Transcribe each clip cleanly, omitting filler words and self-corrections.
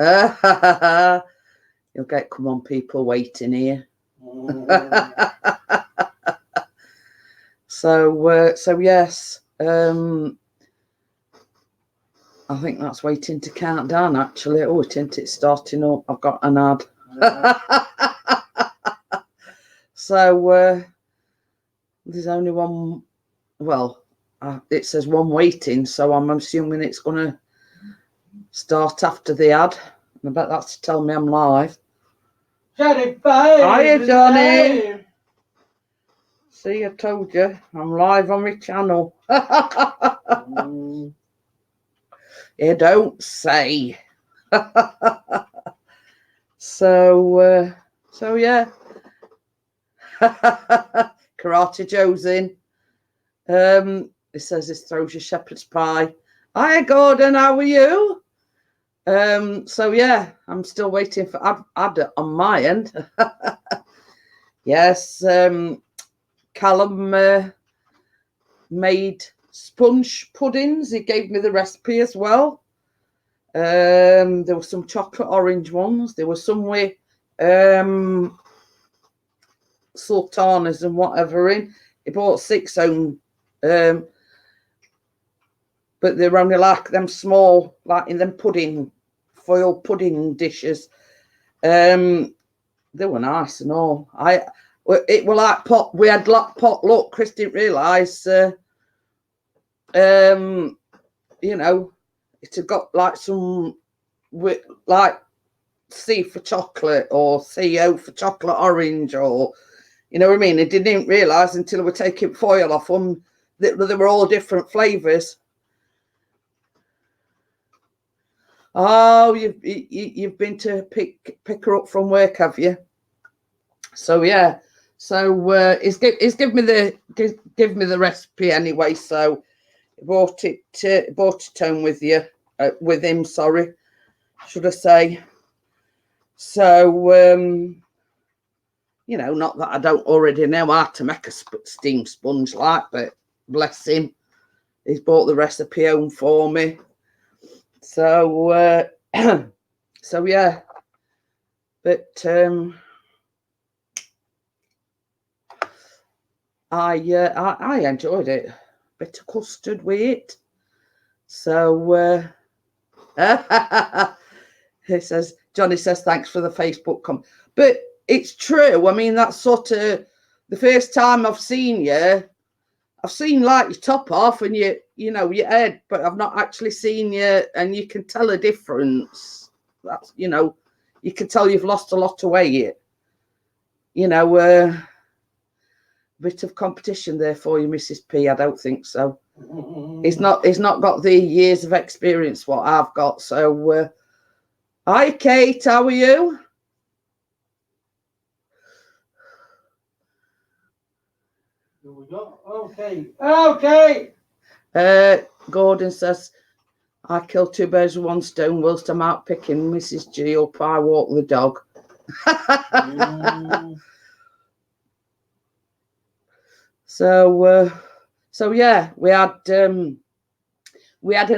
You'll get, come on, people waiting here. So yes, I think that's waiting to count down, actually. Oh, it's starting up. I've got an ad. So there's only one. Well, it says one waiting, so I'm assuming it's going to start after the ad. I bet that's to tell me I'm live. Johnny, hiya, Johnny. See, I told you, I'm live on my channel. You don't say. So yeah. Karate Joe's in. It says this throws your shepherd's pie. Hiya, Gordon, how are you? So yeah, I'm still waiting for ad on my end. Yes, Callum made sponge puddings. He gave me the recipe as well. There were some chocolate orange ones. There were some with sultanas and whatever in. He bought 6 home, but they were only like them small, like in them pudding, foil pudding dishes. They were nice and all. It were like pot. We had like potluck. Chris didn't realise. You know, it had got like some like C for chocolate or CO for chocolate orange, or you know what I mean. I didn't realise until we were taking foil off them that they were all different flavours. Oh, you've been to pick her up from work, have you? So yeah. So he's give me the recipe anyway. So he bought it home with him. Sorry, should I say? So you know, not that I don't already know how to make a steam sponge like, but bless him, he's bought the recipe home for me. So so yeah, but I enjoyed it. Bit of custard with it. So he says, Johnny says, thanks for the Facebook comment. But it's true. I mean, that's sort of the first time I've seen you. I've seen like your top off and you know, your head, but I've not actually seen you, and you can tell a difference. That's, you know, you can tell you've lost a lot of weight. You know, bit of competition there for you, Mrs. P. I don't think so. He's not got the years of experience what I've got. So hi, Kate, how are you? Here we go. Okay. Gordon says, I killed 2 birds with 1 stone whilst I'm out picking Mrs. G up. I walk the dog. So yeah, we had an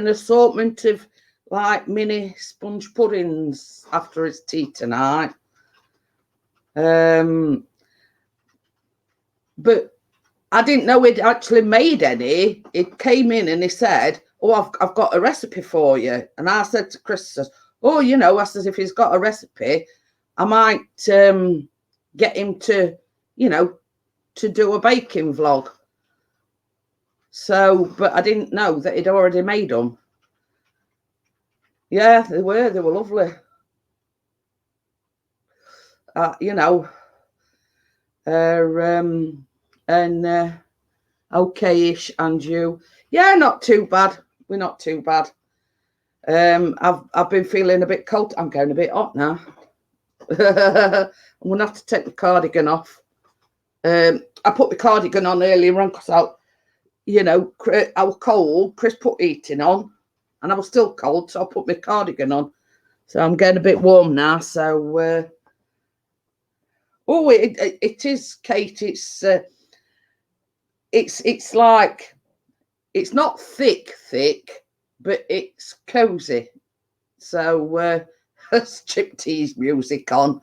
assortment of like mini sponge puddings after his tea tonight. But I didn't know he'd actually made any. It came in and he said, oh, I've got a recipe for you. And I said to Chris, oh, you know, I says, if he's got a recipe, I might get him to, you know, to do a baking vlog. So, but I didn't know that he'd already made them. Yeah, they were lovely. You know, and okay-ish, and you, yeah, not too bad. We're not too bad. I've been feeling a bit cold. I'm going a bit hot now. I'm gonna have to take the cardigan off. I put the cardigan on earlier on because you know, I was cold. Chris put heating on, and I was still cold, so I put my cardigan on. So I'm getting a bit warm now. So, oh, it is, Kate. It's like, it's not thick, but it's cozy. So striptease music on.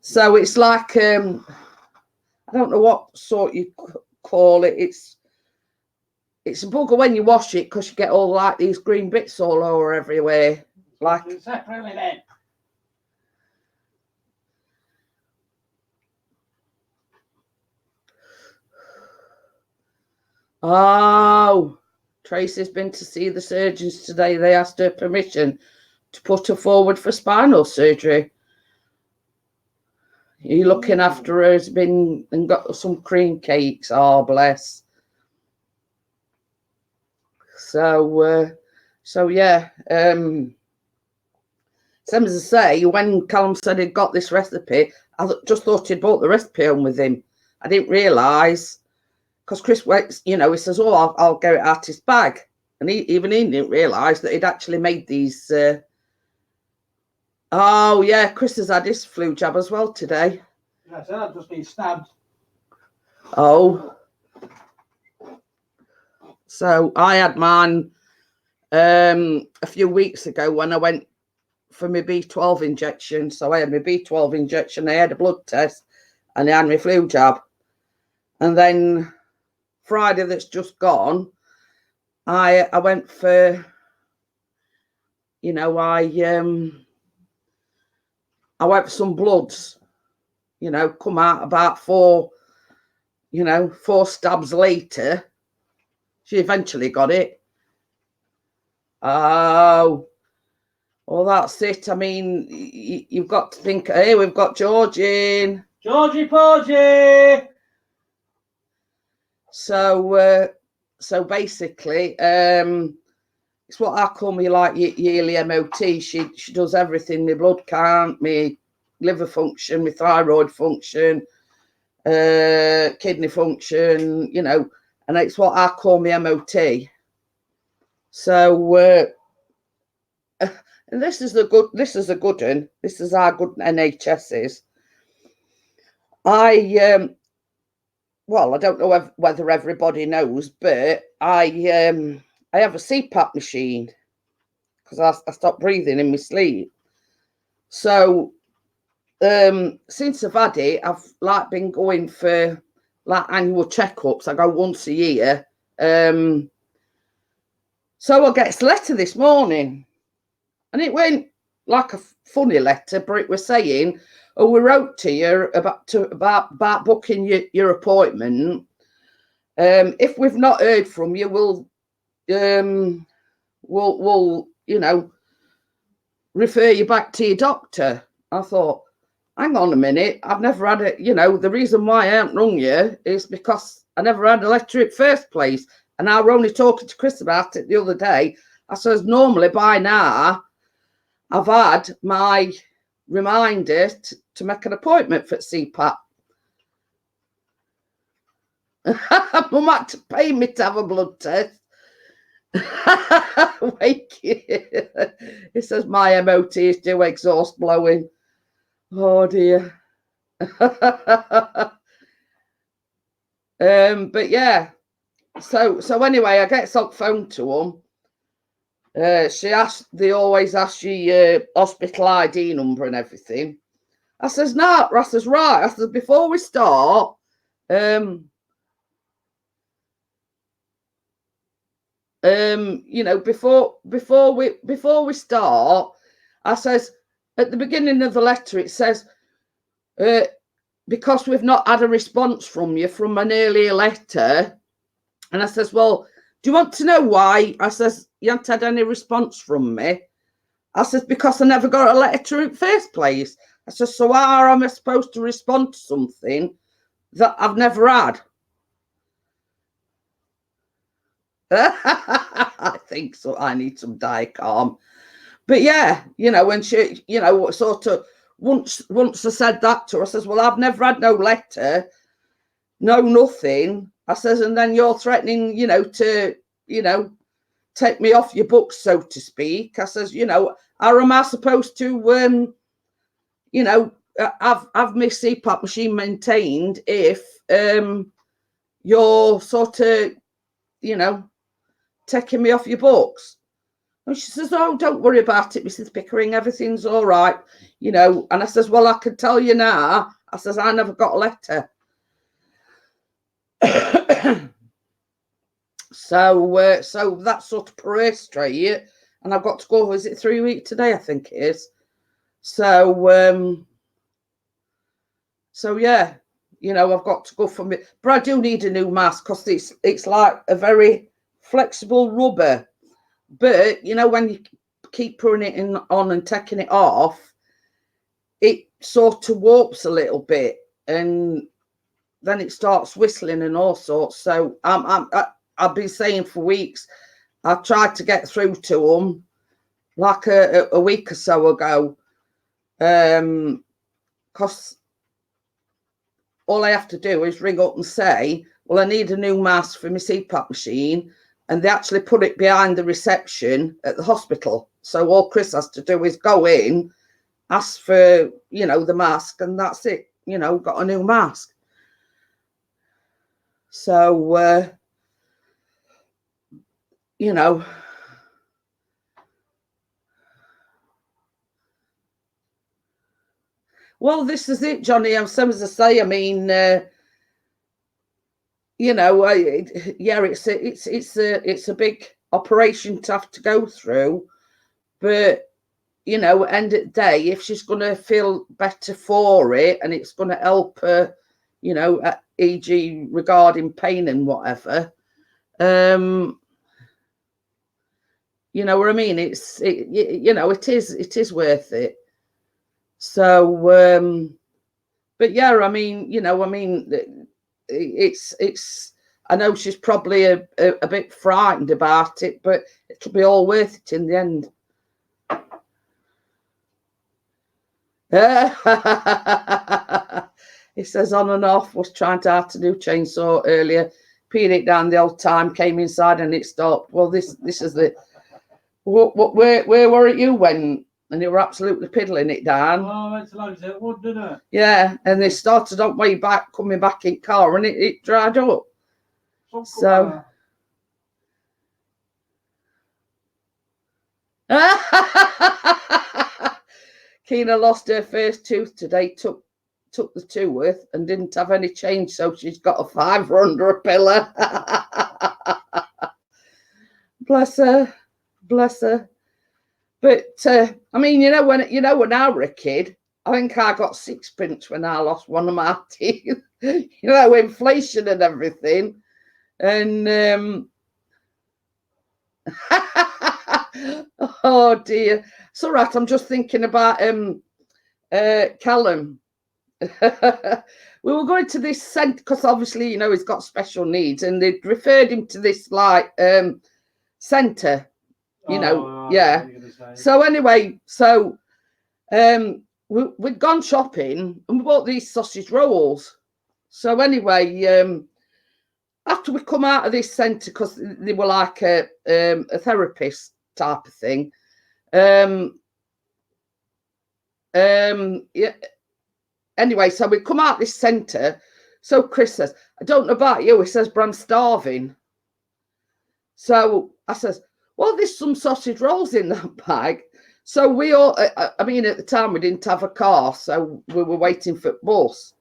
So it's like, I don't know what sort you call it. It's a bugger when you wash it because you get all like these green bits all over everywhere. Like separately then. Oh, Tracy's been to see the surgeons today. They asked her permission to put her forward for spinal surgery. He looking after her, has been and got some cream cakes. Oh, bless. So yeah. Same as I say, when Callum said he'd got this recipe, I just thought he'd brought the recipe home with him. I didn't realise, because Chris waits, he says, "Oh, I'll get it out his bag," and he didn't realise that he'd actually made these. Oh yeah, Chris has had his flu jab as well today. I said I've just been stabbed. Oh. So I had mine a few weeks ago when I went for my B12 injection. So I had my B12 injection, I had a blood test, and I had my flu jab. And then Friday that's just gone, I went for, I went for some bloods, come out about 4 stabs later. She eventually got it. Oh, well, that's it. I mean, you've got to think, hey, we've got George in. Georgie Porgy! So basically, it's what I call me like yearly MOT. She does everything, my blood count, my liver function, my thyroid function, kidney function, and it's what I call me MOT. So, and this is a good one. This is our good NHS is. I don't know whether everybody knows, but I have a CPAP machine because I stopped breathing in my sleep. So since I've had it, I've been going for annual checkups. I go once a year. So I get a letter this morning, and it went like a funny letter, but it was saying, "Oh, we wrote to you about booking your appointment. If we've not heard from you, we'll refer you back to your doctor." I thought, hang on a minute, I've never had it. The reason why I haven't rung you is because I never had a letter in the first place. And I were only talking to Chris about it the other day. I says, normally by now, I've had my reminder to make an appointment for CPAP. Mum had to pay me to have a blood test. Wake it says my MOT is due exhaust blowing. Oh dear. But yeah. So anyway, I get on the phone to them. They always ask you your hospital ID number and everything. I says, no. I says, right. I says, before we start, before we start, I says, at the beginning of the letter, it says, because we've not had a response from you from an earlier letter. And I says, well, do you want to know why? I says, you haven't had any response from me. I says, because I never got a letter in the first place. I says, so how am I supposed to respond to something that I've never had? I think so. I need some Dicalm. But yeah, when she, sort of, once I said that to her, I says, well, I've never had no letter, no nothing. I says, and then you're threatening, to, take me off your books, so to speak. I says, how am I supposed to, have my CPAP machine maintained if you're sort of, taking me off your books? And she says, oh, don't worry about it, Mrs. Pickering, everything's all right, you know. And I says, well, I can tell you now. I says, I never got a letter. So that's sort of Parade Street, and I've got to go, is it 3 weeks today? I think it is. So yeah, you know, I've got to go for me, but I do need a new mask because it's like a very flexible rubber. But you know, when you keep putting it on and taking it off, it sort of warps a little bit, and then it starts whistling and all sorts. So I've been saying for weeks, I tried to get through to them like a week or so ago, because all I have to do is ring up and say, well, I need a new mask for my CPAP machine, and they actually put it behind the reception at the hospital. So all Chris has to do is go in, ask for, you know, the mask, and that's it, you know, got a new mask. So, you know, well, this is it, Johnny. I'm same as I say. I mean, you know, yeah, it's a big operation to have to go through, but you know, end of the day, if she's going to feel better for it, and it's going to help her, you know, e.g. regarding pain and whatever, you know what I mean? You know, it is worth it. So, but yeah, I mean, you know, I mean, it's. I know she's probably a bit frightened about it, but it'll be all worth it in the end. He says on and off, was trying to have to do chainsaw earlier, peed it down the old time, came inside and it stopped. Well, this is the where were it you went? And they were absolutely piddling it down. Oh, I went to loads of wood, didn't it? Yeah, and they started on way back, coming back in car, and it dried up. So Keena lost her first tooth today, took the tooth and didn't have any change, so she's got a fiver under a pillow. Bless her. But I mean, you know, when I were a kid, I think I got sixpence when I lost one of my teeth. You know, inflation and everything. And oh dear. It's all right. I'm just thinking about Callum. We were going to this centre because obviously, you know, he's got special needs, and they referred him to this like centre, you know. Yeah. So anyway, so we'd gone shopping and we bought these sausage rolls. So anyway, after we come out of this centre, because they were like a therapist type of thing, yeah. Anyway, so we come out this centre. So Chris says, I don't know about you. He says, but I'm starving. So I says, well, there's some sausage rolls in that bag. So we all, I mean, at the time we didn't have a car, so we were waiting for bus.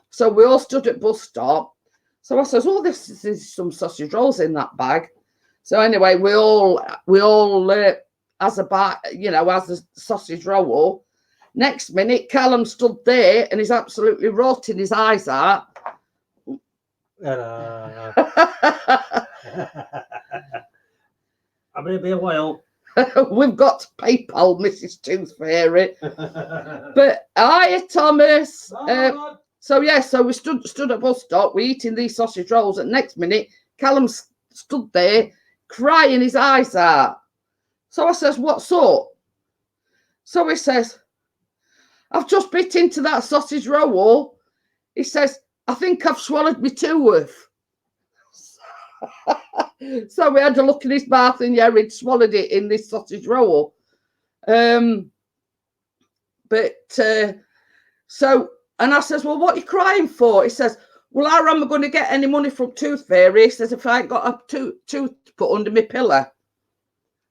So we all stood at bus stop. So I says, oh, this is some sausage rolls in that bag. So anyway, we all as a bag, you know, as a sausage roll. Next minute, Callum stood there and he's absolutely rotting his eyes out. I'm going to be a while. We've got to PayPal Mrs. Tooth Fairy. But hiya, Thomas. So yeah, so we stood at bus stop, we're eating these sausage rolls, and next minute, Callum stood there crying his eyes out. So I says, what's up? So he says, I've just bit into that sausage roll. He says, I think I've swallowed my tooth. So we had a look in his mouth, and yeah, he'd swallowed it in this sausage roll. So, and I says, well, what are you crying for? He says, well, how am I going to get any money from Tooth Fairy? He says, if I ain't got a tooth put under my pillow.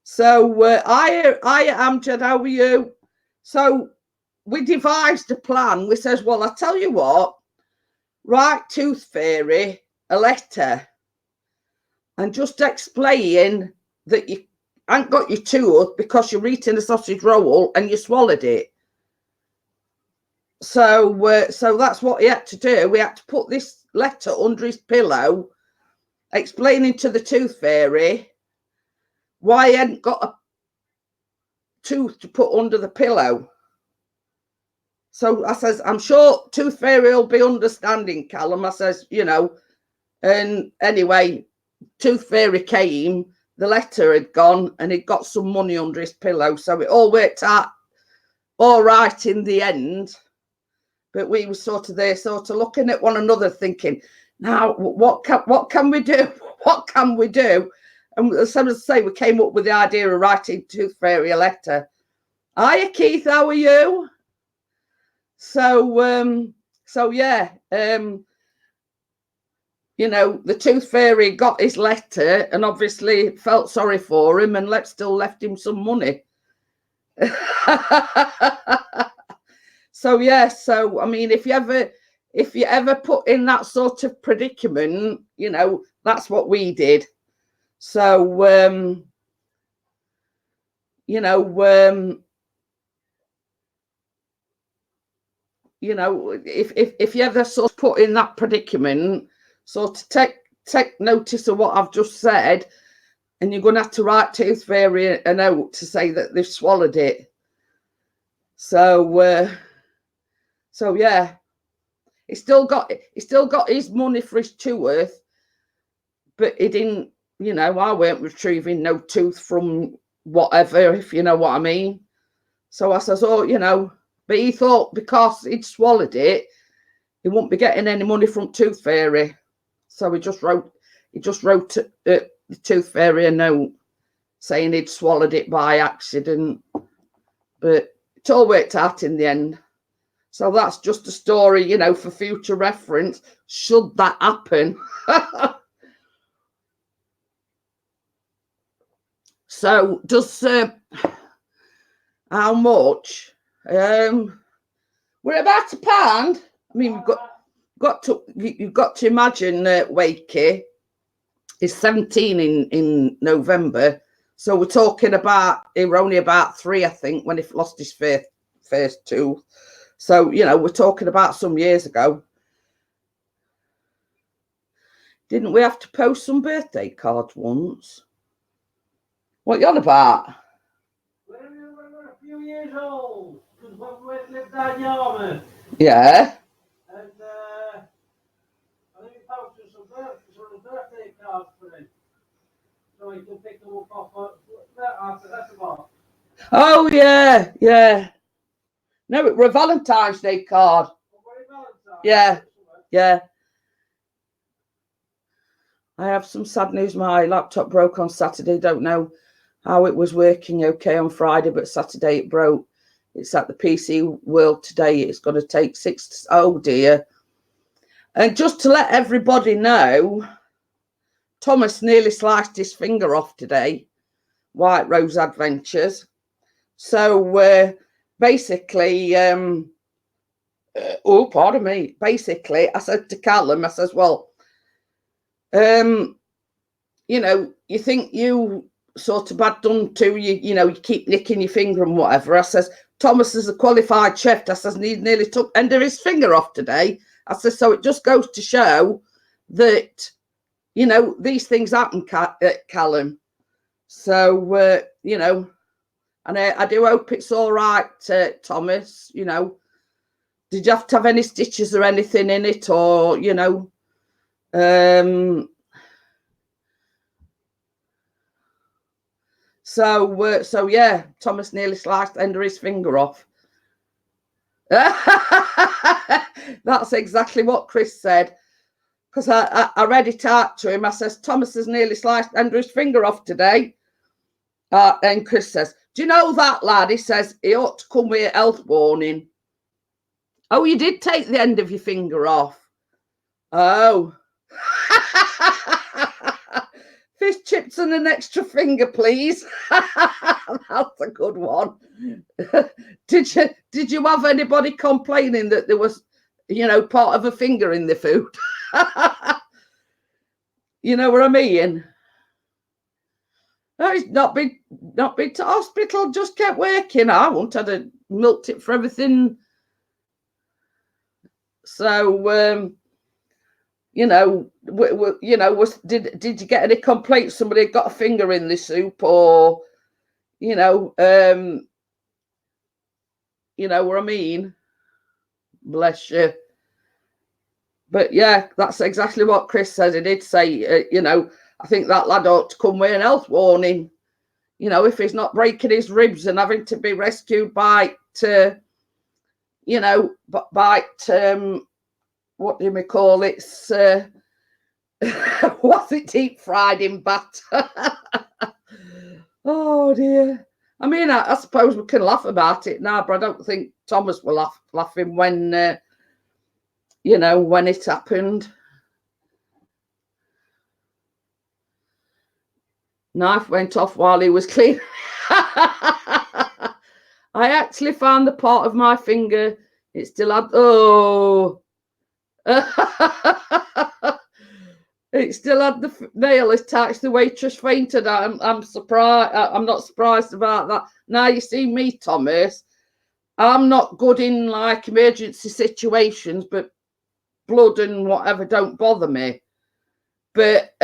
So I Amjad, how are you? So we devised a plan. We says, well, I tell you what, write Tooth Fairy a letter and just explain that you ain't got your tooth because you're eating a sausage roll and you swallowed it. So so that's what he had to do. We had to put this letter under his pillow, explaining to the Tooth Fairy why he hadn't got a tooth to put under the pillow. So I says, I'm sure Tooth Fairy will be understanding, Callum. I says, you know, and anyway, Tooth Fairy came, the letter had gone, and he'd got some money under his pillow. So it all worked out all right in the end. But we were sort of there, sort of looking at one another, thinking, now what can we do? What can we do? And as I say, we came up with the idea of writing Tooth Fairy a letter. Hiya, Keith, how are you? So so yeah, you know, the Tooth Fairy got his letter and obviously felt sorry for him and still left him some money. So yeah, so I mean, if you ever put in that sort of predicament, you know, that's what we did. So you know, if you ever sort of put in that predicament, sort of take notice of what I've just said, and you're going to have to write Tooth Fairy a note to say that they've swallowed it. So so yeah, he still got his money for his tooth, but he didn't. You know, I weren't retrieving no tooth from whatever, if you know what I mean. So I says, oh, you know, but he thought because he'd swallowed it, he wouldn't be getting any money from Tooth Fairy. So he just wrote the Tooth Fairy a note saying he'd swallowed it by accident. But it all worked out in the end. So that's just a story, you know, for future reference, should that happen. So does how much? We're about £1. I mean, you've got to imagine Wakey is 17 in November. So we're talking about, he were only about 3, I think, when he lost his first tooth. So, you know, we're talking about some years ago. Didn't we have to post some birthday cards once? What you on about? When we were a few years old, because when we lived down Yarmouth. Yeah. And I think we posted some birthday cards for him. So he can pick them up off after that about. Oh, yeah, yeah. No, it were a Valentine's Day card. Yeah, yeah. I have some sad news. My laptop broke on Saturday. Don't know how it was working okay on Friday, but Saturday it broke. It's at the PC World today. It's going to take 6. Oh, dear. And just to let everybody know, Thomas nearly sliced his finger off today. White Rose Adventures. So basically, oh, pardon me. Basically, I said to Callum, I says, well, you know, you think you sort of bad done to you, you know, you keep nicking your finger and whatever. I says, Thomas is a qualified chef. I says, and he nearly took end of his finger off today. I says, so it just goes to show that, you know, these things happen, Callum. So, you know, and I do hope it's all right, Thomas. You know, did you have to have any stitches or anything in it, or, you know, so yeah, Thomas nearly sliced end of his finger off. That's exactly what Chris said, because I read it out to him. I says, Thomas has nearly sliced end of his finger off today. And Chris says, do you know that, lad? He says, he ought to come with a health warning. Oh, you did take the end of your finger off. Oh. Fish chips and an extra finger, please. That's a good one. Did you have anybody complaining that there was, part of a finger in the food? You know what I mean? No, he's not been to hospital, just kept working. I wouldn't have had milked it for everything. So, did you get any complaints? Somebody had got a finger in the soup, or, what I mean? Bless you. But yeah, that's exactly what Chris said. He did say, I think that lad ought to come with an health warning. If he's not breaking his ribs and having to be rescued by, what do we call it? Was it deep fried in batter? Oh dear. I mean, I suppose we can laugh about it now, but I don't think Thomas will laughing when, when it happened. Knife went off while he was cleaning. I actually found the part of my finger. It still had, it still had the nail attached. The waitress fainted. I'm surprised. I'm not surprised about that. Now you see me, Thomas. I'm not good in like emergency situations, but blood and whatever don't bother me. But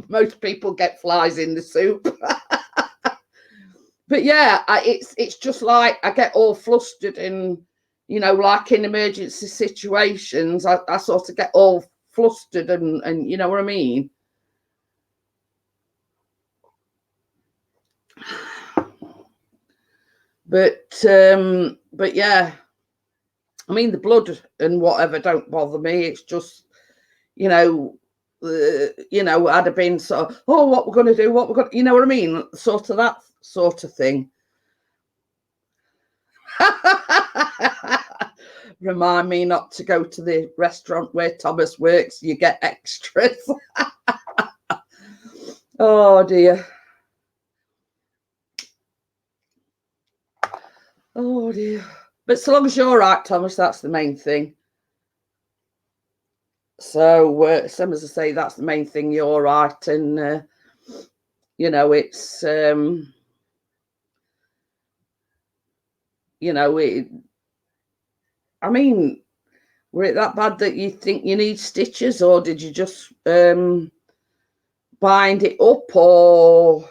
most people get flies in the soup. But yeah, it's just like I get all flustered, and like in emergency situations, I sort of get all flustered, and you know what I mean. But yeah, I mean the blood and whatever don't bother me. It's just I'd have been sort of, what we're going to do, what we're going to, you know what I mean? Sort of that sort of thing. Remind me not to go to the restaurant where Thomas works. You get extras. Oh, dear. Oh, dear. But so long as you're all right, Thomas, that's the main thing. So, some as I say, that's the main thing. You're all right, and it's I mean, were it that bad that you think you need stitches, or did you just bind it up, or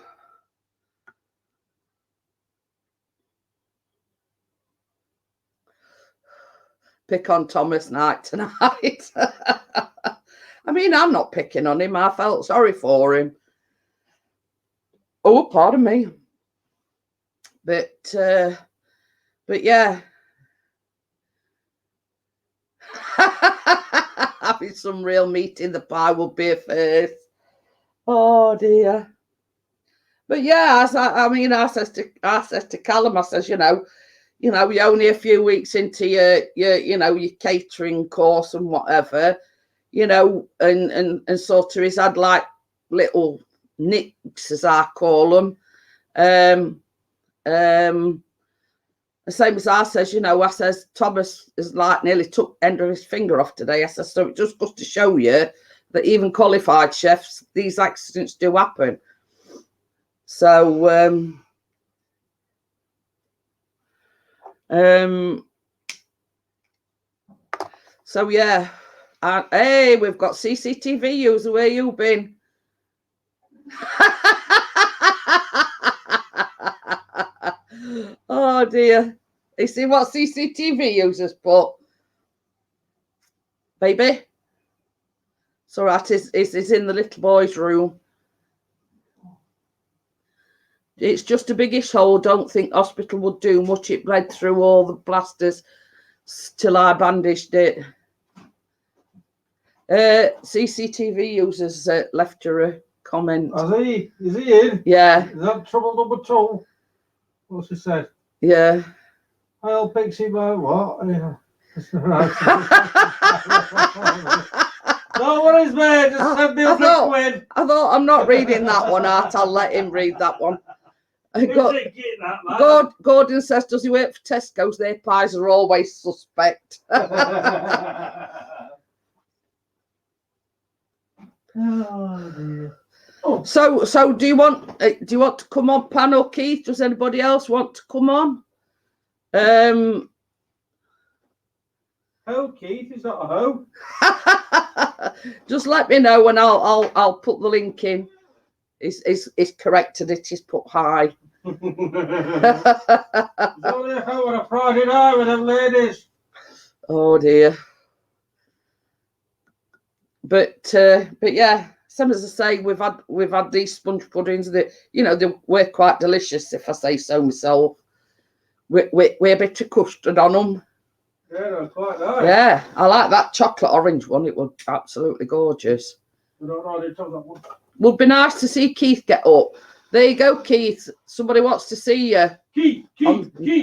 pick on Thomas night tonight? I mean, I'm not picking on him. I felt sorry for him. Oh, pardon me. But yeah. Having some real meat in the pie will be a first. Oh dear. But yeah, I says to Callum, I says, you're only a few weeks into your catering course and whatever, and sort of he's had like little nicks, as I call them. The same as I says, I says, Thomas is like nearly took end of his finger off today. I says, so it just goes to show you that even qualified chefs, these accidents do happen. So, so yeah. Hey, we've got CCTV user. Where you been? Oh dear. You see what CCTV users put? Baby. It's all right, it's in the little boy's room. It's just a biggish hole. Don't think hospital would do much. It bled through all the blasters till I bandaged it. CCTV users left her a comment. Is he in? Yeah. Is that trouble number 2? What's he said? Yeah. I'll Pixie by what? Yeah. No worries, mate. Just send me a win. I thought I'm not reading that one out. I'll let him read that one. Gordon says, does he work for Tesco's? Their pies are always suspect. Oh dear. Oh. So do you want to come on panel, Keith? Does anybody else want to come on? Ho, Keith, is that a ho? Just let me know and I'll put the link in. It's corrected. It is put hi. It's only a ho on a Friday night with them ladies. Oh dear. But yeah, some as I say, we've had these sponge puddings that they were quite delicious, if I say so myself. With a bit of custard on them. Yeah, they're quite nice. Yeah, I like that chocolate orange one. It was absolutely gorgeous. I don't know, I didn't tell that one. Would be nice to see Keith get up. There you go, Keith. Somebody wants to see you. Keith,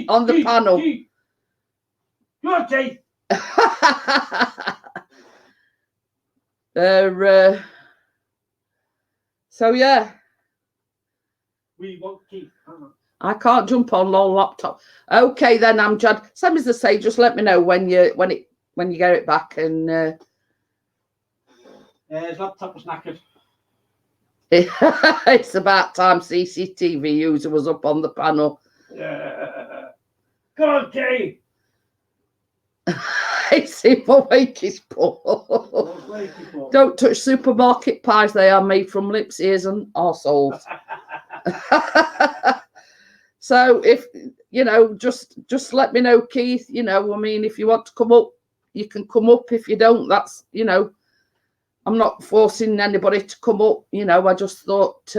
on the panel. Keith. Come on, Keith. So yeah. We want Keith. I can't jump on long laptop. Okay, then Amjad. Same as I say, just let me know when you get it back and. His laptop was knackered. It's about time CCTV user was up on the panel. Yeah. Come on, Keith. It's him awake his paw. Don't touch supermarket pies. They are made from lips, ears, and arseholes. So if just let me know, Keith. I mean, if you want to come up, you can come up. If you don't, that's I'm not forcing anybody to come up. I just thought.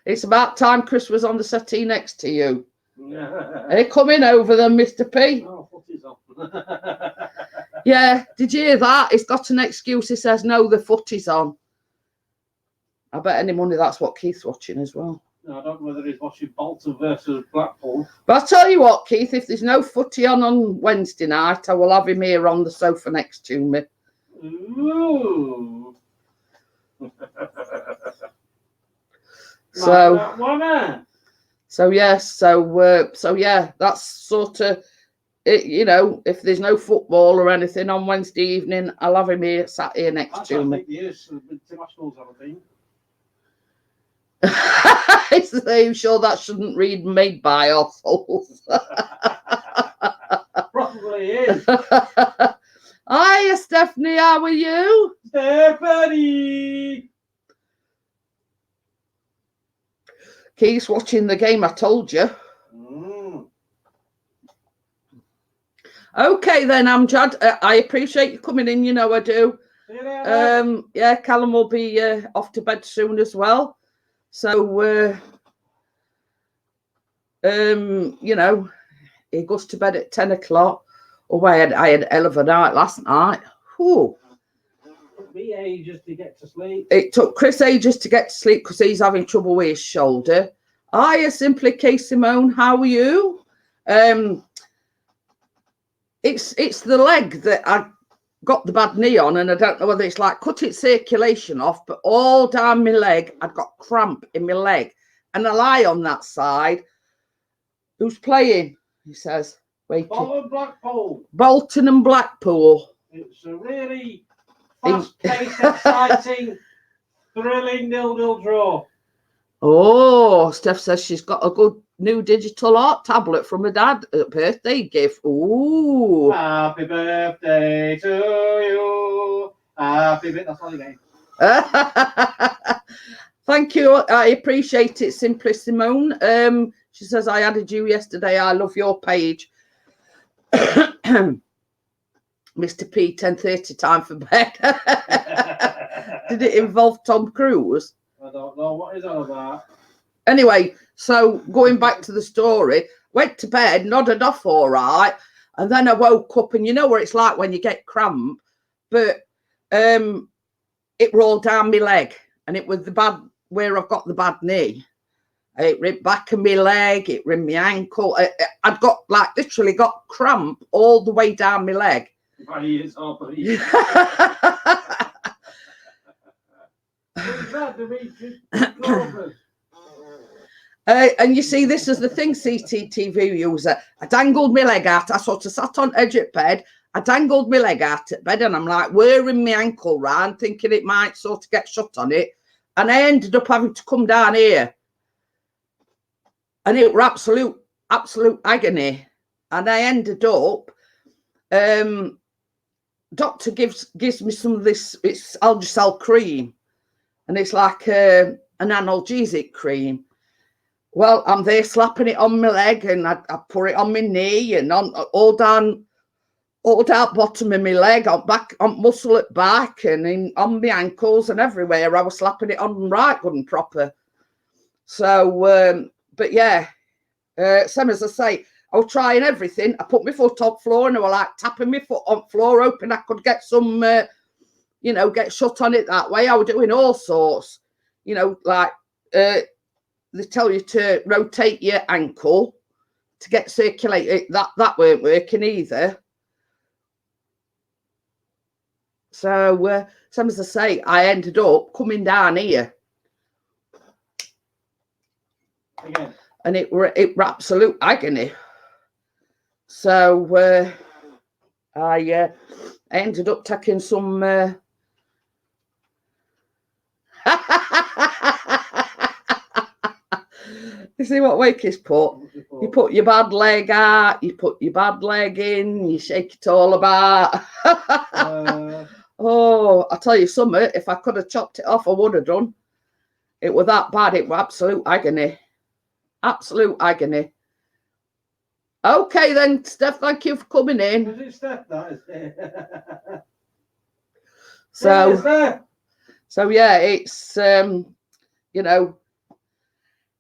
It's about time Chris was on the settee next to you. Hey, coming over then, Mr. P. Oh, footy's on. Yeah, did you hear that? He's got an excuse. He says, no, the footy's on. I bet any money that's what Keith's watching as well. No, I don't know whether he's watching Bolton versus Blackpool. But I'll tell you what, Keith, if there's no footy on Wednesday night, I will have him here on the sofa next to me. Ooh. So yeah, that's sort of it. If there's no football or anything on Wednesday evening, I'll have him here, sat here next to me. Are you sure that shouldn't read made by assholes? Probably is. Hiya, Stephanie, how are you? Stephanie. Keith's watching the game, I told you. Okay then, Amjad. I appreciate you coming in, I do. Yeah, Callum will be off to bed soon as well. So he goes to bed at 10 o'clock. Oh, I had a hell of a night last night. Whew. It took me ages to get to sleep. It took Chris ages to get to sleep because he's having trouble with his shoulder. Hiya, Simply K Simone. How are you? It's the leg that I got the bad knee on, and I don't know whether it's like cut its circulation off, but all down my leg, I've got cramp in my leg, and I lie on that side. Who's playing? He says. Bolton and Blackpool. It's a really fast-paced, exciting, thrilling 0-0 draw. Oh, Steph says she's got a good new digital art tablet from her dad at birthday gift. Ooh. Happy birthday to you. Happy birthday. That's all you get. Thank you. I appreciate it, Simply Simone. She says, I added you yesterday. I love your page. Mr. P, 10:30 time for bed. Did it involve Tom Cruise? I don't know what is all about. Anyway, so going back to the story, went to bed, nodded off all right, and then I woke up, and you know what it's like when you get cramp, but it rolled down my leg, and it was the bad where I've got the bad knee, It ripped back of my leg. It ripped my ankle. I'd got like literally got cramp all the way down my leg. And you see, this is the thing, CCTV user. I dangled my leg out. I sort of sat on edge at bed. I dangled my leg out at bed, and I'm like wearing my ankle round, thinking it might sort of get shut on it. And I ended up having to come down here. And it was absolute agony. And I ended up, doctor gives me some of this, it's Algicel cream. And it's like an analgesic cream. Well, I'm there slapping it on my leg, and I put it on my knee and on all down bottom of my leg, on back, on muscle at back, and on my ankles and everywhere. I was slapping it on right good and proper. So, but yeah, same as I say, I was trying everything. I put my foot on floor, and I was like tapping my foot on floor, hoping I could get some, get shut on it that way. I was doing all sorts, like they tell you to rotate your ankle to get circulated. That weren't working either. So, same as I say, I ended up coming down here. Again. And it were absolute agony. So I ended up taking some. You see what Wakey's put? You put your bad leg out, you put your bad leg in, you shake it all about. Oh, I'll tell you something. If I could have chopped it off, I would have done. It was that bad. It was absolute agony. Absolute agony. Okay then, Steph, thank you for coming in. Is it Steph that is there? So yeah, it's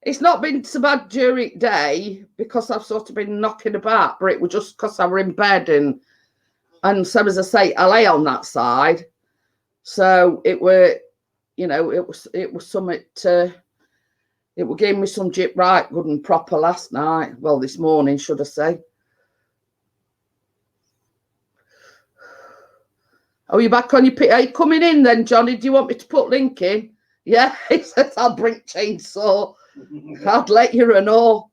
it's not been so bad during the day because I've sort of been knocking about, but it was just because I were in bed and so as I say, I lay on that side. So it were, it was something it will give me some jip right good and proper last night. Well, this morning, should I say. Oh, you back on your pit? Are you coming in then, Johnny? Do you want me to put link in? Yeah, he says I'll bring chainsaw. I'd let you run all.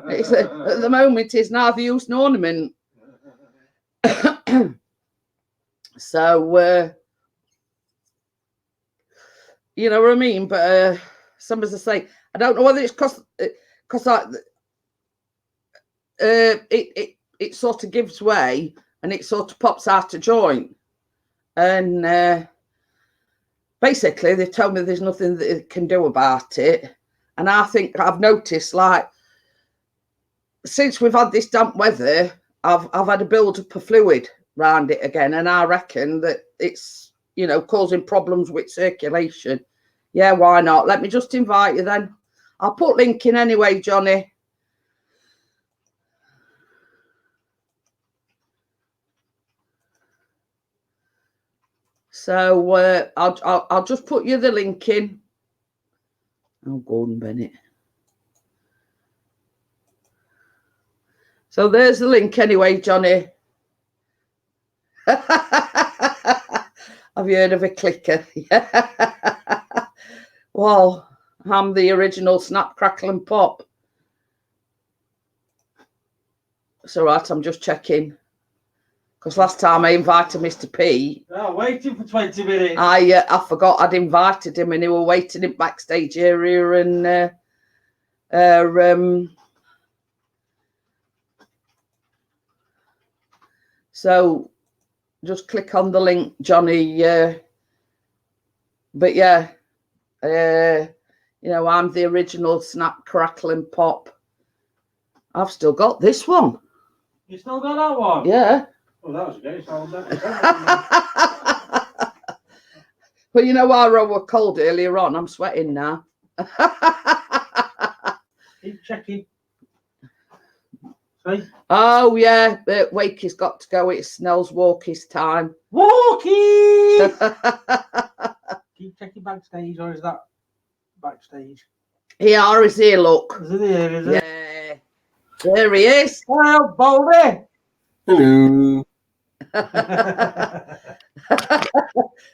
It's at the moment it's neither use nor ornament. So you know what I mean? But some as I say, I don't know whether it's because it sort of gives way and it sort of pops out of joint. And basically they told me there's nothing that they can do about it. And I think I've noticed, like, since we've had this damp weather, I've had a build-up of fluid around it again. And I reckon that it's, causing problems with circulation. Yeah, why not? Let me just invite you then. I'll put link in anyway, Johnny. So I'll just put you the link in. Oh, Gordon Bennett. So there's the link anyway, Johnny. Have you heard of a clicker? Yeah. Well, I'm the original Snap, Crackle and Pop. It's all right, I'm just checking. Because last time I invited Mr. P. Oh, waiting for 20 minutes. I forgot I'd invited him and he were waiting in backstage area and so just click on the link, Johnny. But yeah, I'm the original Snap, Crackle and Pop. I've still got this one. You still got that one? Yeah. Oh, that was great. Well, you know why I was cold earlier on? I'm sweating now. Keep checking. See? Oh, yeah. Wakey's got to go. It's Snell's Walkies time. Walkie! Keep checking backstage, or is that backstage? Here is here, look. Is it here, is it? Yeah. There he is. Well, Baldy. Hello.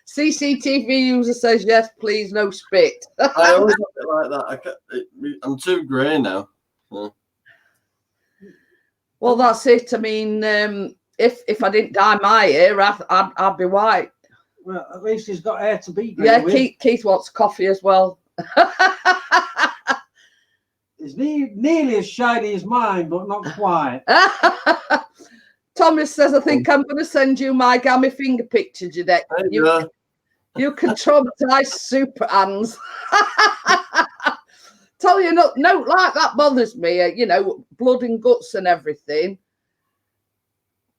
CCTV user says yes, please, no spit. I always have it like that. I'm too grey now. Well, that's it. I mean, if I didn't dye my hair, I'd be white. Well, at least he's got hair to be grey Yeah, with. Keith wants coffee as well. It's nearly as shiny as mine, but not quite. Thomas says, I think I'm going to send you my gammy finger picture, Jeanette. You can traumatize super hands. Tell you, no, like that bothers me. You know, blood and guts and everything.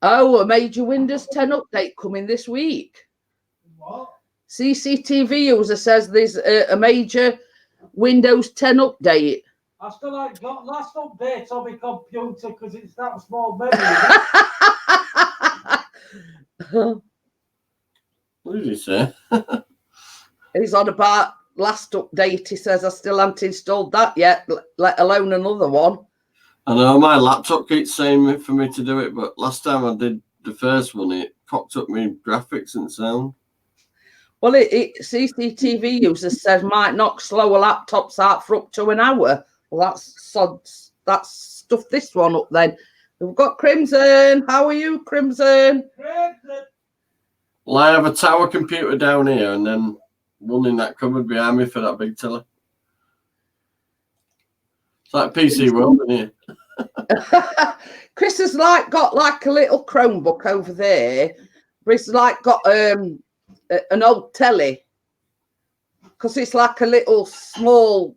Oh, a major Windows 10 update coming this week. What? CCTV user says there's a major Windows 10 update. I still ain't got last update on my computer because it's that small memory. What did he say? He's on about last update. He says I still haven't installed that yet, let alone another one. I know my laptop keeps saying for me to do it, but last time I did the first one, it cocked up my graphics and sound. Well, CCTV users says might knock slower laptops out for up to an hour. Well, that's stuff this one up then. We've got Crimson. How are you, Crimson? Well, I have a tower computer down here and then one in that cupboard behind me for that big telly. It's like PC World in here. Chris has got a little Chromebook over there, but he's got an old telly because it's like a little small,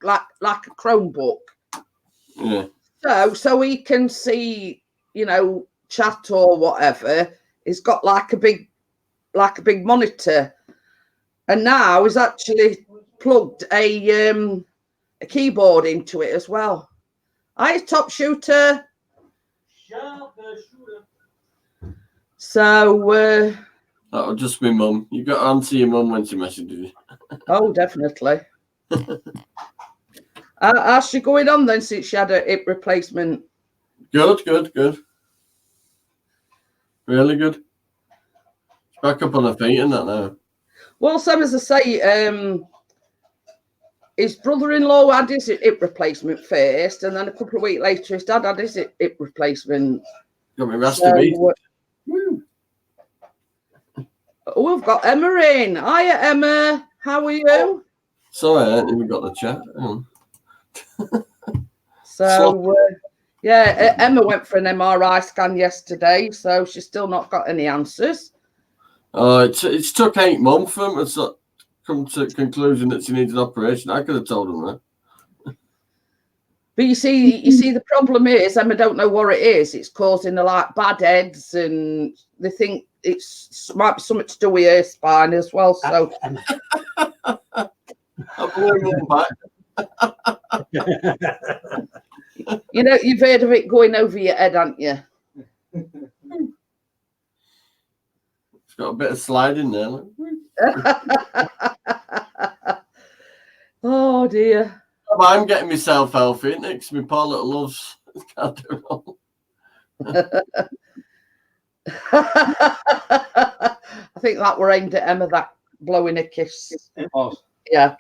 like a Chromebook. Yeah. So he can see, you know, chat or whatever. He's got like a big monitor, and now he's actually plugged a keyboard into it as well. Hi, Top Shooter. So That'll just be mum. You got to answer your mum when she messages you. oh, definitely. How's she going on then since she had a hip replacement? Good. Really good. She's back up on her feet and that now. Well, same as I say, his brother-in-law had his hip replacement first, and then a couple of weeks later, his dad had his hip replacement. Got me Rasta beat. We've got Emma in. Hiya, Emma. How are you? Sorry, I ain't even got the chat. So, yeah, Emma went for an MRI scan yesterday, so she's still not got any answers. It's took 8 months for him to come to the conclusion that she needs an operation. I could have told him that. But you see, the problem is Emma don't know what it is. It's causing her like bad heads, and they think might be something to do with her spine as well. So, you know, you've heard of it going over your head, haven't you? It's got a bit of sliding there. Look. Oh dear. I'm getting myself healthy, isn't it? Because my poor little loves can't do it all. I think that were aimed at Emma, that blowing a kiss. It was. Yeah.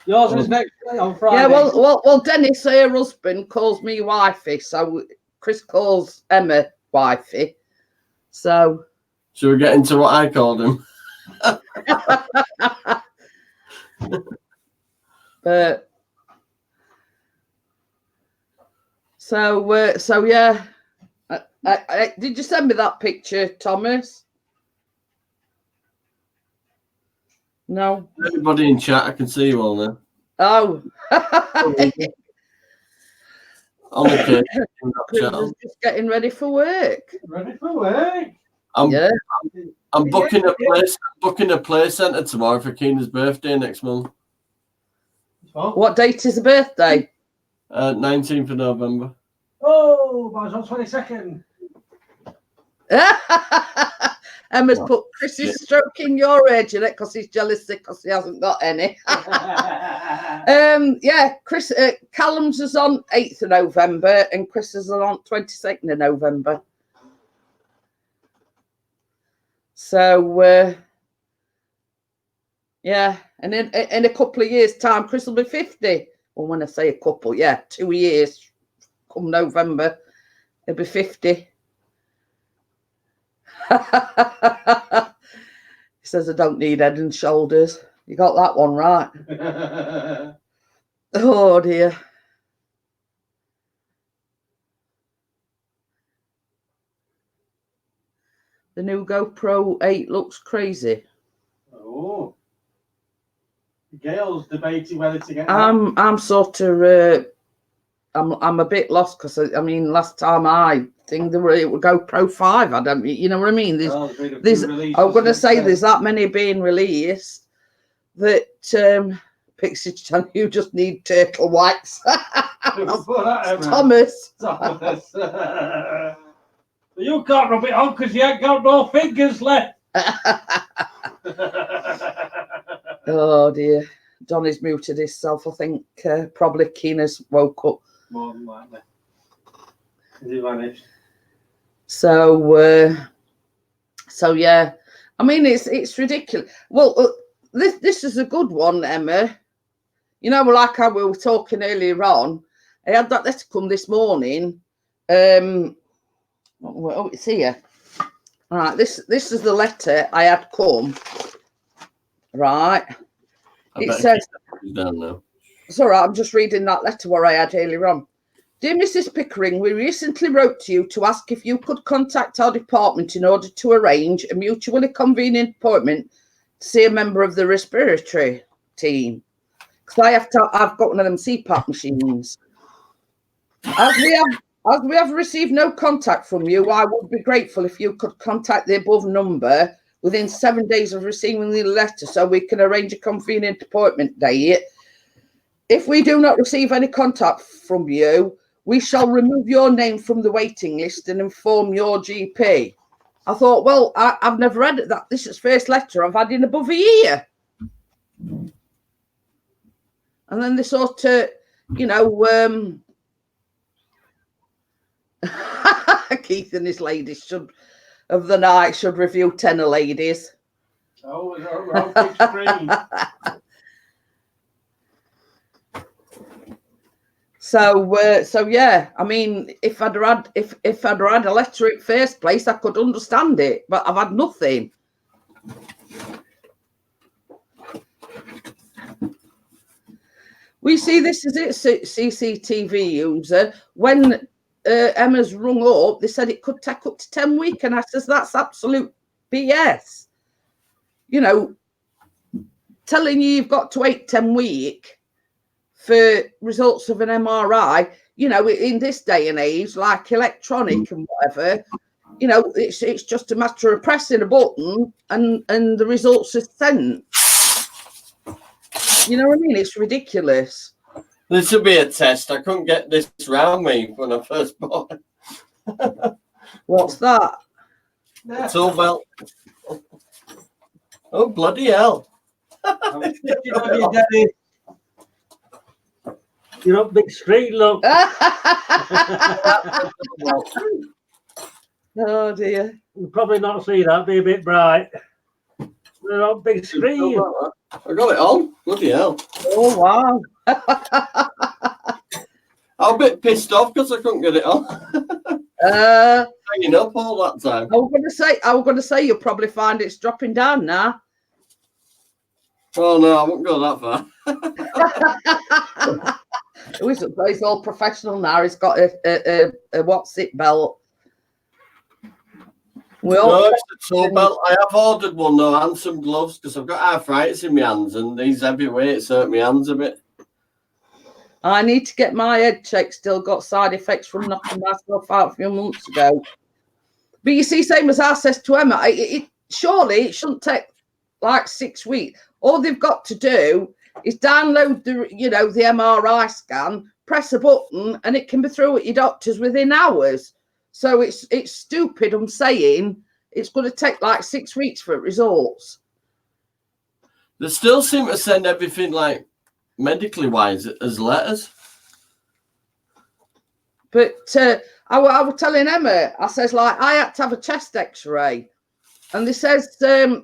Yours is next on Friday. Yeah, well, Dennis, her husband, calls me wifey, so Chris calls Emma wifey. So should we get into what I called him? But so yeah. Did you send me that picture, Thomas? No. Everybody in chat, I can see you all now. Oh. On the case, just getting ready for work. Ready for work? I'm booking a play centre tomorrow for Keena's birthday next month. What date is the birthday? 19th of November. Oh, mine's on 22nd. Emma's put Chris is stroking your age in it because he's jealous because he hasn't got any. Yeah, Chris, Callum's is on 8th of November and Chris is on 22nd of November. So, yeah, and in a couple of years' time, Chris will be 50. Well, when I say a couple, yeah, 2 years, come November, he'll be 50. He says, I don't need head and shoulders. You got that one right. Oh, dear. The new GoPro 8 looks crazy. Oh. Gail's debating whether to get I'm sort of... I'm a bit lost because I mean last time I think it would GoPro 5. I don't, you know what I mean? There's I'm going to say there's that many being released that Pixie Chan, you just need turtle wax. Thomas. You can't rub it on because you ain't got no fingers left. Oh dear, Donny's muted himself. I think probably Keena's woke up. More than likely. He vanished. So yeah, I mean it's ridiculous. Well, this is a good one, Emma. You know, like how we were talking earlier on, I had that letter come this morning. Oh, it's here. All right, this is the letter I had come. Right, it says. It's all right. I'm just reading that letter where I had earlier on. Dear Mrs. Pickering, we recently wrote to you to ask if you could contact our department in order to arrange a mutually convenient appointment to see a member of the respiratory team. Because I've got one of them CPAP machines. As we have received no contact from you, I would be grateful if you could contact the above number within 7 days of receiving the letter so we can arrange a convenient appointment date. If we do not receive any contact from you, we shall remove your name from the waiting list and inform your GP. I thought, well, I've never read that. This is the first letter I've had in above a year. And then they sort of, you know, Keith and his ladies of the night should review 10 ladies. Oh, big screen. So yeah, I mean, if I'd had a letter at first place, I could understand it, but I've had nothing. We see this as it, CCTV user. When Emma's rung up, they said it could take up to 10 weeks, and I says that's absolute BS. You know, telling you you've got to wait 10 weeks for results of an MRI, you know, in this day and age, like electronic and whatever, you know, it's just a matter of pressing a button and the results are sent. You know what I mean? It's ridiculous. This would be a test. I couldn't get this round me when I first bought it. What's that? It's all belt. Oh, bloody hell. You're up big screen, look. Oh dear. You'll probably not see that, be a bit bright. They're on big screen. I got it on. Bloody hell. Oh wow. I'm a bit pissed off because I couldn't get it on. Hanging up all that time. I was gonna say you'll probably find it's dropping down now. Oh no, I won't go that far. He's all professional now. He's got a what's it belt. No, it's a toe belt. I have ordered one though, and some gloves because I've got arthritis in my hands, and these heavy weights hurt my hands a bit. I need to get my head checked. Still got side effects from knocking myself out a few months ago. But you see, same as I says to Emma, surely it shouldn't take like 6 weeks. All they've got to do is download the MRI scan, press a button, and it can be through at your doctor's within hours. So it's stupid. I'm saying it's going to take like 6 weeks for results. They still seem to send everything like medically wise as letters. But I was telling Emma, I says, like, I had to have a chest X-ray, and they says to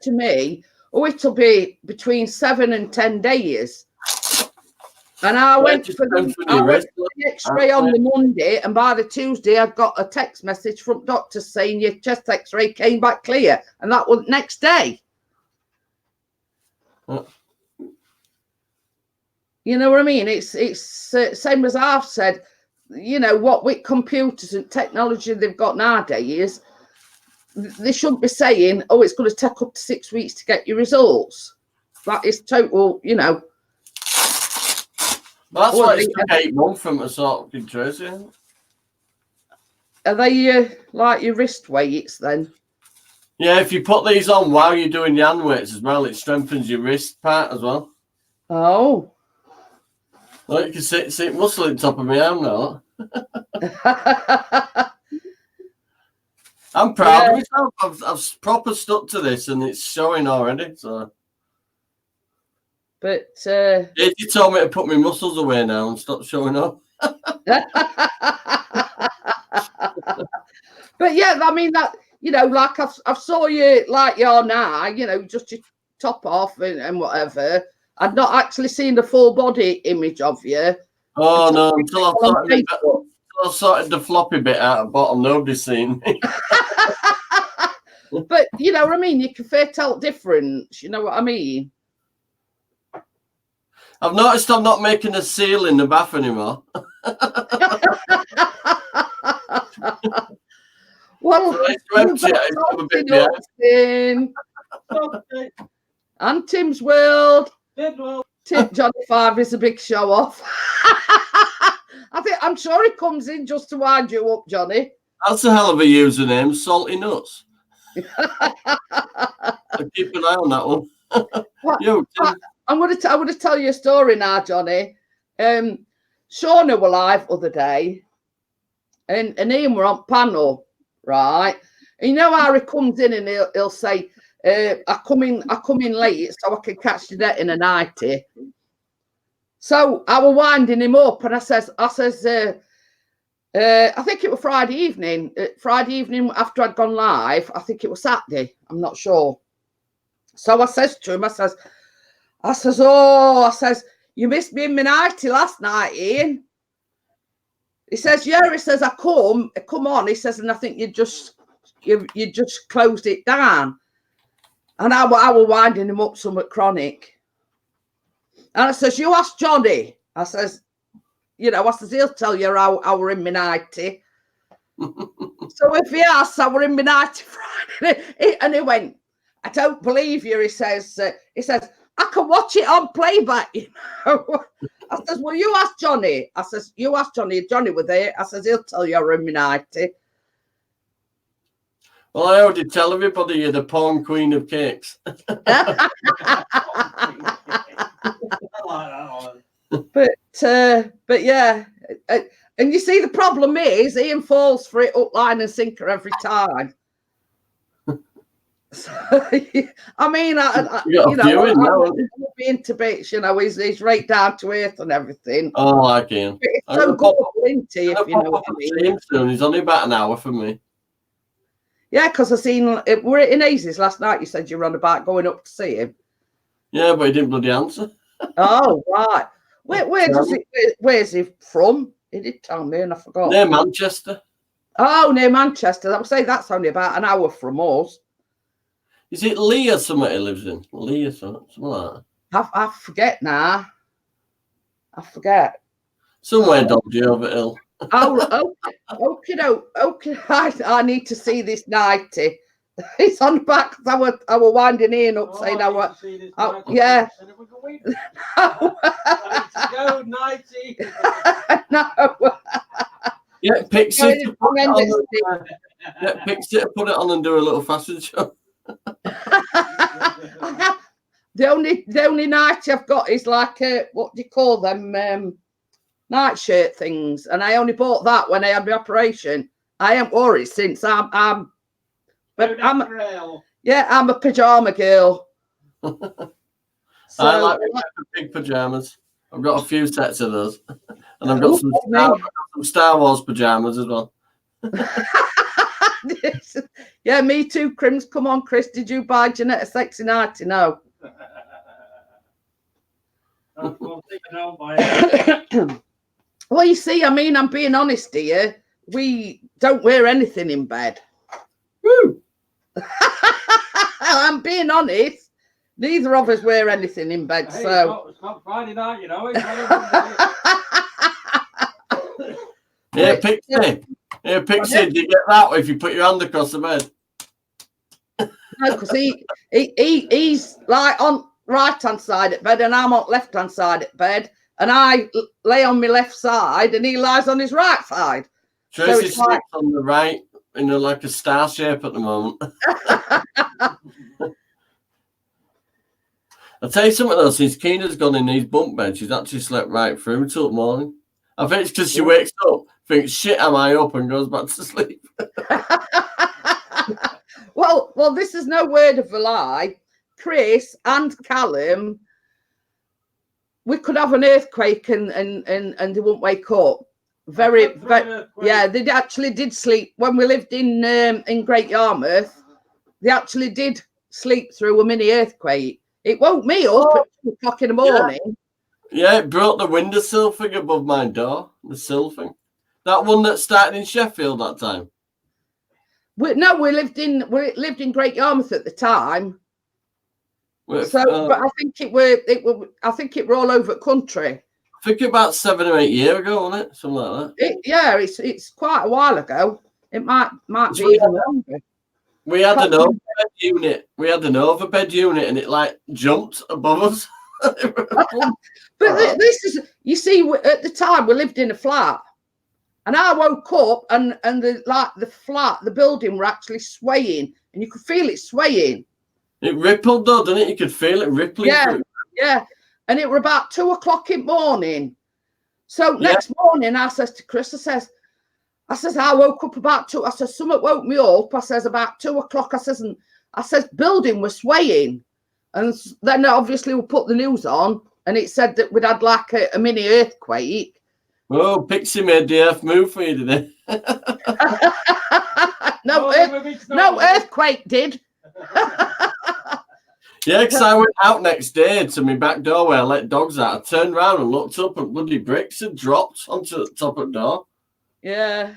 me, oh, it'll be between 7 and 10 days. And I went for the X-ray on the Monday, and by the Tuesday, I got a text message from doctors saying your chest X-ray came back clear, and that was next day. You know what I mean? It's same as I've said. You know what, with computers and technology they've got nowadays, they shouldn't be saying, "Oh, it's going to take up to 6 weeks to get your results." That is total, you know. That's what it took 8 months from a sort of Tracy. Are they like your wrist weights then? Yeah, if you put these on while you're doing your hand weights as well, it strengthens your wrist part as well. Oh. Well, you can see muscle on top of my arm now. I'm proud of myself. I've proper stuck to this, and it's showing already. So. But you told me to put my muscles away now and stop showing up. But yeah, I mean that, you know, like I've saw you like you're now, you know, just your top off and whatever. I've not actually seen the full body image of you. Oh no! Until I sorted the floppy bit out at the bottom, nobody's seen me. But you know what I mean. You can fair tell difference. You know what I mean. I've noticed I'm not making a seal in the bath anymore. Well, and Tim's World. Johnny 5 is a big show off. I'm sure he comes in just to wind you up, Johnny. That's a hell of a username, Salty Nuts. I'll keep an eye on that one. I'm going to tell you a story now, Johnny. Shauna were live other day, and Ian were on panel, right? And you know how he comes in and he'll say, I come in late so I can catch the net in a 90. So I was winding him up, and I says, I think it was Friday evening after I'd gone live. I think it was Saturday. I'm not sure. So I says to him, I says, you missed me in my 90 last night, Ian. He says, yeah. He says, come on. He says, and I think you just closed it down. And I was winding him up somewhat chronic. And I says, you ask Johnny. I says, he'll tell you how we're in my 90. So if he asks, I were in my 90 Friday. And he went, I don't believe you. He says, I can watch it on playback, you know. I says, well, you ask Johnny. I says, you ask Johnny. Johnny was there. I says, he'll tell you I'm in my 90. Well, I already tell everybody you're the porn queen of cakes. But yeah, and you see the problem is Ian falls for it up, line and sinker every time. So, I mean, I won't be into bits, you know. He's right down to earth and everything. Oh, I can. But it's so good, isn't he? If you know what I mean. Soon. He's only about an hour from me. Yeah, because I seen we're in Azies last night. You said you were on about going up to see him. Yeah, but he didn't bloody answer. Oh right. Where's he from? He did tell me, and I forgot. Near Manchester. Oh, near Manchester. I would say that's only about an hour from us. Is it Lee or somewhere he lives in? Lee or something like that? I forget now. I forget. Somewhere dodgy over hill. Oh, okay. I need to see this 90. It's on the back. I was winding Ian up saying yeah. Go 90. No. Yeah, Pixie. Pixie, put it on and do a little fashion show. The only night I've got is like what do you call them? Nightshirt things, and I only bought that when I had my operation. I ain't wore it since. I'm But I'm Trail. a pajama girl. I like my big pajamas. I've got a few sets of those, and I've got some Star Wars pajamas as well. Yeah, me too. Crims, come on, Chris. Did you buy Jeanette a sexy nightie? No. Well, you see, I mean, I'm being honest here. We don't wear anything in bed. Woo! I'm being honest. Neither of us wear anything in bed. Hey, So it's not Friday night, you know. It's Yeah, Pixie. Yeah, Pixie. Do you get that if you put your hand across the bed? no, because he's like on right hand side at bed, and I'm on left hand side at bed, and I lay on my left side, and he lies on his right side. Tracy sleeps on the right, like a star shape at the moment. I'll tell you something though, since Keena's gone in these bunk beds, she's actually slept right through till the morning. I think it's because she wakes up, thinks, shit, am I up, and goes back to sleep. Well, this is no word of a lie. Chris and Callum, we could have an earthquake and they won't wake up. Very, yeah, they actually did sleep when we lived in Great Yarmouth. They actually did sleep through a mini earthquake. It woke me up at 2 o'clock in the morning. Yeah, it broke the windowsill thing above my door. The sill thing. That one that started in Sheffield that time. We lived in Great Yarmouth at the time. But I think it were all over the country. I think about 7 or 8 years ago, wasn't it? Something like that. It's quite a while ago. It might be even longer. We had an overbed unit. And it like jumped above us. But this is, you see, at the time we lived in a flat, and I woke up and the building were actually swaying, and you could feel it swaying. It rippled though, didn't it? You could feel it rippling. Yeah. And it were about 2 o'clock in the morning. So next morning, I says to Chris, I says, I woke up about 2. I says, something woke me up. I says, about 2 o'clock. I says, building was swaying. And then obviously we put the news on, and it said that we'd had like a mini earthquake. Oh, Pixie made the earth move for you today. No earthquake did. Yeah, because I went out next day to my back door where I let dogs out. I turned around and looked up, and bloody bricks had dropped onto the top of the door. Yeah.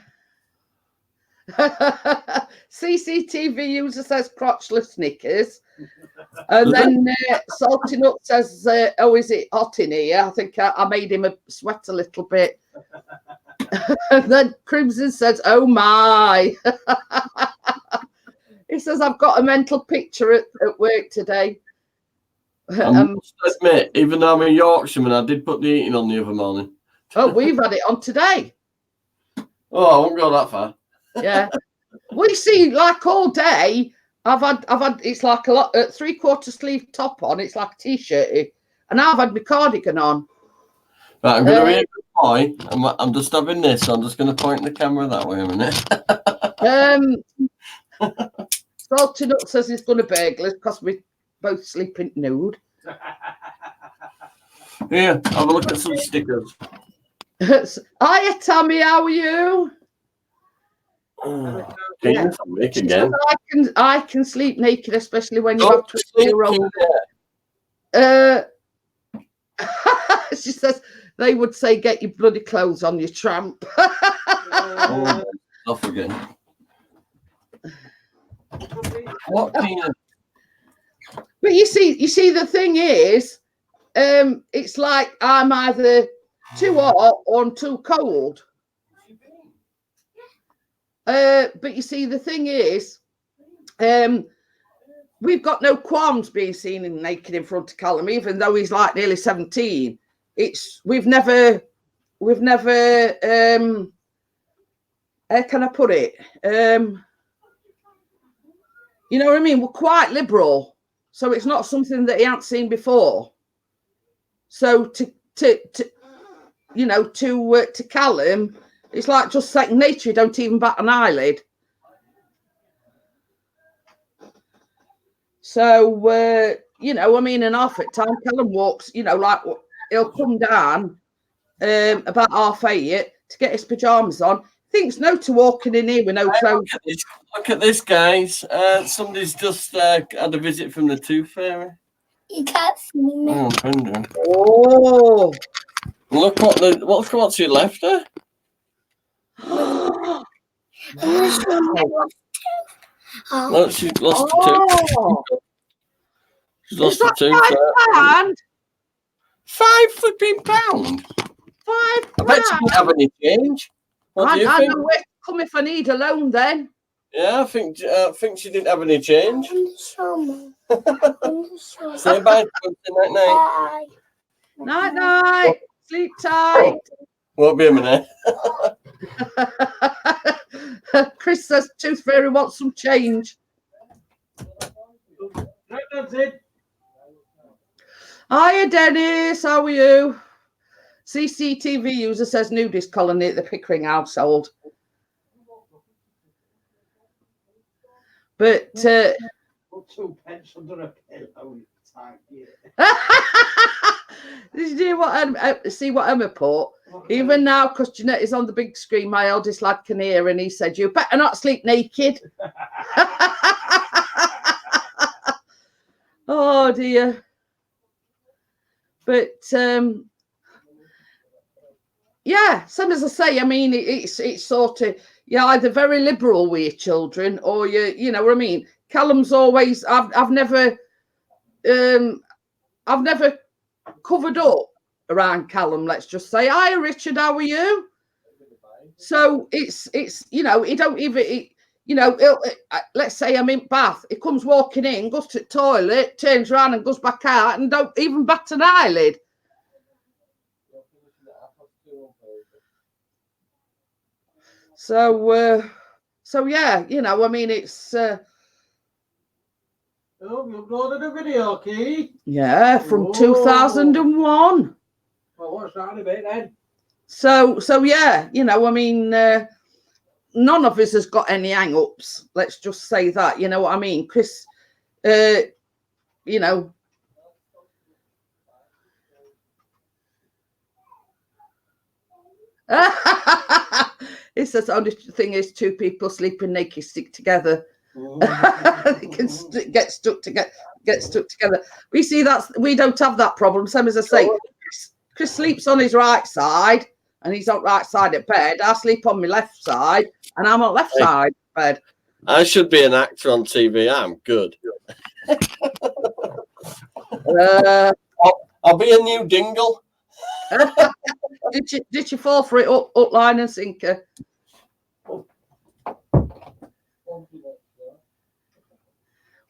CCTV user says crotchless knickers. And then Salty Nut says, oh, is it hot in here? I think I made him sweat a little bit. And then Crimson says, oh my. He says, I've got a mental picture at work today. I must admit, even though I'm a Yorkshireman, I did put the eating on the other morning. Oh, we've had it on today. Oh, I won't go that far. Yeah. We see, like all day, I've had it's like a 3/4 sleeve top on, it's like a t-shirt, and I've had my cardigan on. Right, I'm going to be a good boy. I'm just having this, so I'm just going to point the camera that way a minute. Salty Nut says he's going to burgle us because we're both sleeping nude. Here, have a look at some stickers. Hiya, Tammy, how are you? Again. I can sleep naked, especially when you have to she says they would say get your bloody clothes on, you tramp. Off again. What Tina? But you see the thing is, it's like I'm either too hot or I'm too cold. But you see, the thing is, we've got no qualms being seen naked in front of Callum, even though he's like nearly 17. We've never how can I put it? You know what I mean? We're quite liberal, so it's not something that he hadn't seen before. So to Callum, it's like just second nature. You don't even bat an eyelid. So, you know, I mean, and half at time, Callum walks, you know, like he'll come down about 8:30 to get his pajamas on. Thinks no to walking in here with no clothes. Look at this, guys. Somebody's just had a visit from the Tooth Fairy. You can't see me. Oh, Look what's he left her. Look, she's lost the tooth. She's lost the tooth. £5 flipping £5. I bet she didn't have any change. What do you think? I know where to come if I need a loan then. Yeah, I think she didn't have any change. Say Say bye. Night night. Night night. Sleep tight. Won't be a minute. Chris says Tooth Fairy wants some change. Right, that's it. Hiya, Dennis. How are you? CCTV user says nudist colony at the Pickering household. But Put 2 pence under a pillow. did you hear what see what Emma put? Even now, because Jeanette is on the big screen, my eldest lad can hear, and he said, "You better not sleep naked." Oh dear. But yeah, same as I say. I mean, it's sort of you're either very liberal with your children, or you know what I mean. Callum's always. I've never covered up around Callum. Let's just say, "Hi, Richard. How are you?" So it's you know he don't even you know let's say I'm in Bath. He comes walking in, goes to the toilet, turns around and goes back out, and don't even bat an eyelid. So yeah, you know, I mean, it's Oh, you uploaded a video, Keith? yeah, from 2001. Well, what's that about then? So yeah, you know, I mean, none of us has got any hang-ups. Let's just say that, you know what I mean? Chris, you know. It says the only thing is 2 people sleeping naked stick together. They can get stuck together. We see we don't have that problem. Same as I say, Chris sleeps on his right side and he's on right side of bed. I sleep on my left side and I'm on left side of bed. I should be an actor on TV. I'm good. I'll be a new Dingle. Did you fall for it up line and sinker?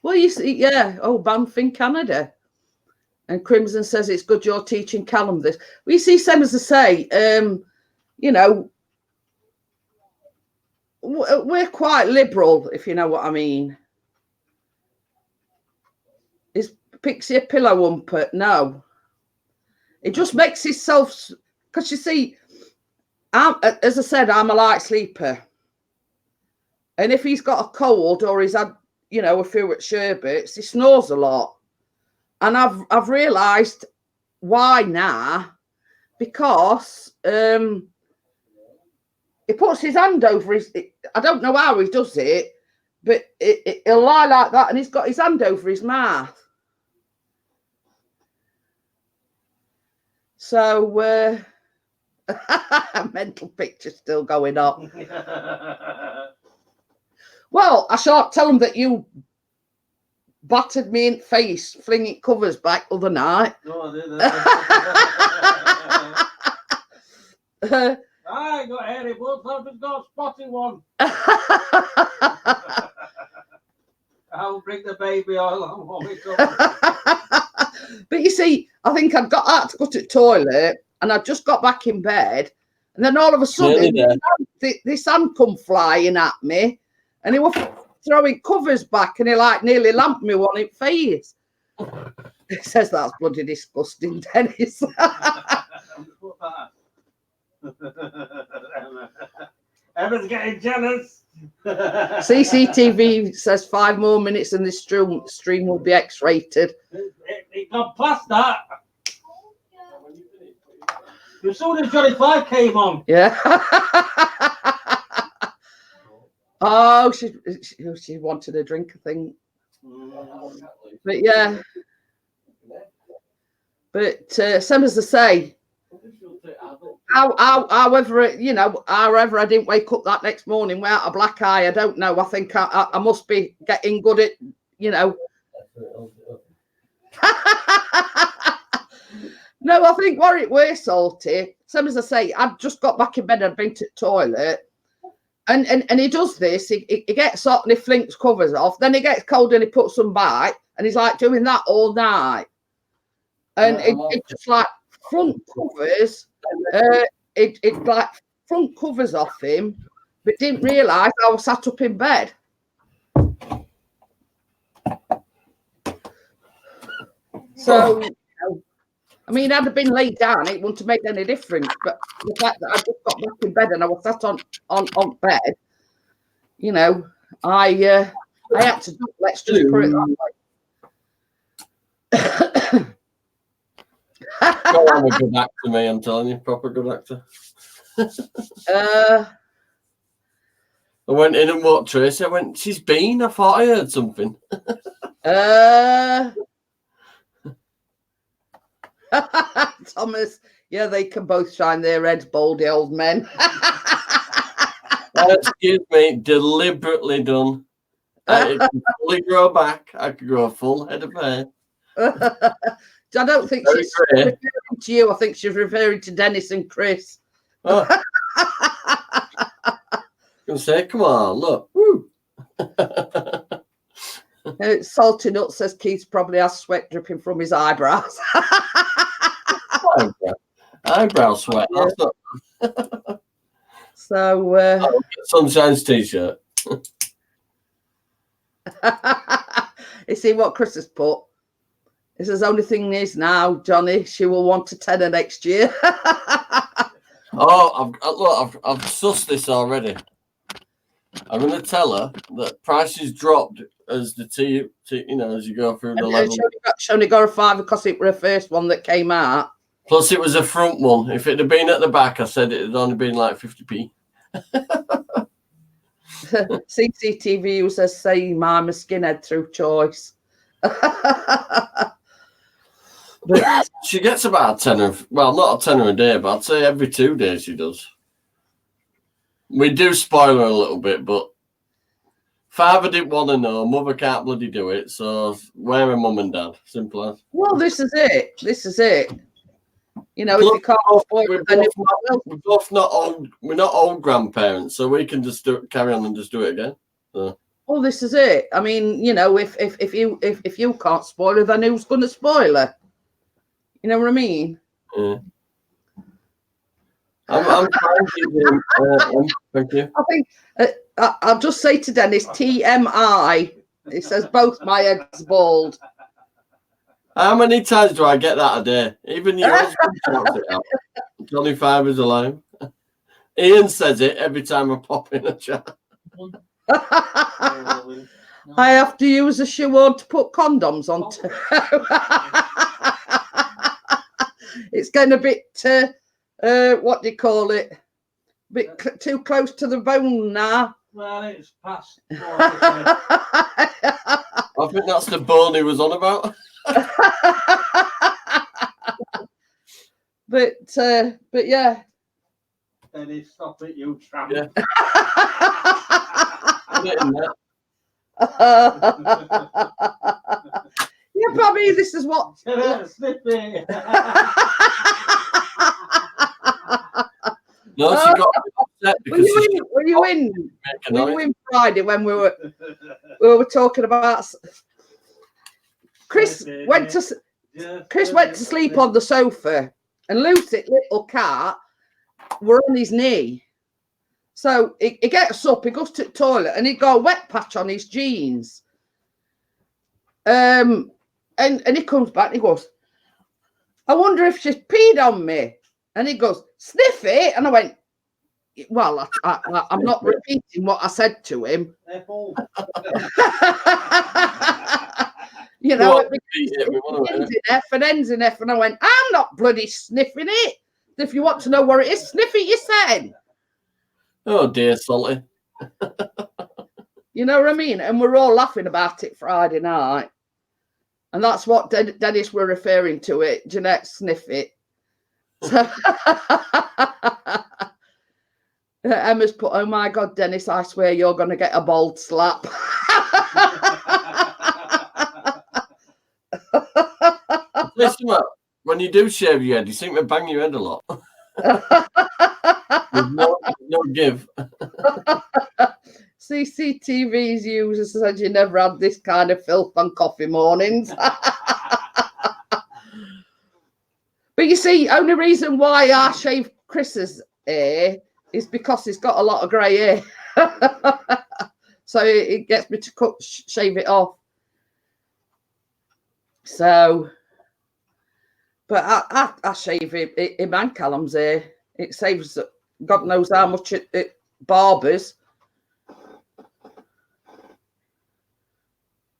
Well, you see, yeah. Oh, Banff in Canada. And Crimson says it's good you're teaching Callum this. We see, same as I say, you know, we're quite liberal, if you know what I mean. Is Pixie a pillow humper? No. It just makes himself, because you see, as I said, I'm a light sleeper. And if he's got a cold or he's had, you know, a few at sherbets, he snores a lot. And I've realised why now, because he puts his hand over his, I don't know how he does it, but he'll lie like that and he's got his hand over his mouth. So, mental picture still going on. Well, I shan't tell him that you battered me in the face, flinging covers back other night. No, I didn't. I ain't got hairy butts, I've just got a spotty one. I'll bring the baby oil. But you see, I think I'd got out to go to the toilet and I just got back in bed. And then all of a sudden, this hand come flying at me and he was throwing covers back and he like nearly lamped me one in the face. He says that's bloody disgusting, Dennis. Emma's getting jealous. CCTV says 5 more minutes and this stream will be X-rated. It got past that. As soon as Johnny 5 came on. Yeah. Oh, she wanted a drink, I think. But yeah. But same as I say, however, you know, however I didn't wake up that next morning without a black eye, I don't know. I think I must be getting good at, you know. No, I think what it was, Salty, same as I say, I've just got back in bed and been to the toilet. And he does this, he gets hot and he flinks covers off, then he gets cold and he puts them back, and he's like doing that all night. And it just like front covers, it like front covers off him, but didn't realise I was sat up in bed. So, you know, I mean, had I been laid down, it wouldn't have made any difference. But the fact that I just got back in bed and I was sat on bed, you know, I had to do, let's just put it that way. Go on, a good actor, me, I'm telling you, proper good actor. I went in and walked Tracy. I went, she's been. I thought I heard something. Thomas, yeah, they can both shine their heads, baldy old men. Excuse me, deliberately done. It can fully grow back. I could grow a full head of hair. I don't think she's referring to you. I think she's referring to Dennis and Chris. Oh. I can say, come on, look. Woo. Salty Nut says Keith probably has sweat dripping from his eyebrows. Eyebrow sweat. Yeah. That's not... So, Sunshine's t-shirt. You see what Chris has put? It says, only thing is now, Johnny, she will want a tenner next year. Oh, I've sussed this already. I'm going to tell her that prices dropped as the you know, as you go through the level. She only got a £5 because it was the first one that came out. Plus, it was a front one. If it had been at the back, I said it had only been like 50p. CCTV says, "Say I'm a skinhead through choice." But she gets about a tenner. Well, not a tenner a day, but I'd say every 2 days she does. We do spoil her a little bit, but father didn't want to know. Mother can't bloody do it. So where are mum and dad? Simple as. Well, this is it. This is it. You know, if you can't spoil it, then we're both not old. We're not old grandparents, so we can just carry on and just do it again. So. Well, this is it. I mean, you know, if you can't spoil her, then who's going to spoil her? You know what I mean? Yeah. I'm trying to. Thank you. I think I'll just say to Dennis, TMI. It says both my heads bald. How many times do I get that a day? Even your husband shouts it out. Johnny 5 is alive. Ian says it every time I pop in a chat. I have to use a shoe on to put condoms on. It's getting a bit, what do you call it? A bit too close to the bone now. Well, it's past. I think that's the bone he was on about. But yeah. Dennis, stop it, you tramp. Yeah. Yeah, Bobby, this is what. No, she got upset because were you in Friday when we were talking about Chris went to sleep on the sofa and Lucy, little cat, were on his knee. So he gets up, he goes to the toilet and he got a wet patch on his jeans. And he comes back and he goes, I wonder if she's peed on me. And he goes, sniff it. And I went, well, I'm not repeating what I said to him. They're full. You know, it Well, begins in F and ends in F, and I went, I'm not bloody sniffing it. If you want to know where it is, sniff it yourself. oh dear, Salty. You know what I mean? And we're all laughing about it Friday night. And that's what Dennis were referring to it. Jeanette, sniff it. So Emma's put, oh my God, Dennis, I swear you're going to get a bald slap. Listen, when you do shave your head, you seem to bang your head a lot. There's no give. CCTV's user said you never had this kind of filth on coffee mornings. But you see, only reason why I shave Chris's hair is because he's got a lot of grey hair. So it gets me to shave it off. So, but I shave him and Callum's hair. It saves God knows how much it barbers.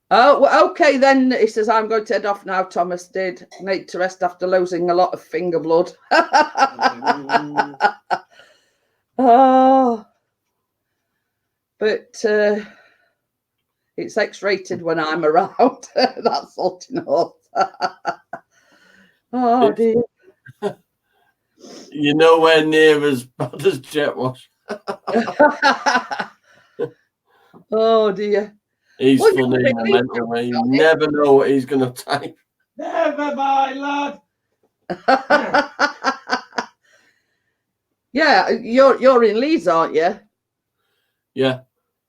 Oh, well, okay then. He says, I'm going to head off now. Thomas did need to rest after losing a lot of finger blood. Oh, but it's X-rated when I'm around. That's all to know. Oh dear. You're nowhere near as bad as Jet Wash. Oh dear. He's funny in a mental way. You never know what he's going to type. Never mind, lad. Yeah, you're in Leeds, aren't you? Yeah.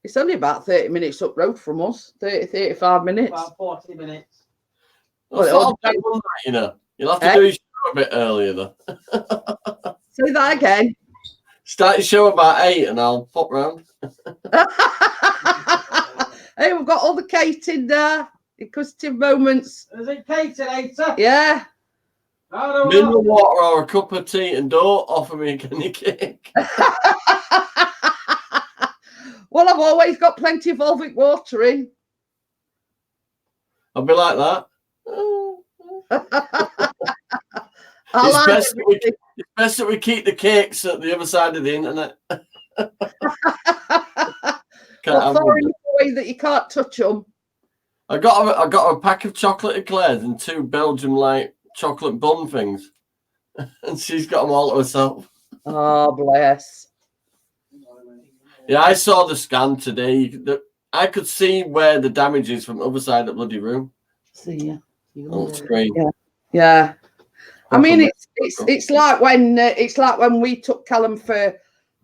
It's only about 30 minutes up road from us. 35 minutes. About 40 minutes. Well, you know. You'll have to do your show a bit earlier, though. Say that again. Start your show about 8 and I'll pop round. Hey, we've got all the Kate in there. Inquisitive moments. Is it Catinator? Yeah. Mineral water or a cup of tea, and don't offer me a guinea cake. Well, I've always got plenty of Volvic water in. I'll be like that. It's best that we keep the cakes at the other side of the internet. Far enough away that you can't touch them. I got a pack of chocolate eclairs and 2 Belgium like chocolate bun things, and she's got them all to herself. Oh, bless. Yeah, I saw the scan today. I could see where the damage is from the other side of the bloody room. See ya. On screen. Yeah. I mean, it's like when we took Callum for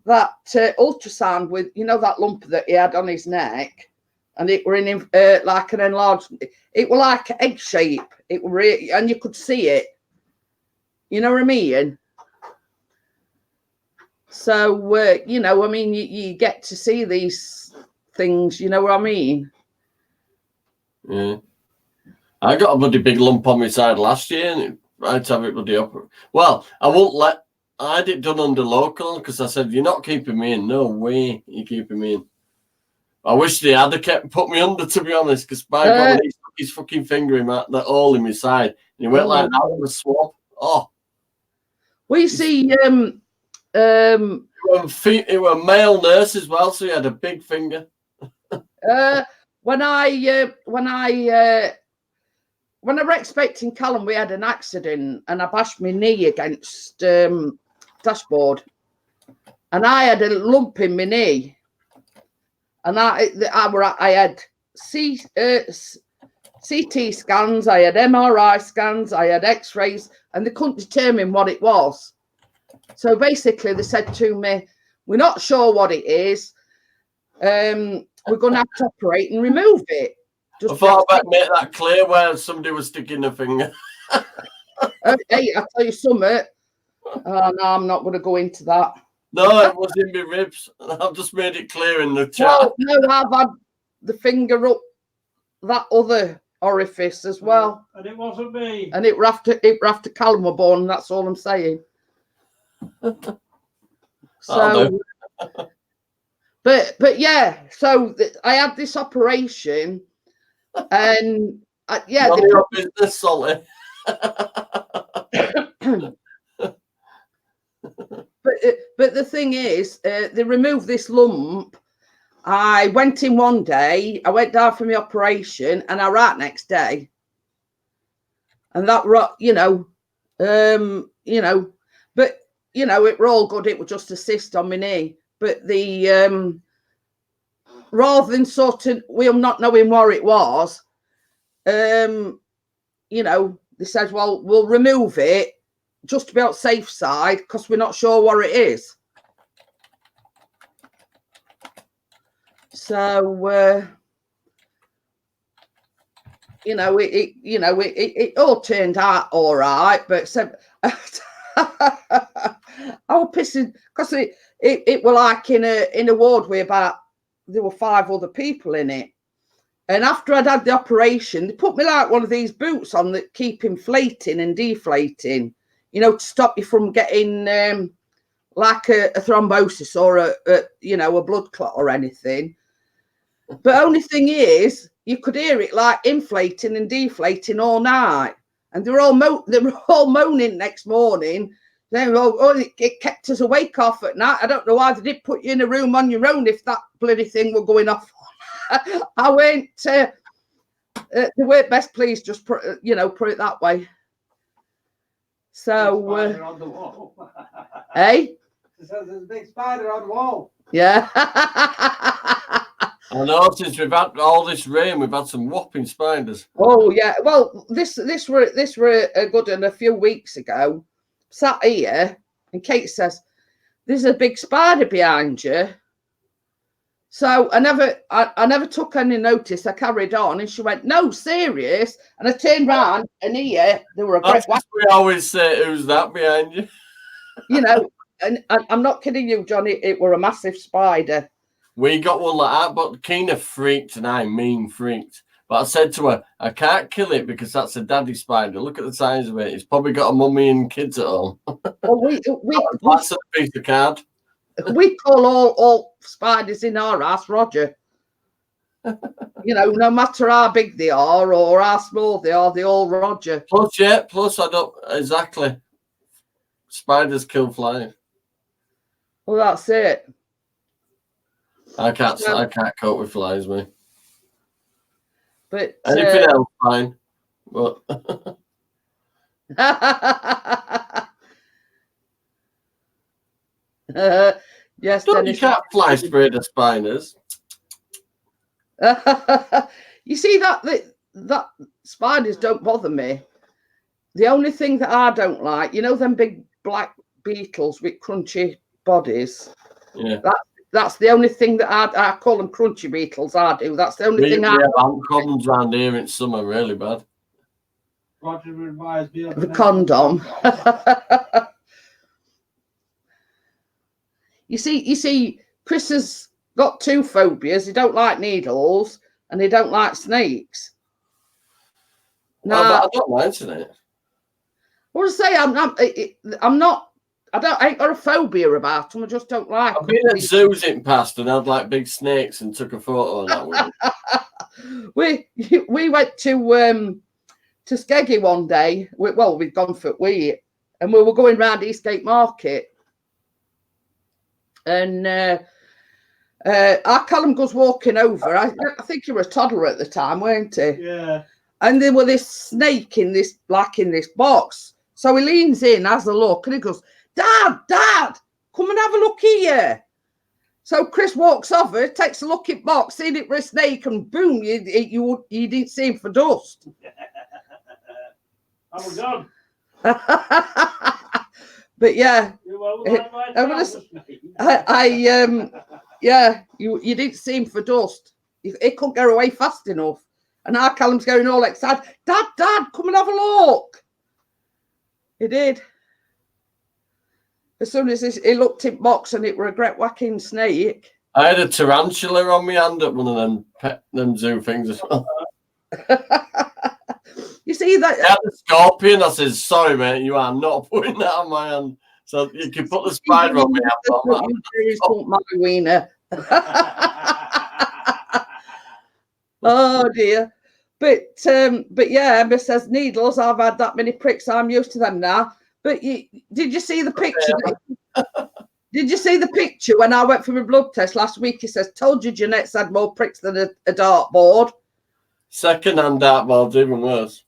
that ultrasound with, you know, that lump that he had on his neck, and it were in like an enlarged. It were like egg shape. It were and you could see it. You know what I mean? So you know, I mean, you get to see these things. You know what I mean? Yeah. I got a bloody big lump on my side last year, and I had to have it bloody up. Well, I had it done under local because I said, you're not keeping me in. No way you're keeping me in. I wish they had put me under, to be honest, because by God, he stuck his fucking finger in that hole in my side, and he went like that with a swab. Oh. We see it was a male nurse as well, so he had a big finger. When I were expecting Callum, we had an accident and I bashed my knee against dashboard, and I had a lump in my knee, and I had CT scans, I had MRI scans, I had X-rays, and they couldn't determine what it was. So basically, they said to me, "We're not sure what it is. We're going to have to operate and remove it." I thought I'd make that clear where somebody was sticking their finger. Hey, I'll tell you something. No, I'm not going to go into that. No, it was in my ribs. I've just made it clear in the chat. Well, no, I've had the finger up that other orifice as well. And it wasn't me. And it were after Callum were born, that's all I'm saying. So But yeah, so I had this operation, and yeah, None of your business, Solly. but the thing is, they removed this lump. I went in one day, I went down for my operation, and I ran next day. And that, you know, but you know, it were all good. It was just a cyst on my knee. But the rather than sort of we not knowing what it was, you know, they said, well, we'll remove it just to be on the safe side because we're not sure what it is. So you know, it all turned out all right, but so I was pissing because it were like in a ward with there were 5 other people in it. And after I'd had the operation, they put me like one of these boots on that keep inflating and deflating, you know, to stop you from getting like a thrombosis or a blood clot or anything. But only thing is, you could hear it like inflating and deflating all night, and they were all moaning next morning. Then it kept us awake off at night. I don't know why they did put you in a room on your own if that bloody thing were going off. I went. They weren't best pleased. Just put it that way. So, on the wall. Hey. It says there's a big spider on the wall. Yeah. I noticed we've had all this rain. We've had some whopping spiders. Oh yeah. Well, this were a good one a few weeks ago. Sat here, and Kate says, "There's a big spider behind you." So I never took any notice. I carried on, and she went, "No, serious." And I turned round, and here there were a great. We always say, "Who's that behind you?" You know, and I'm not kidding you, Johnny. It were a massive spider. We got one like that, but Keena freaked, and I mean freaked. But I said to her, I can't kill it because that's a daddy spider. Look at the size of it. It's probably got a mummy and kids at home. Well, That's a piece of card. We call all spiders in our house Roger. You know, no matter how big they are or how small they all Roger. Plus I don't exactly. Spiders kill flies. Well, that's it. I can't cope with flies, mate. But anything else, fine. But yes, you can't fly spray the spiders. You see that spiders don't bother me. The only thing that I don't like, you know, them big black beetles with crunchy bodies. Yeah. That's the only thing that I call them crunchy beetles. I do. That's the only thing. We have problems around here in summer, really bad. The condom. You see, Chris has got 2 phobias. He don't like needles and he don't like snakes. No, I don't mind snakes. What I say, I'm not. I ain't got a phobia about them. I just don't like them. I've been at zoos in past and had like big snakes and took a photo on that one. We went to Skeggy one day. We'd gone for we, and we were going round Eastgate Market, and our Callum goes walking over. I think you were a toddler at the time, weren't you? Yeah. And there was this snake in this box. So he leans in, has a look, and he goes, Dad, come and have a look here. So Chris walks over, takes a look at box, seen it for a snake, and boom, you didn't see him for dust. I'm done. But yeah, you didn't see him for dust. It couldn't get away fast enough. And our Callum's going all excited. Dad, come and have a look. He did. As soon as he looked in box and it were a great whacking snake. I had a tarantula on my hand at one of them zoo things as well. You see that? I had a scorpion. I said, sorry, mate, you are not putting that on my hand. So you can put the spider on me. My wiener. Oh dear. But yeah, Emma says needles. I've had that many pricks. I'm used to them now. But did you see the picture? Did you see the picture when I went for my blood test last week? He says, "Told you Jeanette's had more pricks than a dartboard." Second-hand dartboard's even worse.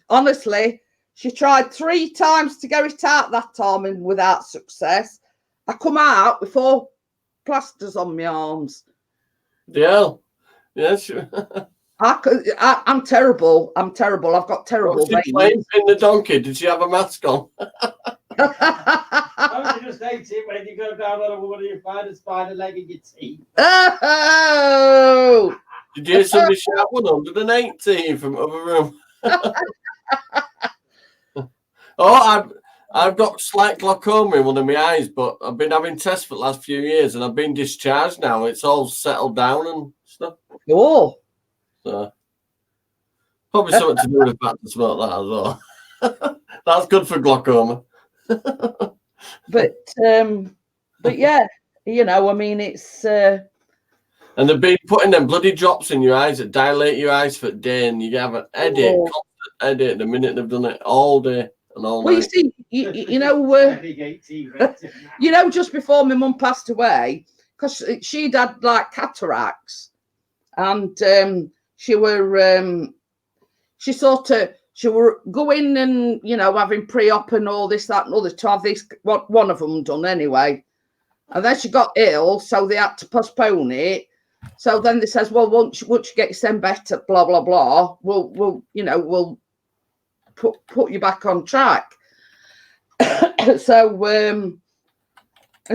Honestly, she tried 3 times to get it out that time and without success. I come out with 4 plasters on my arms. Yeah. Yes. I'm terrible. I'm terrible. I've got terrible veins. In the donkey, did she have a mask on? Don't you just hate it when you go down on a woman and you find a spider leg in your teeth? Oh! Did you hear somebody shout 118 from the other room? I've got slight glaucoma in one of my eyes, but I've been having tests for the last few years and I've been discharged now. It's all settled down and stuff. Oh. So, probably something to do with the fact to smoke that as well. That's good for glaucoma. But yeah, you know, I mean, it's and they've been putting them bloody drops in your eyes that dilate your eyes for a day, and you have an headache, constant headache the minute they've done it all day and all night. You see, you know, just before my mum passed away, because she'd had like cataracts, and she were going and, you know, having pre-op and all this, that, and other to have this one of them done anyway. And then she got ill, so they had to postpone it. So then they says, well, once you get yourself better, blah blah blah, we'll put you back on track. So and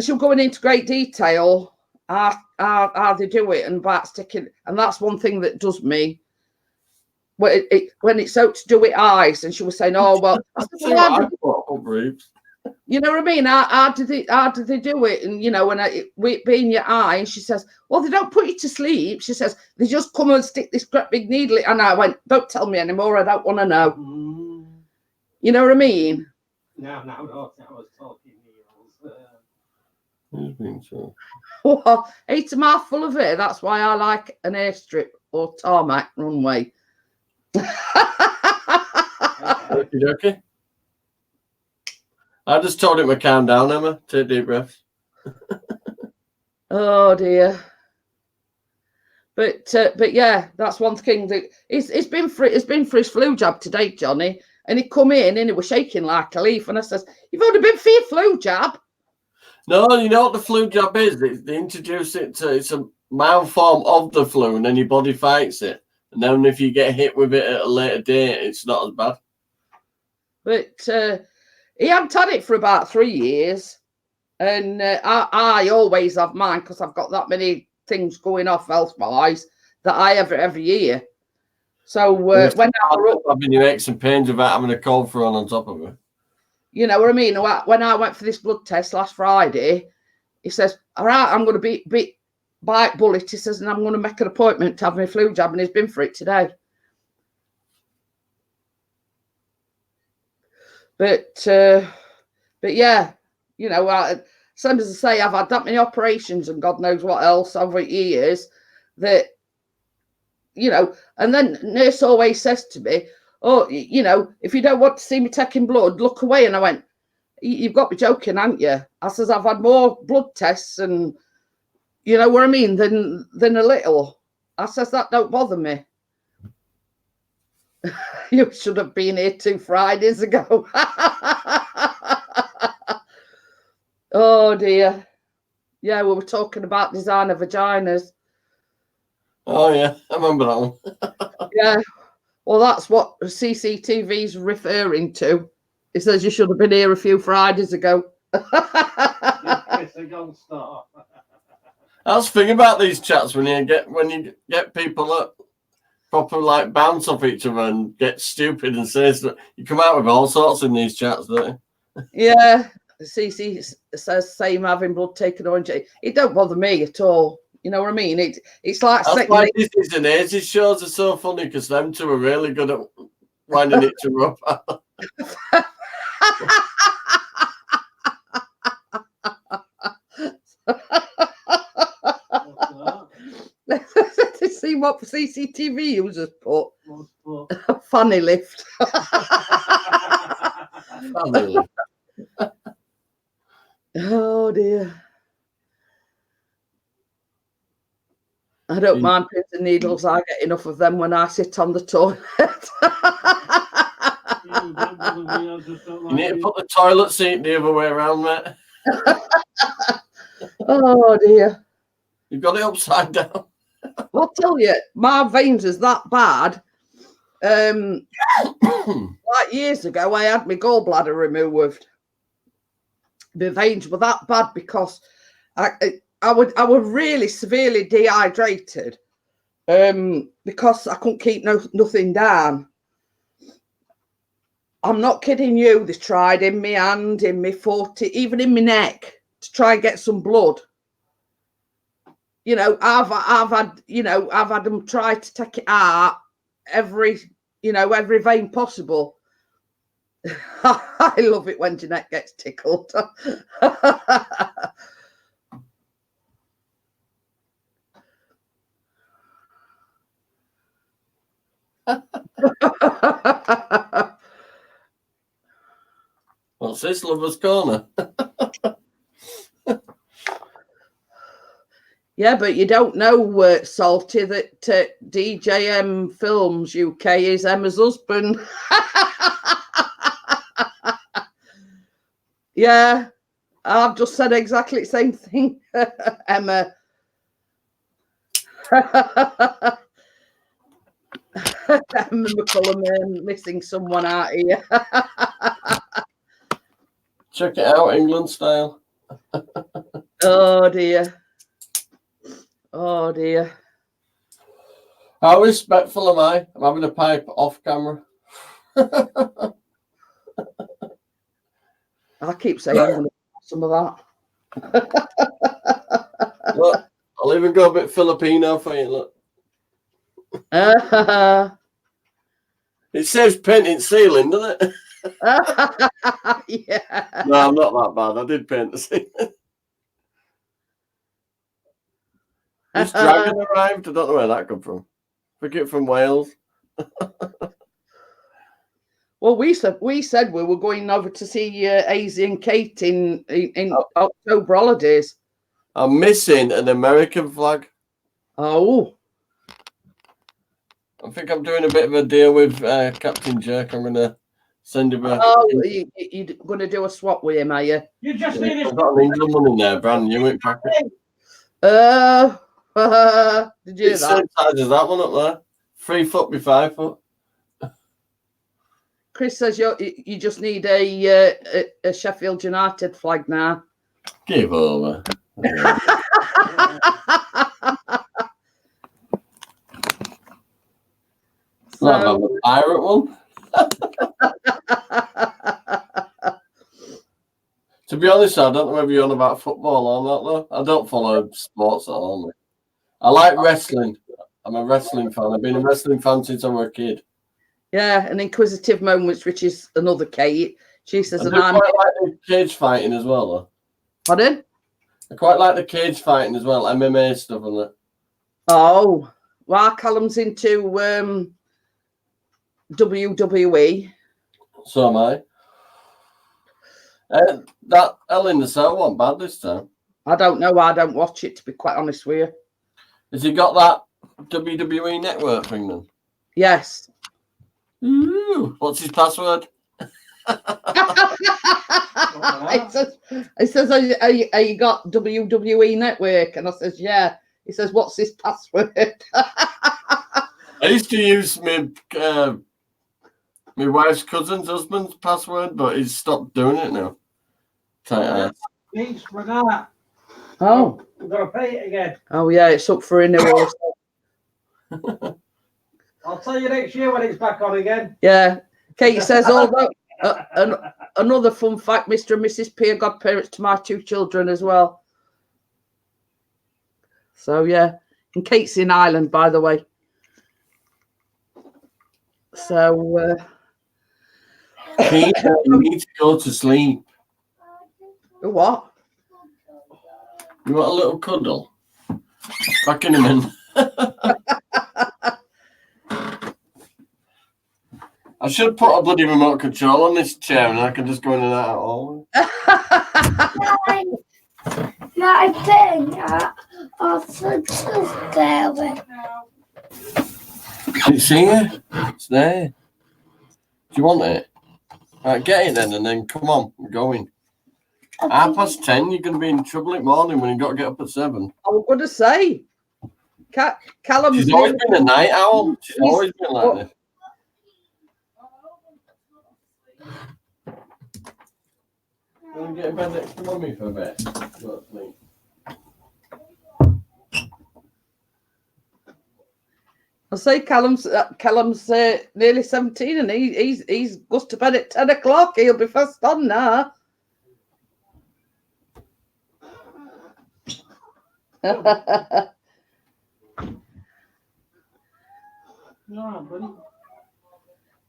she'll go into great detail how they do it and about sticking, and that's one thing that does me. When it's so to do with eyes, and she was saying, "Oh well," you know what I mean? How do they do it? And you know, when it being your eye, and she says, "Well, they don't put you to sleep." She says, "They just come and stick this great big needle." And I went, "Don't tell me anymore. I don't want to know." You know what I mean? No, I was talking needles. Well, it's a mouthful of it. That's why I like an airstrip or tarmac runway. Okay. I just told him to calm down, Emma. Take deep breaths. Oh dear. But yeah, that's one thing that it's been for his flu jab today, Johnny. And he come in and he was shaking like a leaf. And I says, "You've only been for your flu jab." No, you know what the flu jab is? They introduce it to, it's a mild form of the flu, and then your body fights it. And then if you get hit with it at a later date, it's not as bad. But he hadn't had it for about 3 years. And I always have mine because I've got that many things going off health-wise that I have every year. So when I'm having your aches and pains without having a cold thrown on top of it. You know what I mean? When I went for this blood test last Friday, he says, "All right, I'm going to bite bullet." He says, "and I'm going to make an appointment to have my flu jab," and he's been for it today. But yeah, you know, same as I say, I've had that many operations and God knows what else over years that, you know, and then nurse always says to me, "Oh, you know, if you don't want to see me taking blood, look away." And I went, "You've got to be joking, haven't you?" I says, "I've had more blood tests and, you know what I mean, than a little." I says, "That don't bother me." You should have been here 2 Fridays ago. Oh dear. Yeah, we were talking about designer vaginas. Oh yeah, I remember that one. Yeah. Well, that's what CCTV's referring to. It says you should have been here a few Fridays ago. It's a gold star. I was thinking about these chats when you get people that proper like bounce off each other and get stupid and say stuff. You come out with all sorts in these chats, don't you? Yeah. CC says same having blood taken orange. It don't bother me at all. You know what I mean? It's like that's why these and ages shows are so funny because them two are really good at winding each other up. Let's see what CCTV users put. Funny lift. Funny lift. Oh dear. I don't mind pins and needles. I get enough of them when I sit on the toilet. You need to put the toilet seat the other way around, mate. Oh dear. You've got it upside down. I'll tell you, my veins is that bad. Like years ago, I had my gallbladder removed. The veins were that bad because I was really severely dehydrated. Because I couldn't keep nothing down. I'm not kidding you. They tried in my hand, in my foot, even in my neck to try and get some blood. You know, I've had them try to take it out every vein possible. I love it when Jeanette gets tickled. What's this, Lover's Corner? Yeah, but you don't know, Salty, that DJM Films UK is Emma's husband. Yeah, I've just said exactly the same thing, Emma. Emma McCullum missing someone out here. Check it out, England style. Oh dear. Oh dear. How respectful am I? I'm having a pipe off camera. I keep saying I'm going to have some of that. Look, I'll even go a bit Filipino for you. Look. It says painted ceiling, doesn't it? Yeah. No, I'm not that bad. I did paint the ceiling. This dragon arrived. I don't know where that come from. I think it from Wales. Well, we said we were going over to see Azy and Kate in October holidays. I'm missing an American flag. Oh. I think I'm doing a bit of a deal with Captain Jerk. I'm going to send him a... Oh, you're going to do a swap with him, are you? You just need I've got an England one in there, brand new in packet. Did you hear It's that? same size as that one up there. 3 foot by 5 foot. Chris says you just need a Sheffield United flag now. Give over. Not a pirate one. To be honest, I don't know whether you're on about football or not, though. I don't follow sports at all. I like wrestling. I'm a wrestling fan. I've been a wrestling fan since I was a kid. Yeah, and Inquisitive Moments, which is another Kate. She says, I quite like the cage fighting as well, though. Pardon? I quite like the cage fighting as well, MMA stuff and that. Oh, well, Callum's into WWE. So am I. That Hell in the Cell wasn't bad this time. I don't know. I don't watch it, to be quite honest with you. Has he got that WWE network thing then? Yes. Ooh, what's his password? It says, are you got WWE network? And I says, yeah. He says, what's his password? I used to use my wife's cousin's husband's password, but he's stopped doing it now. Thanks for that. Oh. We've got to pay it again. Oh, yeah, it's up for renewal. I'll tell you next year when it's back on again. Yeah. Kate says, although another fun fact, Mr. and Mrs. P are godparents to my 2 children as well. So, yeah. And Kate's in Ireland, by the way. So, Keena, you need to go to sleep. What? You want a little cuddle? Back in a minute. I should put a bloody remote control on this chair and I can just go in and out at all. My thing, also just there. It's here. It's there. Do you want it? Right, get it then and then come on, we're going. 10:30, you're going to be in trouble in the morning when you've got to get up at 7. I was going to say, Callum's She's always been a night owl. She's always been like this. Go and get in bed next to mummy for a bit. Go to sleep. I say Callum's nearly 17 and he's goes to bed at 10 o'clock. He'll be first on now.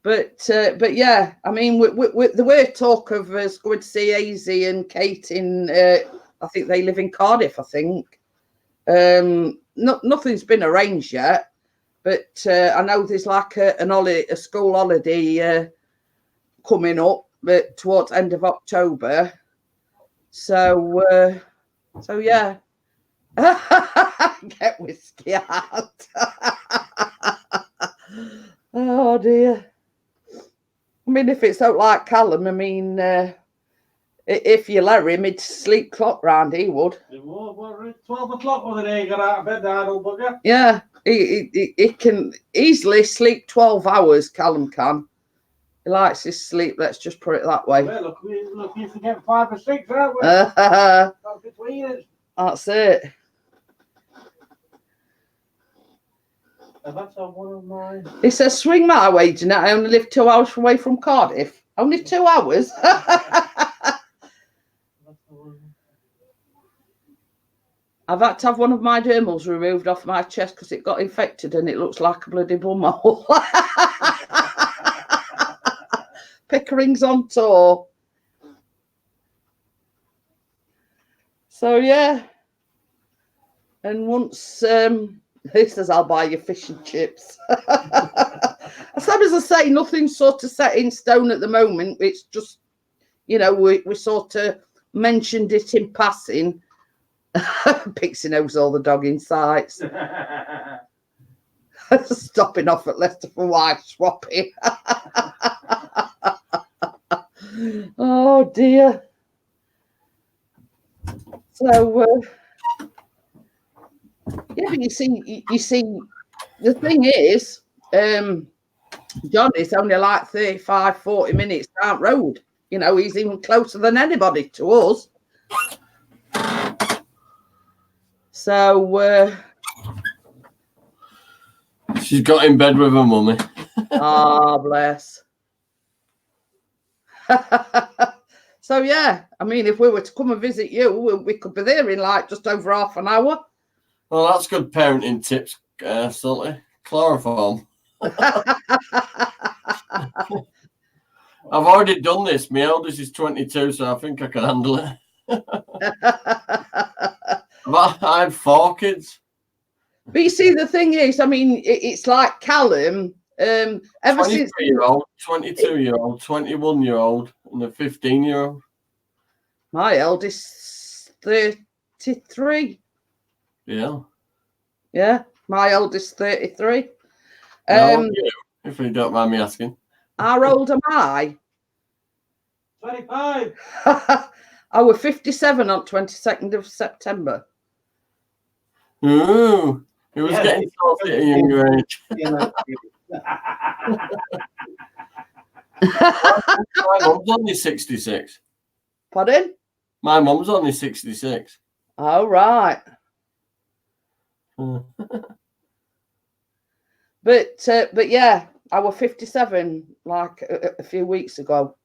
But yeah, I mean, there were talk of us going to see Azy and Kate in. I think they live in Cardiff. I think nothing's been arranged yet, but I know there's like a school holiday coming up, but towards end of October. So yeah. Get whiskey out. Oh dear. I mean, if it's out like Callum, I mean, if you let him, he'd sleep clock round, he would. 12 o'clock when they got out of bed, that old bugger. Yeah, he can easily sleep 12 hours, Callum can. He likes his sleep, let's just put it that way. Well, look, you can get 5 or 6, aren't we? That's between us. That's it. That's one of mine. He says, swing my way, Jeanette. I only live 2 hours away from Cardiff. Only 2 hours? I've had to have one of my dermals removed off my chest because it got infected and it looks like a bloody bumhole. Pickering's on tour. So, yeah. And once... he says, I'll buy you fish and chips. As I say, nothing's sort of set in stone at the moment. It's just, you know, we sort of mentioned it in passing. Pixie knows all the dogging sites. Stopping off at Leicester for wife swapping. Oh, dear. So... yeah, but you see, the thing is, Johnny's only like 35, 40 minutes down road. You know, he's even closer than anybody to us. So, she's got in bed with her mummy. Ah, bless. So, yeah, I mean, if we were to come and visit you, we could be there in like just over half an hour. Well, that's good parenting tips, Salty. Chloroform. I've already done this. My eldest is 22, so I think I can handle it. I had 4 kids. But you see, the thing is, I mean, it's like Callum. Ever since 23-year-old, 22-year-old, 21-year-old, and a 15-year-old. My eldest 33. Yeah. Yeah, my eldest 33. How old are you, if you don't mind me asking? How old am I? 25. I was 57 on 22nd of September. Ooh, it was getting salty at a younger age. My mum's only 66. Pardon? My mum's only 66. Oh, right. But yeah, I was 57 like a few weeks ago.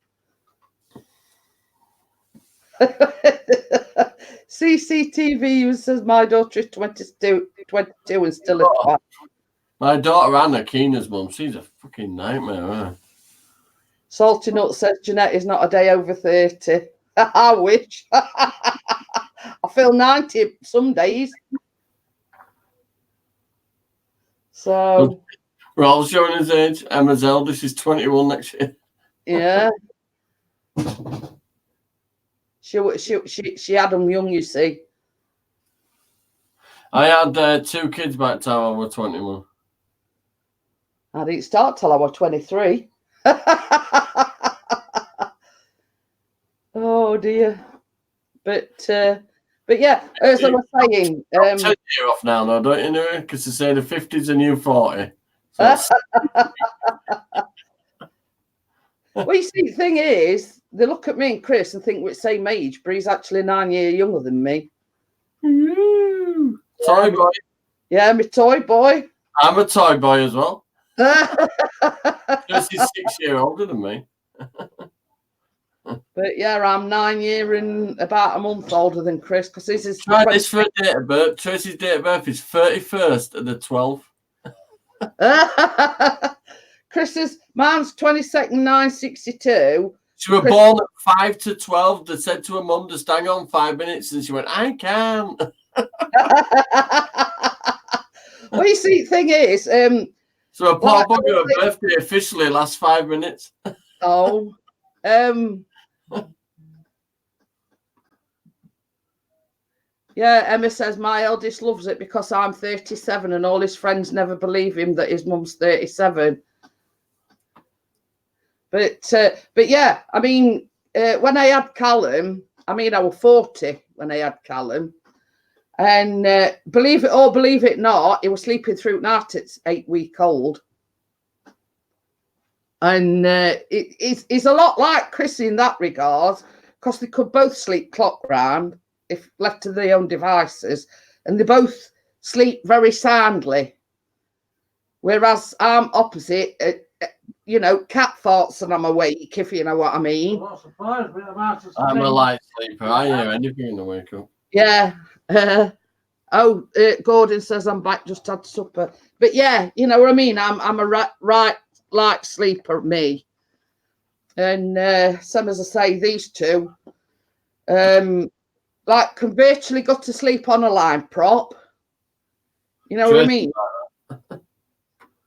CCTV says my daughter is 22 and still a twat. My daughter Anna, Keena's mum, she's a fucking nightmare, huh? Salty Nut says Jeanette is not a day over 30. I wish. I feel 90 some days. So we're all showing his age. Emma's eldest is 21 next year. Yeah. She had them young, you see. I had 2 kids by the time I was 21. I didn't start till I was 23. Oh dear. But yeah, as I was saying, 10 year off now, though, don't you know? Because they say the 50's a new 40. So well, you see, the thing is, they look at me and Chris and think we're the same age, but he's actually 9 years younger than me. Toy boy. Yeah, I'm a toy boy. I'm a toy boy as well. Chris is 6 years older than me. But yeah, I'm 9 years and about a month older than Chris, because this is... Try this for a date of birth. Tracy's date of birth is 31st of the 12th. Chris's, mine's 22nd, 962. She was born at 5 to 12. They said to her mum to stand on 5 minutes, and she went, I can't. Well, you see, the thing is... so a poor bugger, her birthday officially lasts 5 minutes. Oh. Yeah, Emma says, my eldest loves it because I'm 37 and all his friends never believe him that his mum's 37. But yeah, I mean, when I had Callum, I was 40 when I had Callum. And believe it or believe it not, he was sleeping through the night at 8 weeks old. And it's a lot like Chris in that regard, because they could both sleep clock round if left to their own devices, and they both sleep very soundly. Whereas I'm opposite, cat farts and I'm awake, if you know what I mean. I'm not surprised, but I'm a light sleeper. I hear anything in the wake up. Yeah. Gordon says I'm back, just had supper. But yeah, you know what I mean? I'm a right light sleeper, me. And some, as I say, these two, can virtually go to sleep on a line prop. You know what I mean?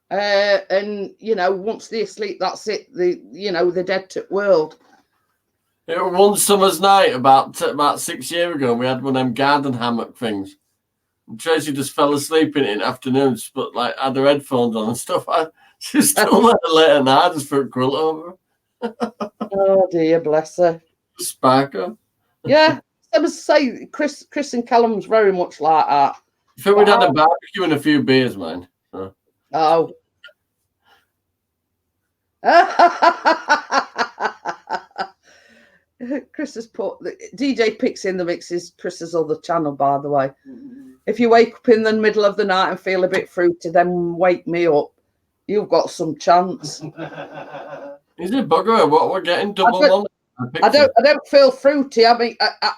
And once they're asleep, that's it. They're dead to the world. It was one summer's night about 6 years ago. We had one of them garden hammock things. And Tracy just fell asleep in it in the afternoons, but had her headphones on and stuff. She was still there late at night, just for a quilt over. Oh dear, bless her. Sparker. Yeah, I must say, Chris and Callum's very much like that. I think we'd had a barbecue and a few beers, man. So. Oh. Chris has put DJ Picks in the mix is Chris's other channel, by the way. If you wake up in the middle of the night and feel a bit fruity, then wake me up. You've got some chance. Is it bugger? What we're getting double one? I don't feel fruity. I mean, I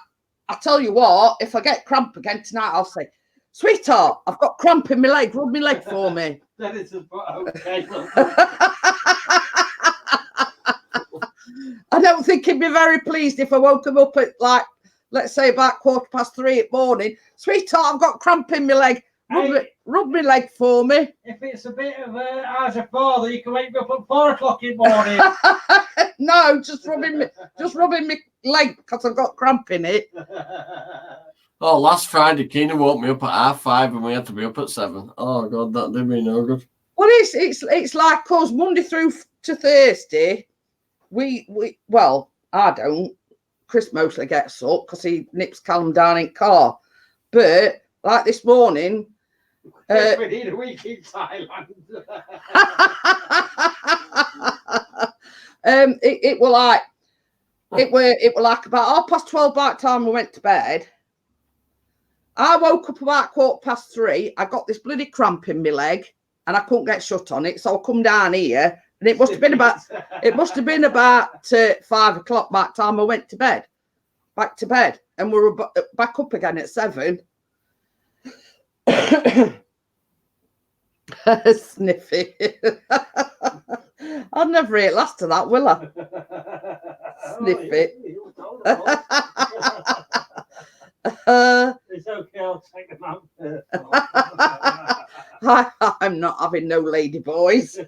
tell you what, if I get cramp again tonight, I'll say, sweetheart, I've got cramp in my leg. Rub my leg for me. That is okay. I don't think he'd be very pleased if I woke him up at, let's say about 3:15 in the morning. Sweetheart, I've got cramp in my leg. Rub my leg for me. If it's a bit of as a father, you can wake me up at 4 o'clock in the morning. No, just rubbing my leg because I've got cramp in it. Oh, last Friday, Keenan woke me up at 5:30 and we had to be up at 7. Oh God, that did me no good. Well, it's like us Monday through to Thursday. I don't. Chris mostly gets up because he nips Callum down in car. But like this morning, we need a week in Thailand. it were like about 12:30 by the time we went to bed. I woke up about 3:15. I got this bloody cramp in my leg and I couldn't get shut on it, so I come down here. And it must have been about 5 o'clock by the time I went to bed. Back to bed. And we were back up again at 7. Sniffy. I'll never eat last of that, will I? Sniff it. It's okay, I'll take them out first. I'm not having no lady boys.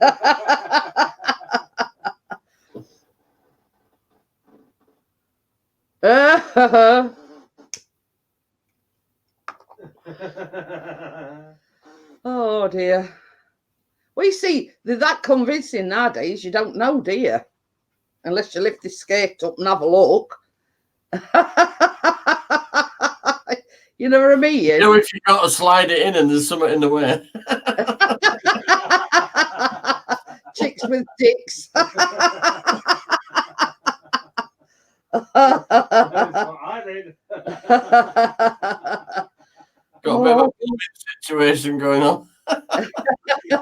Oh dear. Well, you see, they're that convincing nowadays, you don't know, do you? Unless you lift the skate up and have a look. You know what I mean? You know, if you've got to slide it in and there's something in the way. Chicks with dicks. That's what I did. Got a bit of a situation going on.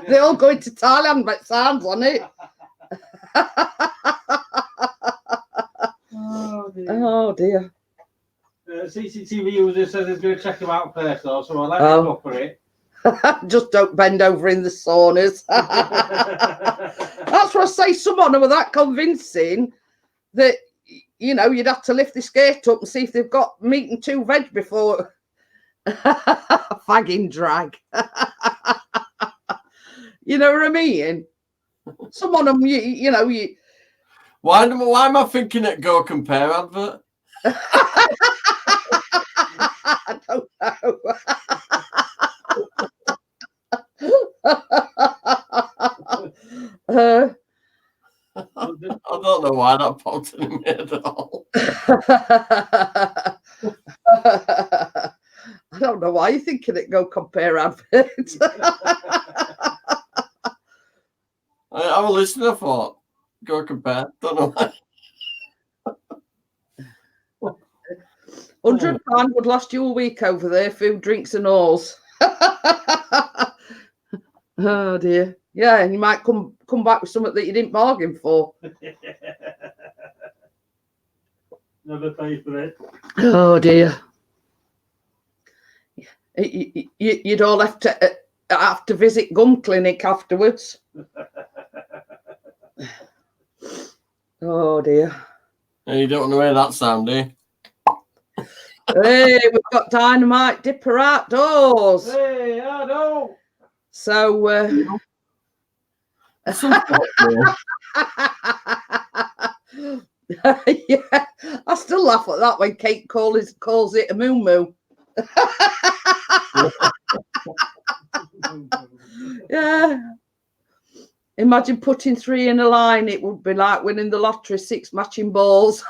They're all going to Thailand, but it sounds on it. Oh dear. Oh dear. CCTV user says he's going to check him out first, though, so I'll let him go for it. Just don't bend over in the saunas. That's what I say. Someone were that convincing that, you know, you'd have to lift the skate up and see if they've got meat and 2 veg before. Fagging drag. You know what I mean? Some of them, you know, you. Why am I thinking it Go Compare advert? I don't know. I don't know why that popped in me at all. I don't know why you're thinking it Go Compare adverts. I was listening, I thought, Go Compare. Don't know why. £100 would last you a week over there, food, drinks and alls. Oh dear. Yeah, and you might come back with something that you didn't bargain for. Never pay for it. Oh dear. You'd all have to visit Gum Clinic afterwards. Oh dear. And you don't know where that sound, do you? Hey, we've got Dynamite Dipper outdoors. Hey, I know. So, yeah, I still laugh at that when Kate calls it a moo moo. Yeah. Imagine putting 3 in a line. It would be like winning the lottery, 6 matching balls.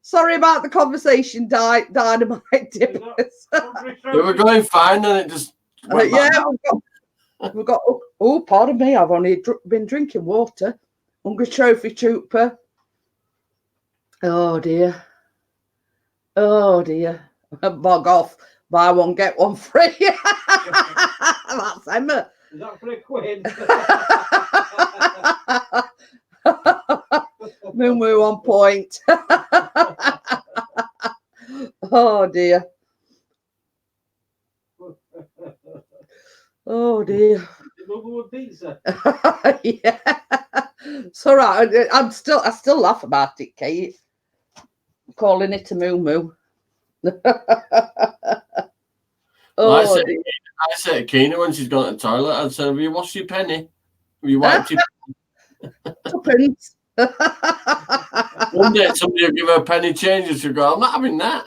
Sorry about the conversation, Dynamite Dippers. They were going fine and it just went back. We've got, oh, pardon me, I've only been drinking water. Hungry Trophy Trooper. Oh, dear. Oh, dear. Bog off. Buy one, get one free. That's Emma. Is that for £1? Moo moo on point. Oh dear. Oh dear. Pizza. Yeah. It's all right. I still laugh about it, Kate. Calling it a moo moo. Oh, I said to Keena when she's gone to the toilet, I'd say, have you washed your penny? Have you wiped your tuppence? One day somebody will give her a penny change and she'll go, I'm not having that.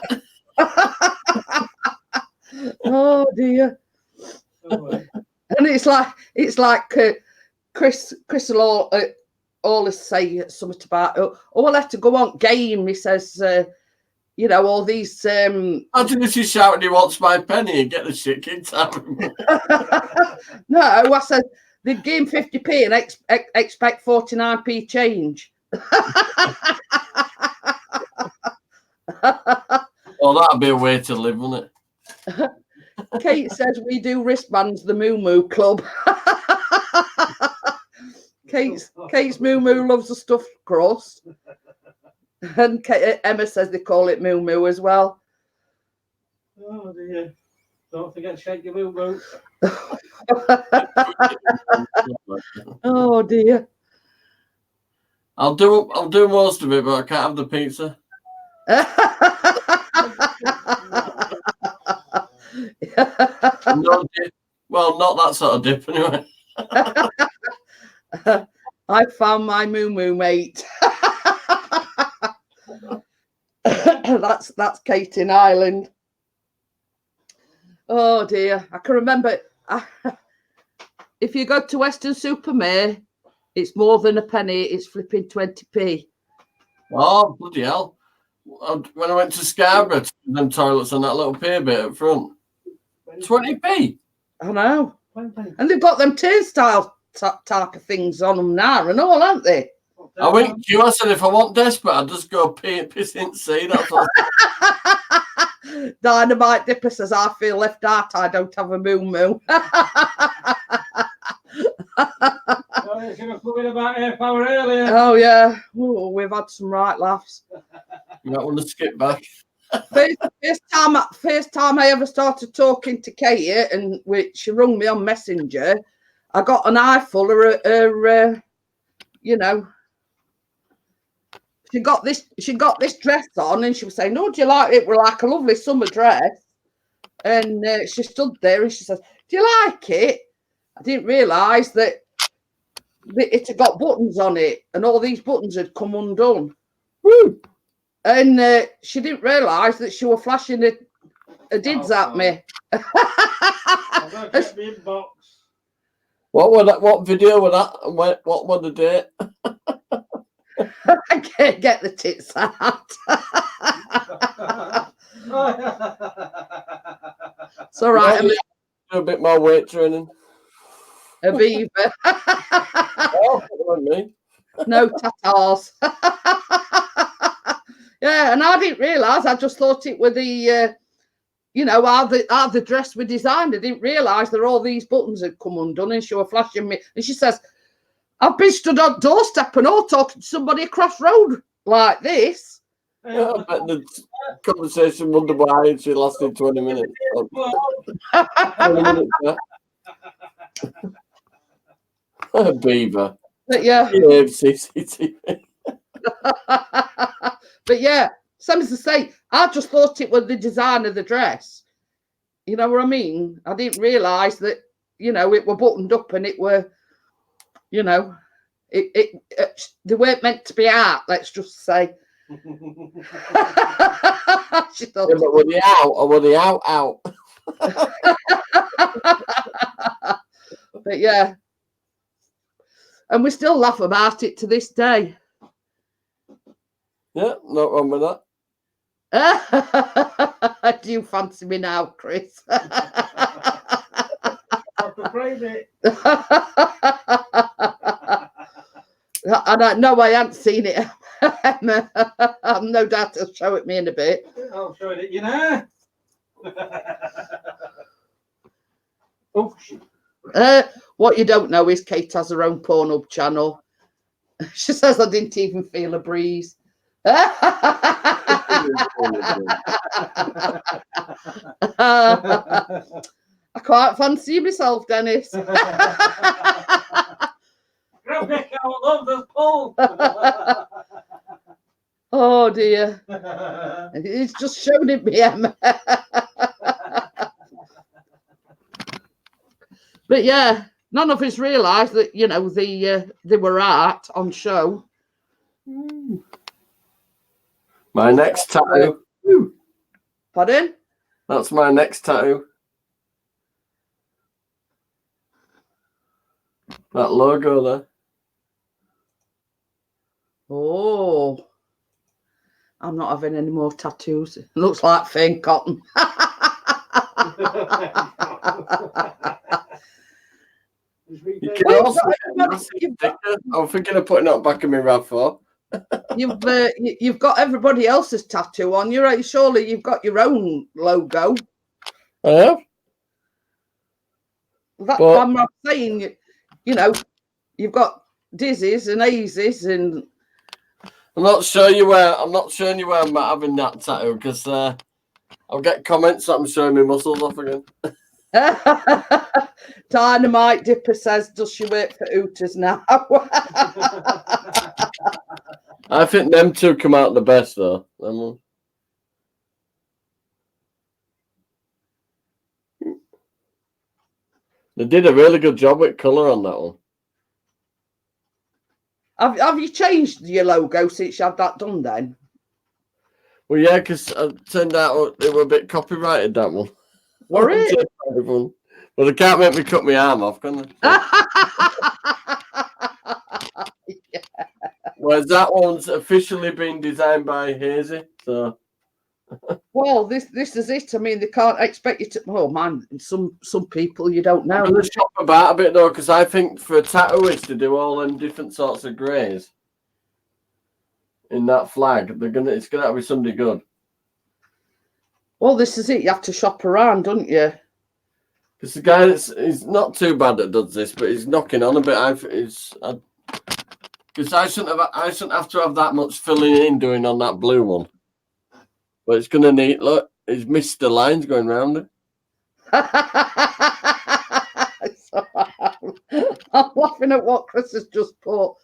Oh dear. And it's like Chris will always say something about, oh, I'll have to go on game. He says, you know, all these. Imagine if she shouted, he wants my penny and get the shit kicked out of him. No, I said, they give 50p and expect 49p change. Well, that'd be a way to live, wouldn't it? Kate says we do wristbands, the Moo Moo Club. Kate's Moo Moo loves the stuffed crust. And Emma says they call it Moo Moo as well. Oh dear. Don't forget to shake your moo moo. Oh dear. I'll do most of it, but I can't have the pizza. No dip. Well, not that sort of dip anyway. I found my moo mate. That's Kate in Ireland. Oh dear. I can remember if you go to Western Supermare, it's more than a penny, it's flipping 20p. Oh, bloody hell. When I went to Scarborough, to them toilets on that little pier bit up front, 20p. I know. And they've got them turnstile type of things on them now and all, haven't they? I went queue. I said if I want desperate, I'd just go piss in sea. That's what. Dynamite Dipper says, I feel left out. I don't have a moo. Oh yeah. Ooh, we've had some right laughs. You might want to skip back. First time I ever started talking to Kate, and she rung me on Messenger, I got an eyeful of her you know, she got this dress on, and she was saying, "Oh, do you like it? We're like a lovely summer dress." And she stood there and she says, "Do you like it?" I didn't realise that it had got buttons on it, and all these buttons had come undone. Woo! And she didn't realise that she was flashing her dids at me. What was that? What video was that? And what was the date? I can't get the tits out. It's all right. Do a bit more weight training. A beaver. Oh, it wasn't me. No tatars. Yeah, and I didn't realise. I just thought it were the, how the dress were designed. I didn't realise that all these buttons had come undone, and she was flashing me. And she says, "I've been stood on doorstep and all talking to somebody across road like this." Yeah, I bet the conversation wonder why she lasted 20 minutes. 20 minutes, yeah. A beaver. But yeah. CCTV. But yeah, same as to say, I just thought it was the design of the dress. You know what I mean? I didn't realise that, it were buttoned up and it were, they weren't meant to be out, let's just say. She thought, Yeah, but were they out or were they out? But yeah. And we still laugh about it to this day. Yeah, not wrong with that. Do you fancy me now, Chris? And no, I haven't seen it. I've no doubt he'll show it me in a bit. I'll show it, Oh, shit. What you don't know is Kate has her own Pornhub channel. She says I didn't even feel a breeze. I quite fancy myself, Dennis. Oh dear. It's just showed it me, Emma. But yeah, none of us realised that, they were art on show. My next tattoo. Pardon? That's my next tattoo. That logo there. Oh. I'm not having any more tattoos. It looks like Fane Cotton. You can also I'm thinking of putting that back in my RAV4. You've got everybody else's tattoo on you, right? Surely you've got your own logo. I have. That's what I'm not saying. You've got Dizzy's and Azies, and I'm not showing you where I'm having that tattoo because I'll get comments that I'm showing my muscles off again. Dynamite Dipper says, does she work for Hooters now? I think them two come out the best, though. Them ones. They did a really good job with colour on that one. Have you changed your logo since you had that done then? Well, yeah, because it turned out they were a bit copyrighted, that one. Were it? Well, they can't make me cut my arm off, can they? Yeah. Whereas that one's officially been designed by Hazy, so... Well, this is it. I mean, they can't expect you to... Oh, man, some people you don't know. I'm going to shop about a bit, though, because I think for a tattooist to do all them different sorts of greys in that flag, it's going to be somebody good. Well, this is it. You have to shop around, don't you? Because the guy he's not too bad that does this, but he's knocking on a bit. Because I shouldn't have to have that much filling in doing on that blue one. But it's going to need, look, he's missed the lines going round it. I'm laughing at what Chris has just put.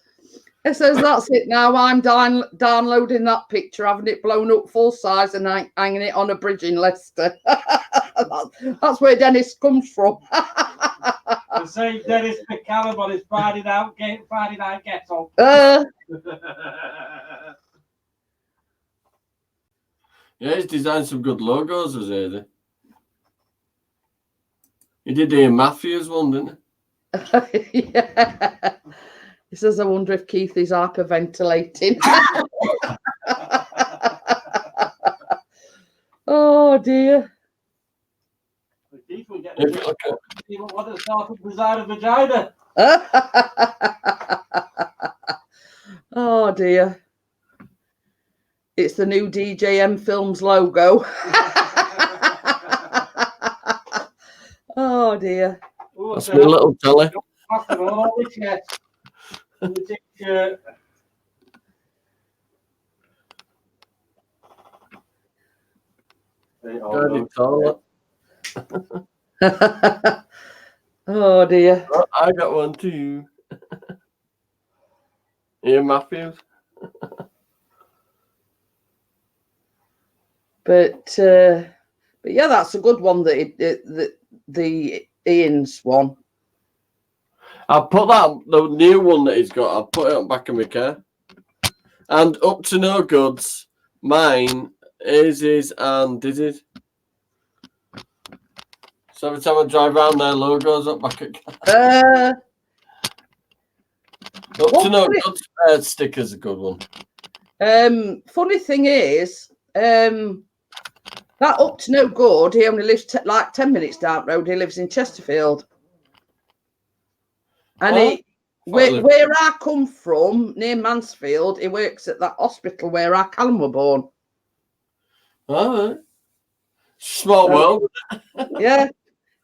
It says, that's it now. I'm downloading that picture, having it blown up full size and hanging it on a bridge in Leicester. That's where Dennis comes from. The same Dennis McCallum on his Friday night ghetto. Yeah, he's designed some good logos, has he? He did Ian Matthews one, didn't he? Yeah. He says, I wonder if Keith is hyperventilating. Oh, dear. Keith will get the people want to start up beside a vagina. Oh, dear. It's the new DJM Films logo. Oh, dear. That's my little telly. Oh, dear. Oh, I got one too. Ian Matthews. But yeah, that's a good one. The Ian's one. I'll put the new one that he's got. I'll put it on back of my car. And Up to No Goods, mine, Izzy's, and Dizzy's. So every time I drive around, their logos up back at car. Up to No Goods sticker's a good one. Funny thing is, that Up to No Good, he only lives like 10 minutes down the road. He lives in Chesterfield. And where I come from, near Mansfield, he works at that hospital where our Callum were born. All right. Small world. Yeah.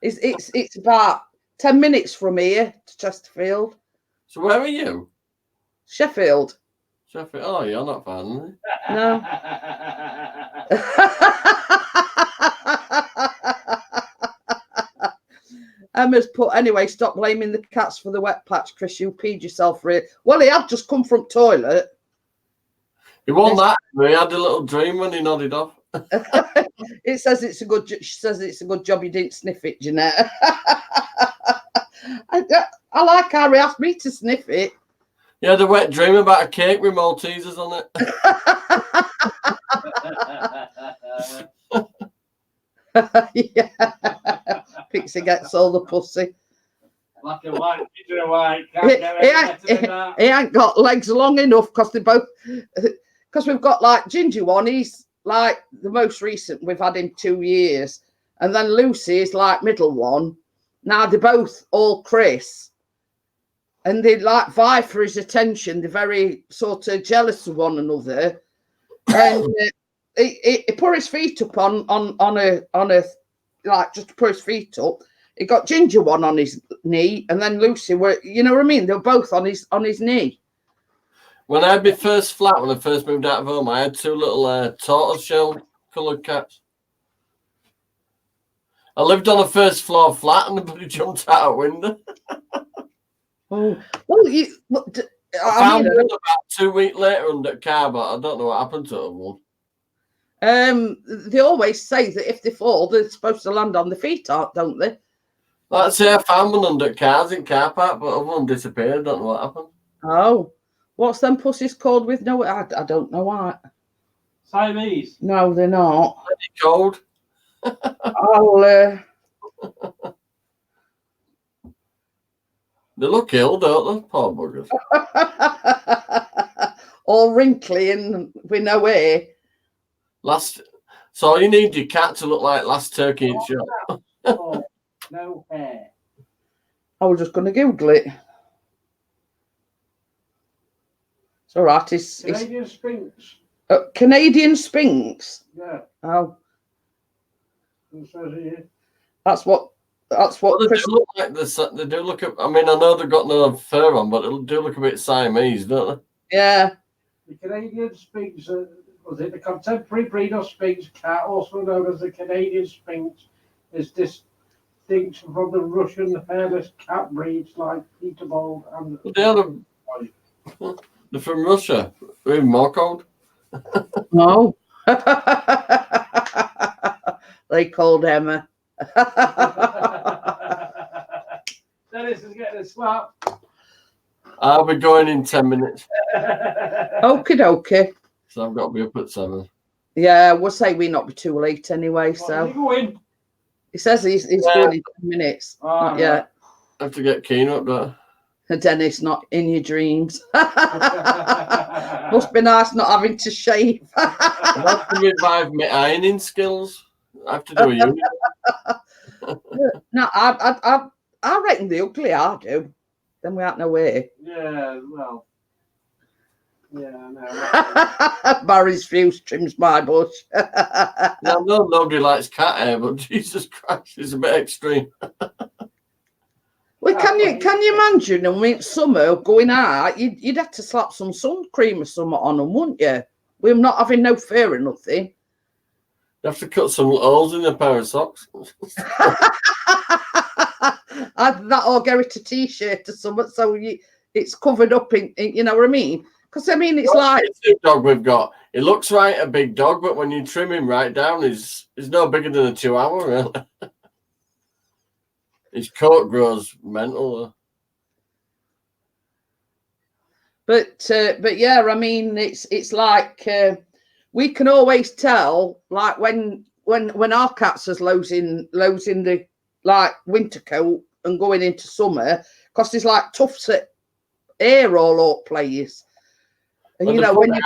It's about 10 minutes from here to Chesterfield. So where are you? Sheffield. Sheffield. Oh, you're not far, are you? No. Emma's put, anyway, stop blaming the cats for the wet patch, Chris. You peed yourself, really. Well, he had just come from toilet. He won that. He had a little dream when he nodded off. It says it's a good. She says it's a good job you didn't sniff it, Jeanette. I like how he asked me to sniff it. He had a wet dream about a cake with Maltesers on it. Yeah. Pixie gets all the pussy. Black and white, picture of white. He ain't got legs long enough because they both. Because we've got like Ginger one, he's like the most recent. We've had him 2 years, and then Lucy is like middle one. Now they're both all Chris, and they like vie for his attention. They're very sort of jealous of one another, and he put his feet up on a like just to put his feet up. He got Ginger one on his knee, and then Lucy were, you know what I mean? They were both on his knee. When I had my first flat, when I first moved out of home, I had 2 little tortoise shell coloured cats. I lived on a first floor flat and the jumped out a window. Oh, well, I found it about 2 weeks later under a car, but I don't know what happened to them. They always say that if they fall, they're supposed to land on their feet, don't they? Like I say, I found one under cars in car park, but one disappeared. I don't know what happened. Oh, what's them pussies called with no? I don't know what. Siamese. No, they're not. Pretty cold. I'll. They look ill, don't they? Poor buggers. All wrinkly and with no hair. So you need your cat to look like last turkey in shop. Oh, no hair. I was just going to Google it. It's all right. It's Canadian Sphinx. Canadian Sphinx. Yeah. Oh, It says here. that's what. Well, they do look like this. They do look. I mean, I know they've got no fur on, but they do look a bit Siamese, don't they? Yeah. The Canadian Sphinx, was it the contemporary breed of Sphinx cat, also known as the Canadian Sphinx, is distinct from the Russian hairless cat breeds like Peterbilt and. They're from Russia. They're even more cold. No. They called Emma. Dennis is getting a slap. I'll be going in 10 minutes. Okie dokie. So I've got to be up at 7. Yeah, we'll say we not be too late anyway. Are you going? He says he's going in 10 minutes. Not yet. I have to get keen up there. Dennis, not in your dreams. Must be nice not having to shave. I have to revive my ironing skills. I have to do a unit. No, I reckon the ugly I do. Then we aren't no way. Yeah, well. Yeah, no. Barry's fuse trims my bush. I know nobody likes cat hair, but Jesus Christ, it's a bit extreme. Well, can you imagine? I mean, summer going out, you'd have to slap some sun cream or something on them, wouldn't you? We're not having no fur or nothing. You have to cut some holes in a pair of socks. That or get it a t-shirt or something, so it's covered up in, you know what I mean? Because I mean, it's like the dog we've got. It looks right a big dog, but when you trim him right down, he's no bigger than a Chihuahua. Really. His coat grows mental. But yeah, I mean, it's like we can always tell, like when our cats is losing the like winter coat and going into summer, because there's like tufts of hair all up place. And you know when they're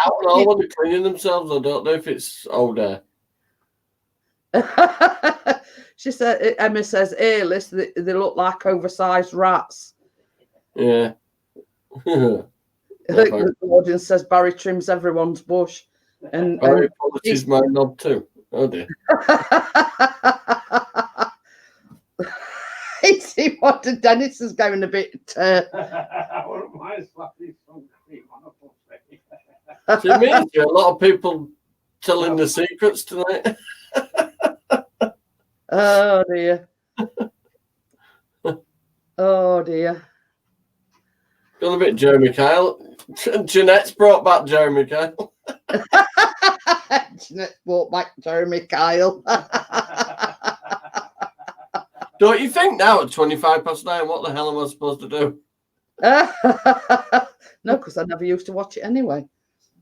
cleaning themselves, I don't know if it's old hair. She said, Emma says, hairless, they look like oversized rats. Yeah. The audience says Barry trims everyone's bush. And Barry polishes my knob too. Oh dear. See what Dennis is going a bit. I wouldn't mind slapping some cream on a buffet. So it means a lot of people telling the secrets tonight. Oh dear. Oh dear. Got a bit Jeremy Kyle. Jeanette's brought back Jeremy Kyle. Jeanette's brought back Jeremy Kyle. Don't you think now at 9:25, what the hell am I supposed to do? No, because I never used to watch it anyway.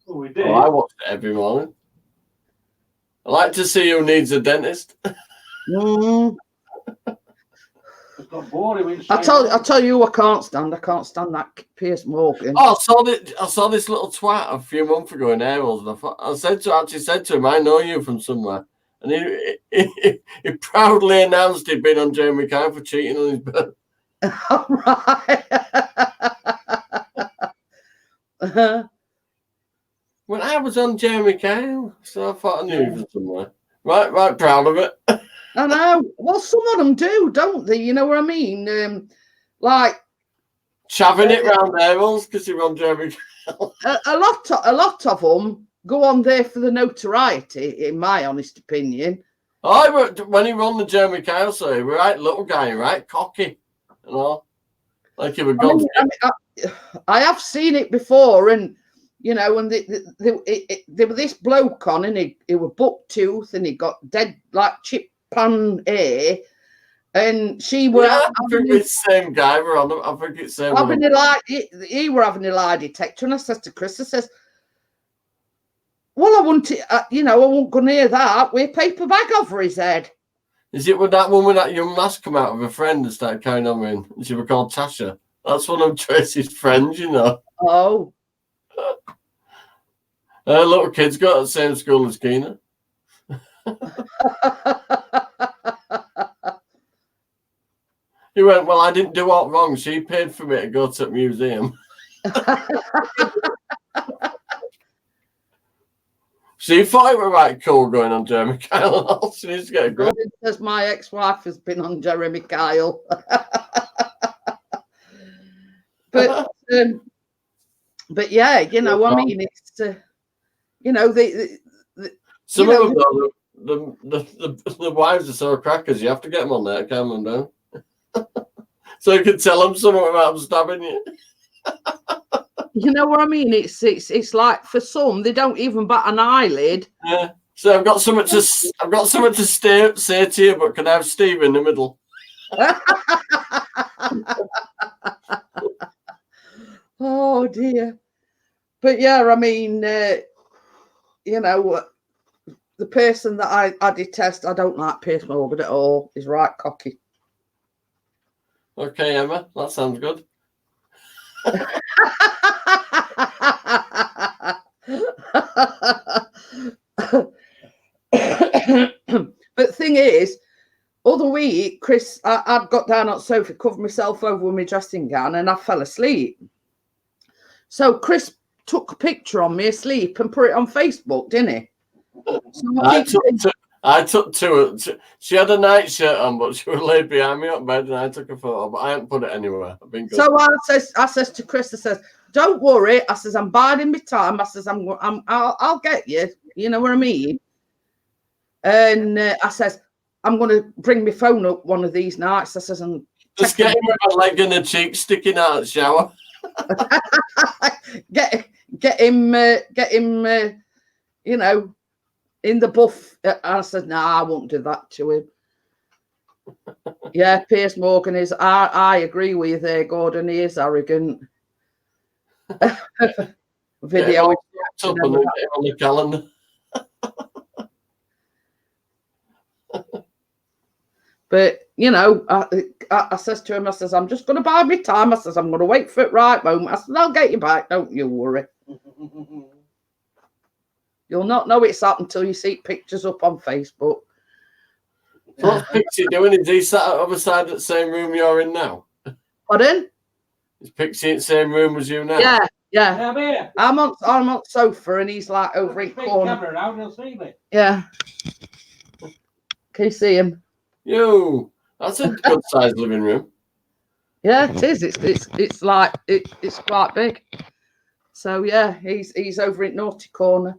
Oh, we did. Oh, I watch it every morning. I like to see who needs a dentist. Mm. It's got boring. I tell you, I can't stand that Piers Morgan. Oh, I saw this little twat a few months ago in Airwells, and I said to him, I know you from somewhere. And he proudly announced he'd been on Jeremy Kyle for cheating on his bird. All right. When I was on Jeremy Kyle, so I thought I knew him from somewhere. Right, proud of it. I know. Well, some of them do, don't they? You know what I mean? Like Chaving it round Airwells because he was on Jeremy Kyle. A lot of them go on there for the notoriety, in my honest opinion. Oh, when he won the Jeremy Kyle, so he was right little guy, right cocky, you know, like he was gone. I have seen it before, and you know, and there was this bloke on, and he was buck tooth, and he got dead like chip pan hair, and she were. Yeah, I think it's the same guy. We're on. I think it's same. Having he were having a lie detector, and I says to Chris, I says, "Well, I want it, you know, I won't go near that with a paper bag over his head." Is it with that one with that young lass come out with a friend and started carrying on with him? She was called Tasha. That's one of Tracy's friends, you know. Oh. Her little kid's got at the same school as Keena. He went, well, I didn't do all wrong. She paid for me to go to the museum. She thought it was right cool going on Jeremy Kyle and all. She needs to get a grip. Says my ex-wife has been on Jeremy Kyle. But yeah, you know, I mean, it's you know, some of them though, the wives are so crackers. You have to get them on there, calm them down, so you can tell them something about them stabbing you. You know what I mean? It's like for some they don't even bat an eyelid. Yeah. So I've got something to say to you, but can I have Steve in the middle? Oh dear. But yeah, I mean, you know, the person that I detest, I don't like Piers Morgan at all. He's right cocky. Okay, Emma, that sounds good. But thing is, other week, Chris, I'd got down on the sofa, covered myself over with my dressing gown, and I fell asleep. So Chris took a picture on me asleep and put it on Facebook, didn't he? So I took two. She had a night shirt on, but she was laid behind me up bed, and I took a photo, but I haven't put it anywhere. I've been good. So I says to Chris, I says, "Don't worry." I says, "I'm biding my time." I says, "I'll get you." You know what I mean? And I says, "I'm going to bring my phone up one of these nights." I says, "I'm just get him with a leg and a cheek sticking out of the shower." get him, you know, in the buff. I said, "Nah, I won't do that to him." Yeah, Piers Morgan is. I agree with you there, Gordon. He is arrogant. Video up and get him on the calendar. But you know, I says to him, I says, "I'm just going to buy me time." I says, "I'm going to wait for it right moment." I said, "I'll get you back. Don't you worry." You'll not know it's happened until you see pictures up on Facebook. So what's Pixie doing? Is he sat at the other side of the same room you're in now? Pardon? Is Pixie in the same room as you now? Yeah. Yeah, I'm on sofa and he's like over in corner. Camera around, you'll see me. Yeah. Can you see him? Yo, that's a good sized living room. Yeah, it is. It's like it's quite big. So yeah, he's over in naughty corner.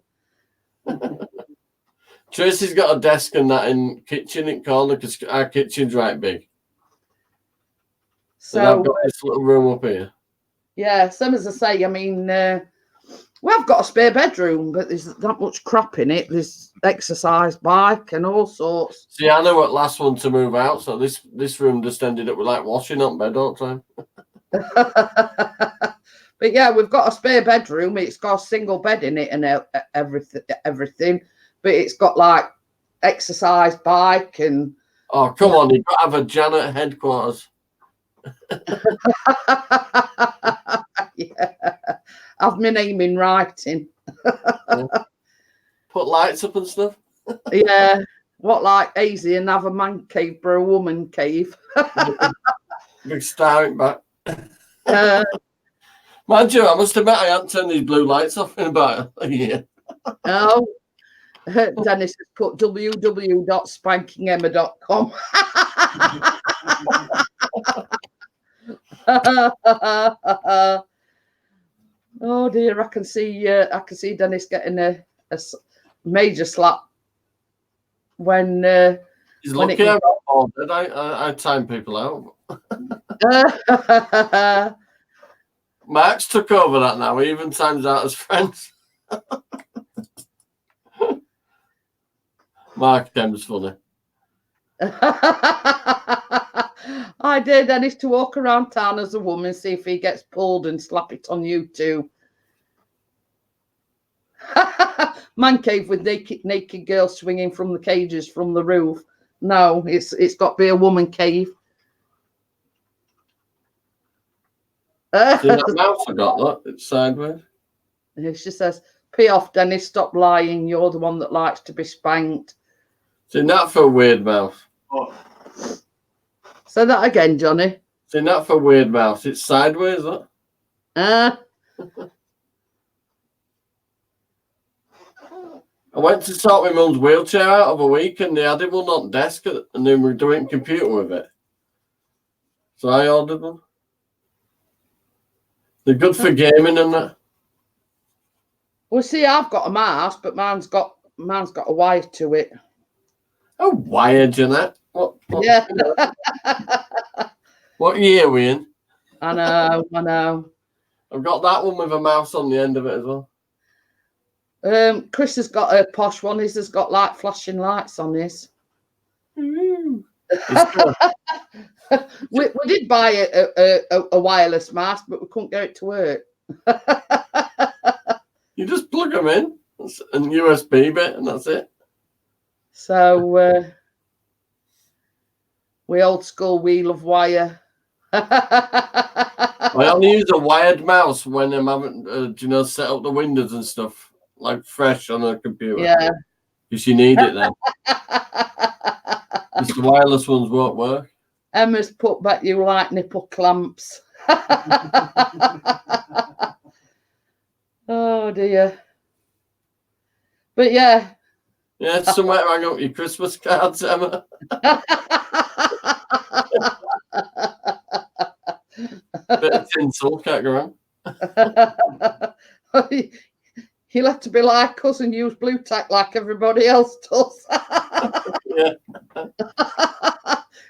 Tracy's got a desk and that in kitchen in corner because our kitchen's right big. So I've got this little room up here. Yeah, same as I say. I mean, we've got a spare bedroom, but there's that much crap in it. There's exercise bike and all sorts. See, I know what last one to move out, so this room just ended up with like washing up bed all the time. But yeah, we've got a spare bedroom. It's got a single bed in it and everything. But it's got like exercise bike and. Oh come on! You've got to have a Janet at headquarters. Yeah, have my name in writing. Yeah. Put lights up and stuff. Yeah, what like easy and have a man cave for a woman cave. Big staring back. Mind you, I must admit I haven't turned these blue lights off in about a year. Oh, Dennis has put www.spankingemma.com. Oh dear, I can see Dennis getting a major slap when He's when lucky I'm not bald. I time people out. Mark's took over that now. He even times out as friends. Mark M's funny. I dare Dennis to walk around town as a woman, see if he gets pulled and slap it on YouTube. Man cave with naked girls swinging from the cages from the roof. No, it's got to be a woman cave. See that mouse I got? Look, it's sideways. She says, "Pee off, Dennis. Stop lying. You're the one that likes to be spanked." See that for a weird mouse. Oh. Say that again, Johnny. See that for a weird mouse. It's sideways, look. Uh, I went to sort my mum's wheelchair out of a week and they had it one on the desk and then we were doing computer with it. So I ordered one. They're good for gaming and that. well, see, I've got a mouse, but mine's got a wire to it. Oh, wire, Jeanette. What Yeah. What year are we in? I know. I've got that one with a mouse on the end of it as well. Chris has got a posh one. His has got like flashing lights on his. We did buy a wireless mouse, but we couldn't get it to work. You just plug them in and USB bit, and that's it. So we old school, we love wire. I only use a wired mouse when I'm having, set up the windows and stuff, like fresh on a computer. Yeah. Because you need it then. Because the wireless ones won't work. Emma's put back you like nipple clamps. Oh dear. But yeah. Yeah, it's somewhere to hang up your Christmas cards, Emma. Bit of tinsel, can't go wrong. He'll have to be like us and use blue tack like everybody else does. Yeah.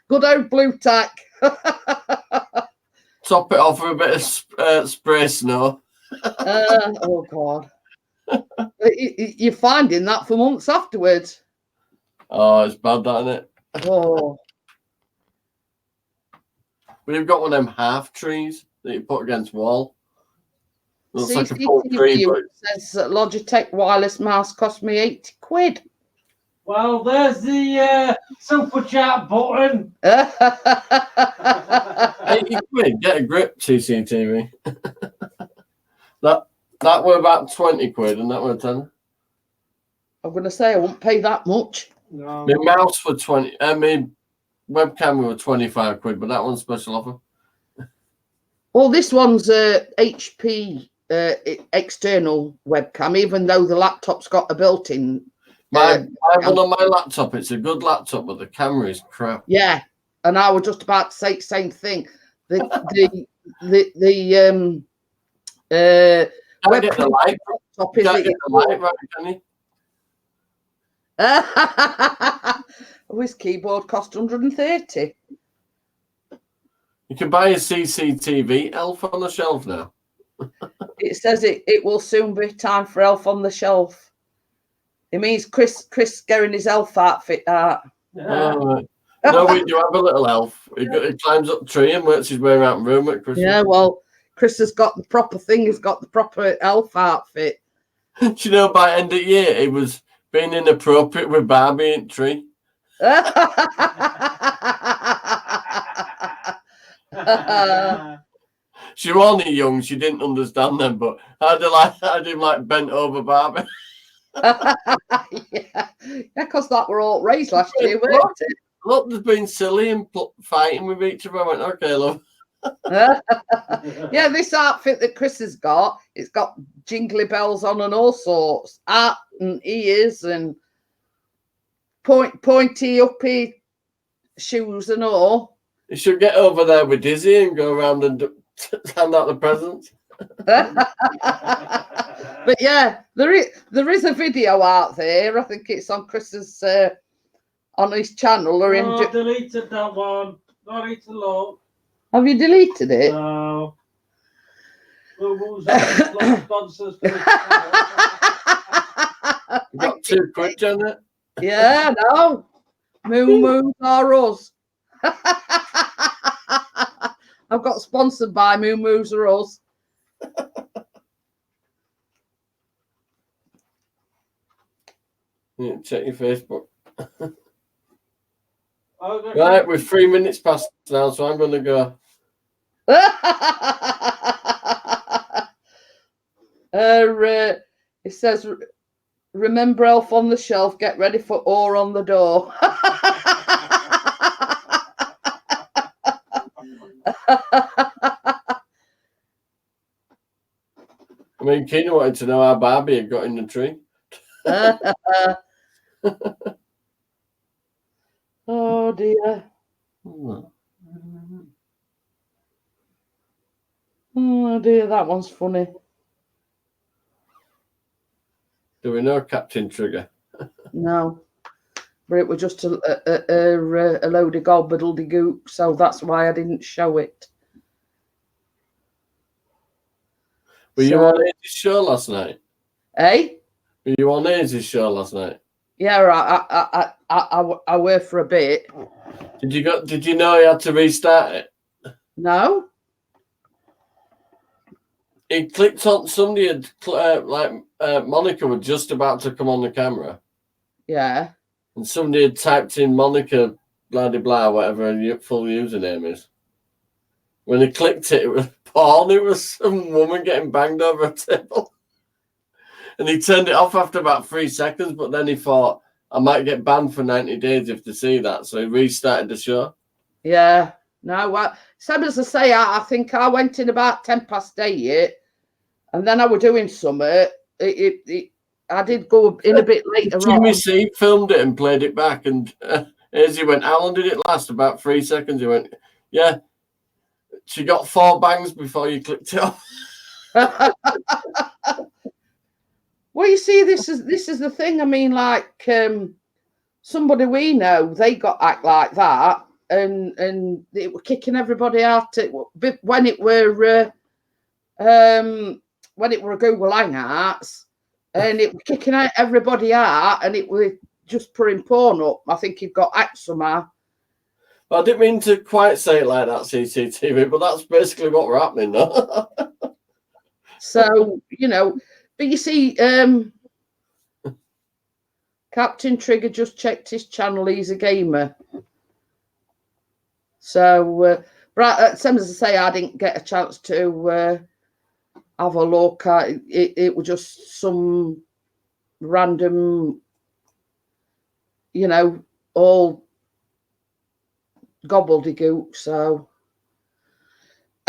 Good old blue tack. Top it off with a bit of spray snow. Oh God. You're finding that for months afterwards. Oh, it's bad, that, isn't it? Oh. We've got one of them half trees that you put against wall. Looks like a full CCTV tree, but says that Logitech wireless mouse cost me 80 quid. Well, there's the super chat button. 80 quid, get a grip, CCTV. That were about 20 quid and that were 10. I'm going to say I won't pay that much. No. My mouse for 20, my webcam were 25 quid, but that one's special offer. Well, this one's a HP external webcam, even though the laptop's got a built-in. My one on my laptop, it's a good laptop, but the camera is crap. Yeah, and I was just about to say the same thing. The Can't get the light. laptop Can't get the light right, can you? His keyboard cost 130. You can buy a CCTV Elf on the shelf now. It says it will soon be time for Elf on the Shelf. It means Chris getting his elf outfit out. Oh, right. No, we do have a little elf. He climbs up the tree and works his way around the room at Christmas. Yeah, well, Chris has got the proper thing. He's got the proper elf outfit. Do you know, by end of the year, he was being inappropriate with Barbie in the tree. She was only young, she didn't understand them, but I had him like bent over Barbie. Yeah, because that were all raised last year, weren't it? Look, they've been silly and fighting with each other. I went, okay, love. Yeah, this outfit that Chris has got, it's got jingly bells on and all sorts, hat and ears and pointy uppy shoes and all. You should get over there with Dizzy and go around and hand out the presents. But yeah, there is a video out there. I think it's on Chris's on his channel or Oh, I've deleted that one. I need to look. Have you deleted it? No. What was that? Sponsors for this channel. You got £2, Janet? Yeah, no. Moo or us. I've got sponsored by Moo or us. Yeah, check your Facebook. Okay. Right, we're 3 minutes past now, so I'm going to go. It says, remember Elf on the Shelf, get ready for ore on the door. I mean, Keena wanted to know how Barbie had got in the tree. Oh dear. Oh dear, that one's funny. Do we know Captain Trigger? No, but it was just a load of gobbledygook, so that's why I didn't show it. Were you on Aisy's show last night? Eh? Were you on Aisy's show last night? Yeah, I were for a bit. Did you know you had to restart it? No. He clicked on somebody had Monica was just about to come on the camera. Yeah. And somebody had typed in Monica blah de blah whatever her full username is. When he clicked it, it was porn. It was some woman getting banged over a table. And he turned it off after about 3 seconds, but then he thought, I might get banned for 90 days if they see that. So he restarted the show. Yeah. No, well, same as I say, I think I went in about 8:10, and then I was doing something. I did go in a bit later on. Jimmy C filmed it and played it back, and as he went, how long did it last? About 3 seconds. He went, yeah. She got 4 bangs before you clicked it off. Well, you see, this is the thing. I mean, like somebody we know, they got act like that, and it were kicking everybody out. When it were a Google Hangouts, and it was kicking out everybody out, and it was just putting porn up. I think it got hacked somehow. Well, I didn't mean to quite say it like that, CCTV, but that's basically what we're happening now. So, you know, but you see, Captain Trigger just checked his channel. He's a gamer. So, but same as I say, I didn't get a chance to have a look at it. It was just some random, you know, all gobbledygook. So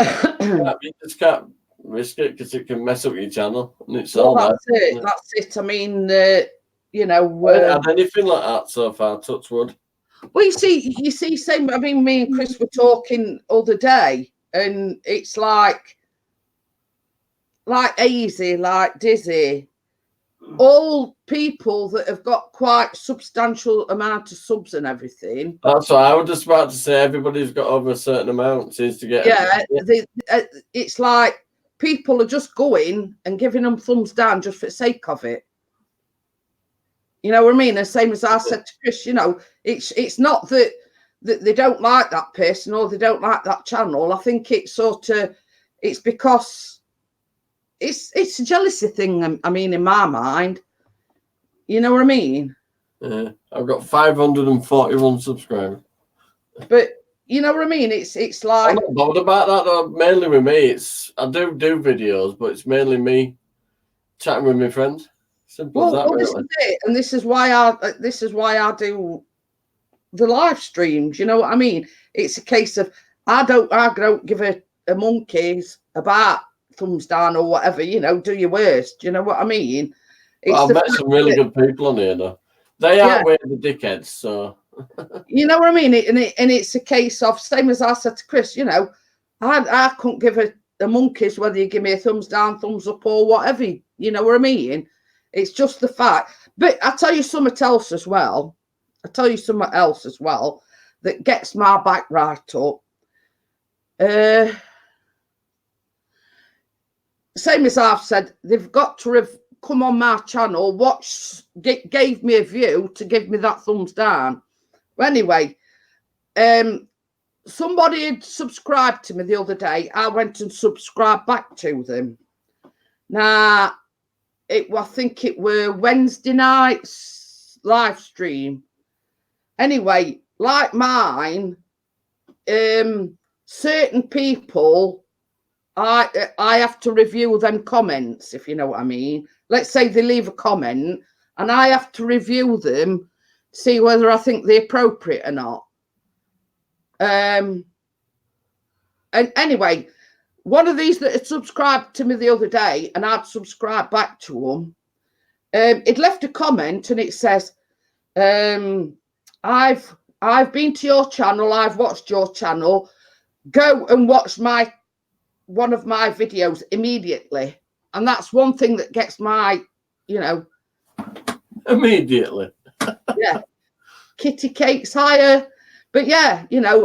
You just can't risk it because it can mess up your channel, and it's well, all that's that. it. That's it. I mean, you know, I haven't had anything like that so far. Touch wood. well, you see, same. I mean, me and Chris were talking other day, and it's like Easy, like Dizzy, all people that have got quite substantial amount of subs and everything. That's what I was just about to say. Everybody's got over a certain amount seems to get. Yeah, it's like people are just going and giving them thumbs down just for the sake of it. You know what I mean? The same as I said to Chris, you know, it's not that they don't like that person or they don't like that channel. I think it's it's because it's a jealousy thing. I mean, in my mind, you know what I mean? Yeah, I've got 541 subscribers. But you know what I mean? It's like I'm not bothered about that though. Mainly with me, I do videos, but it's mainly me chatting with my friends. Simple as that. Well, this is it, and this is why I do the live streams. You know what I mean? It's a case of I don't give a monkey's about thumbs down or whatever. You know, do your worst. You know what I mean? Well, I've met some really good people on here though. They outweigh the dickheads, so you know what I mean. And it's a case of same as I said to Chris. You know, I couldn't give a monkey's whether you give me a thumbs down, thumbs up, or whatever. You know what I mean? It's just the fact. But I tell you something else as well. I tell you something else as well that gets my back right up. Same as I've said, they've got to come on my channel, gave me a view to give me that thumbs down. But anyway, somebody had subscribed to me the other day. I went and subscribed back to them. Now, I think it were Wednesday night's live stream. Anyway, like mine, certain people, I have to review them comments, if you know what I mean. Let's say they leave a comment and I have to review them, see whether I think they're appropriate or not. And anyway, one of these that had subscribed to me the other day and I'd subscribed back to them, it left a comment and it says, I've been to your channel, I've watched your channel, go and watch one of my videos immediately. And that's one thing that gets my, immediately. Yeah, kitty cakes higher. But yeah, you know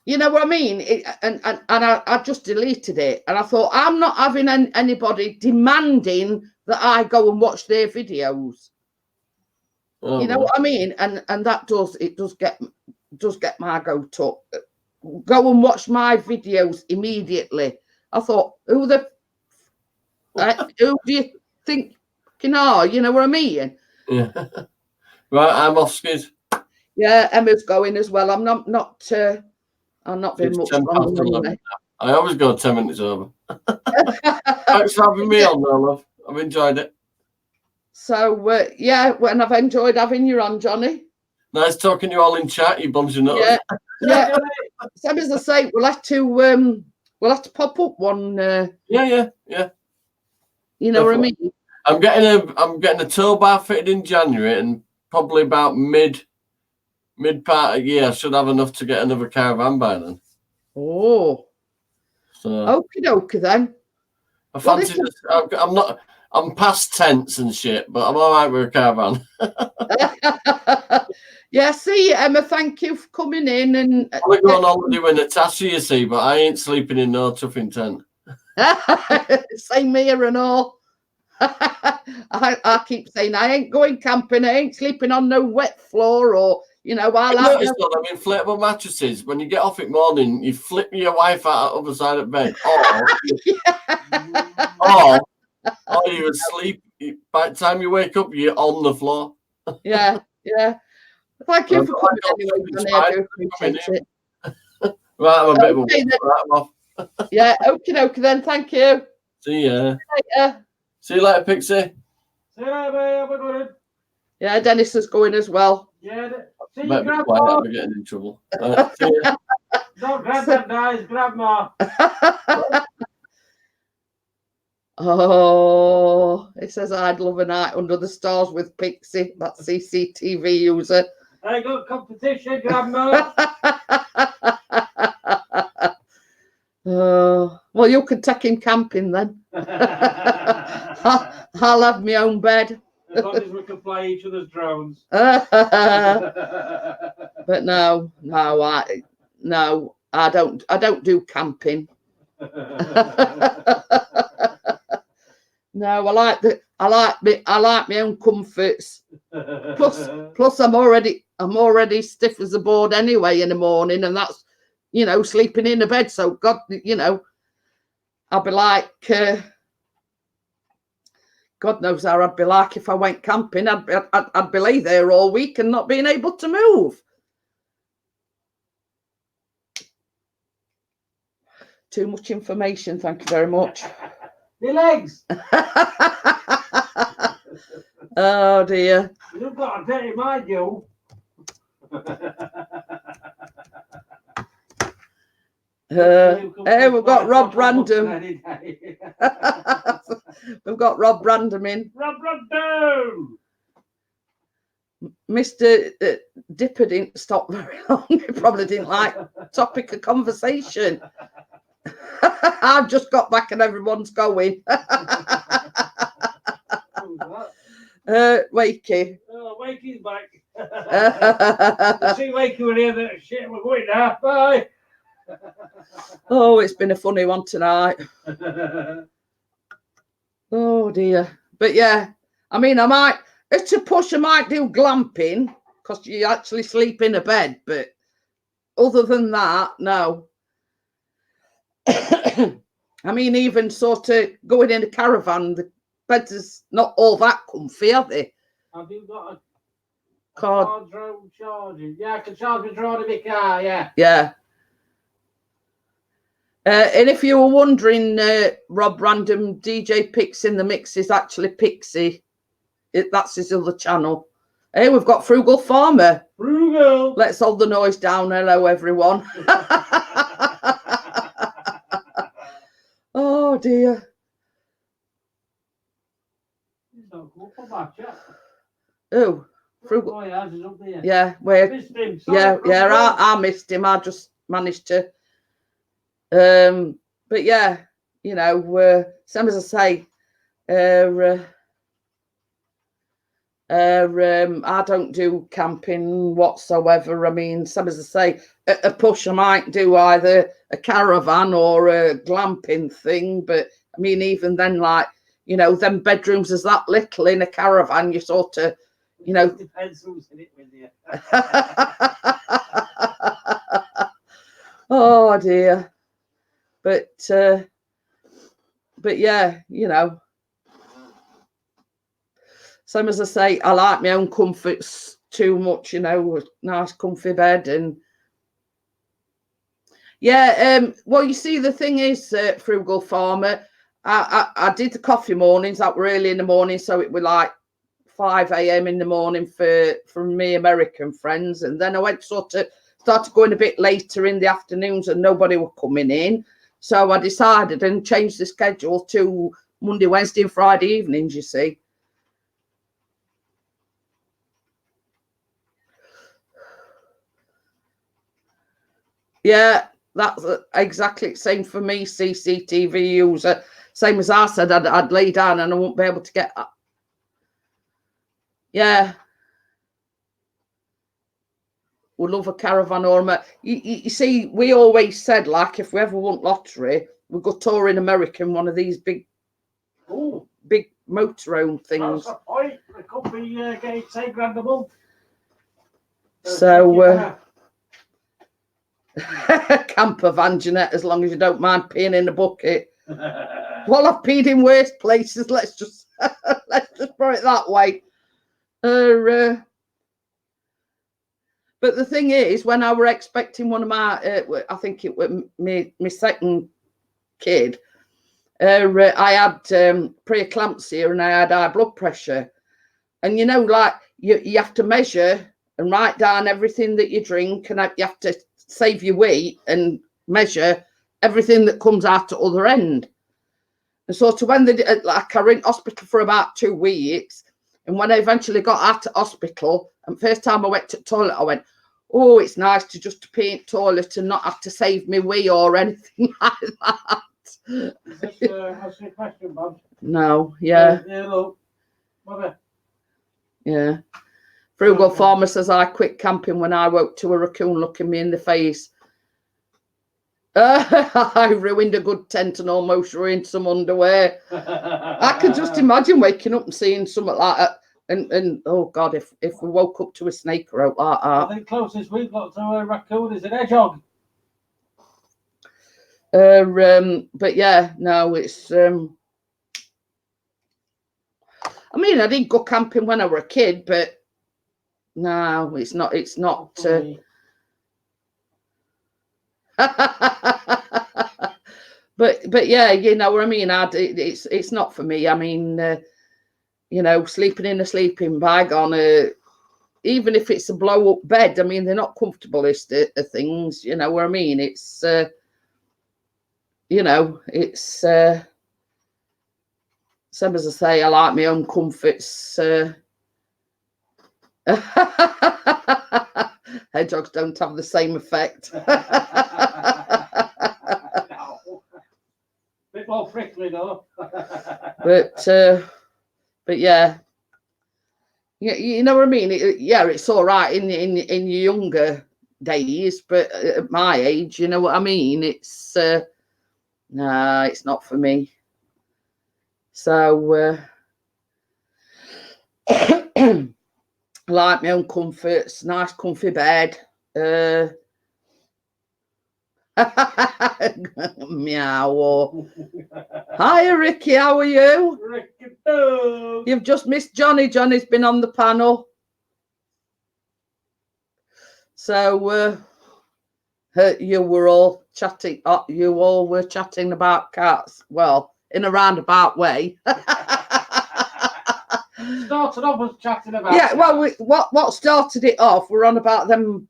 what I mean? And I just deleted it. And I thought, I'm not having anybody demanding that I go and watch their videos. Oh, you know what I mean? And that does get my goat up. Go and watch my videos immediately. I thought, who do you think you know what I mean? Yeah. Right, I'm off, Skid. Yeah, Emma's going as well. I'm not very much wrong anyway. I always go 10 minutes over. Thanks for having me on there, love. I've enjoyed it. So yeah, and I've enjoyed having you on, Johnny. Nice talking to you all in chat, you bunch of nuts. Yeah. Same as I say, we'll have to pop up one. Yeah. You know what I mean? I'm getting a tow bar fitted in January, and probably about mid part of the year I should have enough to get another caravan by then. Oh. So okie dokie then. I fancy I'm past tents and shit, but I'm all right with a caravan. Yeah, see, Emma, thank you for coming in. And I'm going on holiday with Natasha, you see, but I ain't sleeping in no tuffing tent. Same here and all. I keep saying I ain't going camping. I ain't sleeping on no wet floor, or I'll have noticed them inflatable mattresses. When you get off in morning, you flip your wife out the other side of bed, or you're asleep. By the time you wake up, you're on the floor. Yeah. Thank you for coming anyway, Johnny. I do appreciate it. Right, I'm a bit of a right, I'm off. Yeah, okie then. Thank you. See ya. Later. See you later, Pixie. See you later, mate. Have a good one. Yeah, Dennis is going as well. Yeah. See you, Grandma. Grandma. I'm getting in trouble. Right, see ya. Not Grandad dies, Grandma. Oh, it says I'd love a night under the stars with Pixie. That CCTV user. Very good competition, Grandma. Well, you could take him camping then. I'll have my own bed. As long as we can play each other's drones. But no, I don't do camping. No, I like my own comforts. Plus, I'm already stiff as a board anyway in the morning, and that's sleeping in a bed. So God, I'll be like, God knows how I'd be like if I went camping. I'd be lay there all week and not being able to move. Too much information. Thank you very much. Your legs. Oh dear. You've got a dirty mind, you. Hey, we've got Rob Random. We've got Rob Random in. Rob Random. Mr. Dipper didn't stop very long. He probably didn't like topic of conversation. I've just got back and everyone's going. Wakey. Oh, Wakey. Wakey's back. See Wakey were here. That shit, we're going now. Bye. Oh, it's been a funny one tonight. Oh dear. But yeah, I mean, I might, it's a push, I might do glamping because you actually sleep in a bed. But other than that, no. I mean, even sort of going in a caravan, the beds is not all that comfy, are they? Have you got a Card. drone charging? Yeah, I can charge my drone in my car, yeah. Yeah. And if you were wondering, Rob Random, DJ Pix in the Mix is actually Pixie. That's his other channel. Hey, we've got Frugal Farmer. Frugal. Let's hold the noise down. Hello, everyone. Oh, dear. Oh, Frugal. Oh, yeah, he's up there. Yeah, where? Missed him. Yeah, Sorry, yeah. I missed him. I just managed to. But yeah, you know, same as I say, I don't do camping whatsoever. I mean, same as I say, a push I might do either a caravan or a glamping thing. But I mean, even then, like, you know, them bedrooms is that little in a caravan, you sort of, you know. Depends who's in it with you. Oh dear. But yeah, you know, same as I say, I like my own comforts too much, you know, a nice comfy bed. And yeah, well, you see, the thing is, Frugal Farmer, I did the coffee mornings that were early in the morning, so it was like 5 a.m. in the morning for me American friends, and then I went started going a bit later in the afternoons, and nobody were coming in. So I decided and changed the schedule to Monday, Wednesday, and Friday evenings, you see. Yeah, that's exactly the same for me, CCTV user. Same as I said, I'd lay down and I won't be able to get up. Yeah. Would love a caravan or a... You see, we always said, like, if we ever want lottery, we'd go touring America in one of these big motorhome things. That's the point. It could be getting 10 grand a month. So, camper van, Jeanette, as long as you don't mind peeing in a bucket. Well, I've peed in worse places. Let's just put it that way. But the thing is, when I were expecting one of my, I think it was my second kid, I had preeclampsia and I had high blood pressure. And, you know, like, you have to measure and write down everything that you drink, and you have to save your weight and measure everything that comes out the other end. And so to when like, I were in hospital for about 2 weeks, and when I eventually got out of hospital, and first time I went to the toilet, I went, oh, it's nice to just pee in the toilet and not have to save me wee or anything like that. Is this a question, Bob? No, yeah. Yeah, look. Mother. Yeah. Frugal Farmer says, I quit camping when I woke to a raccoon looking me in the face. I ruined a good tent and almost ruined some underwear. I could just imagine waking up and seeing something like that. And oh God, if we woke up to a snake or out like that. I think closest we've got to a raccoon is an hedgehog. But yeah, no, it's I mean, I did go camping when I were a kid, but no, it's not but yeah, you know what I mean. It's not for me. I mean, you know, sleeping in a sleeping bag on even if it's a blow up bed. I mean, they're not comfortablest things. You know what I mean? It's you know, it's same as I say. I like my own comforts. Hedgehogs don't have the same effect. Bit more prickly though. But yeah, you know what I mean? It's all right in your younger days, but at my age, you know what I mean? It's nah, it's not for me. So I like my own comforts, nice comfy bed. Meow. Hi, Ricky. How are you? Ricky, You've just missed Johnny. Johnny's been on the panel. So you were all chatting. You all were chatting about cats. Well, in a roundabout way. Started off with chatting about. Yeah. Well, what started it off? We're on about them.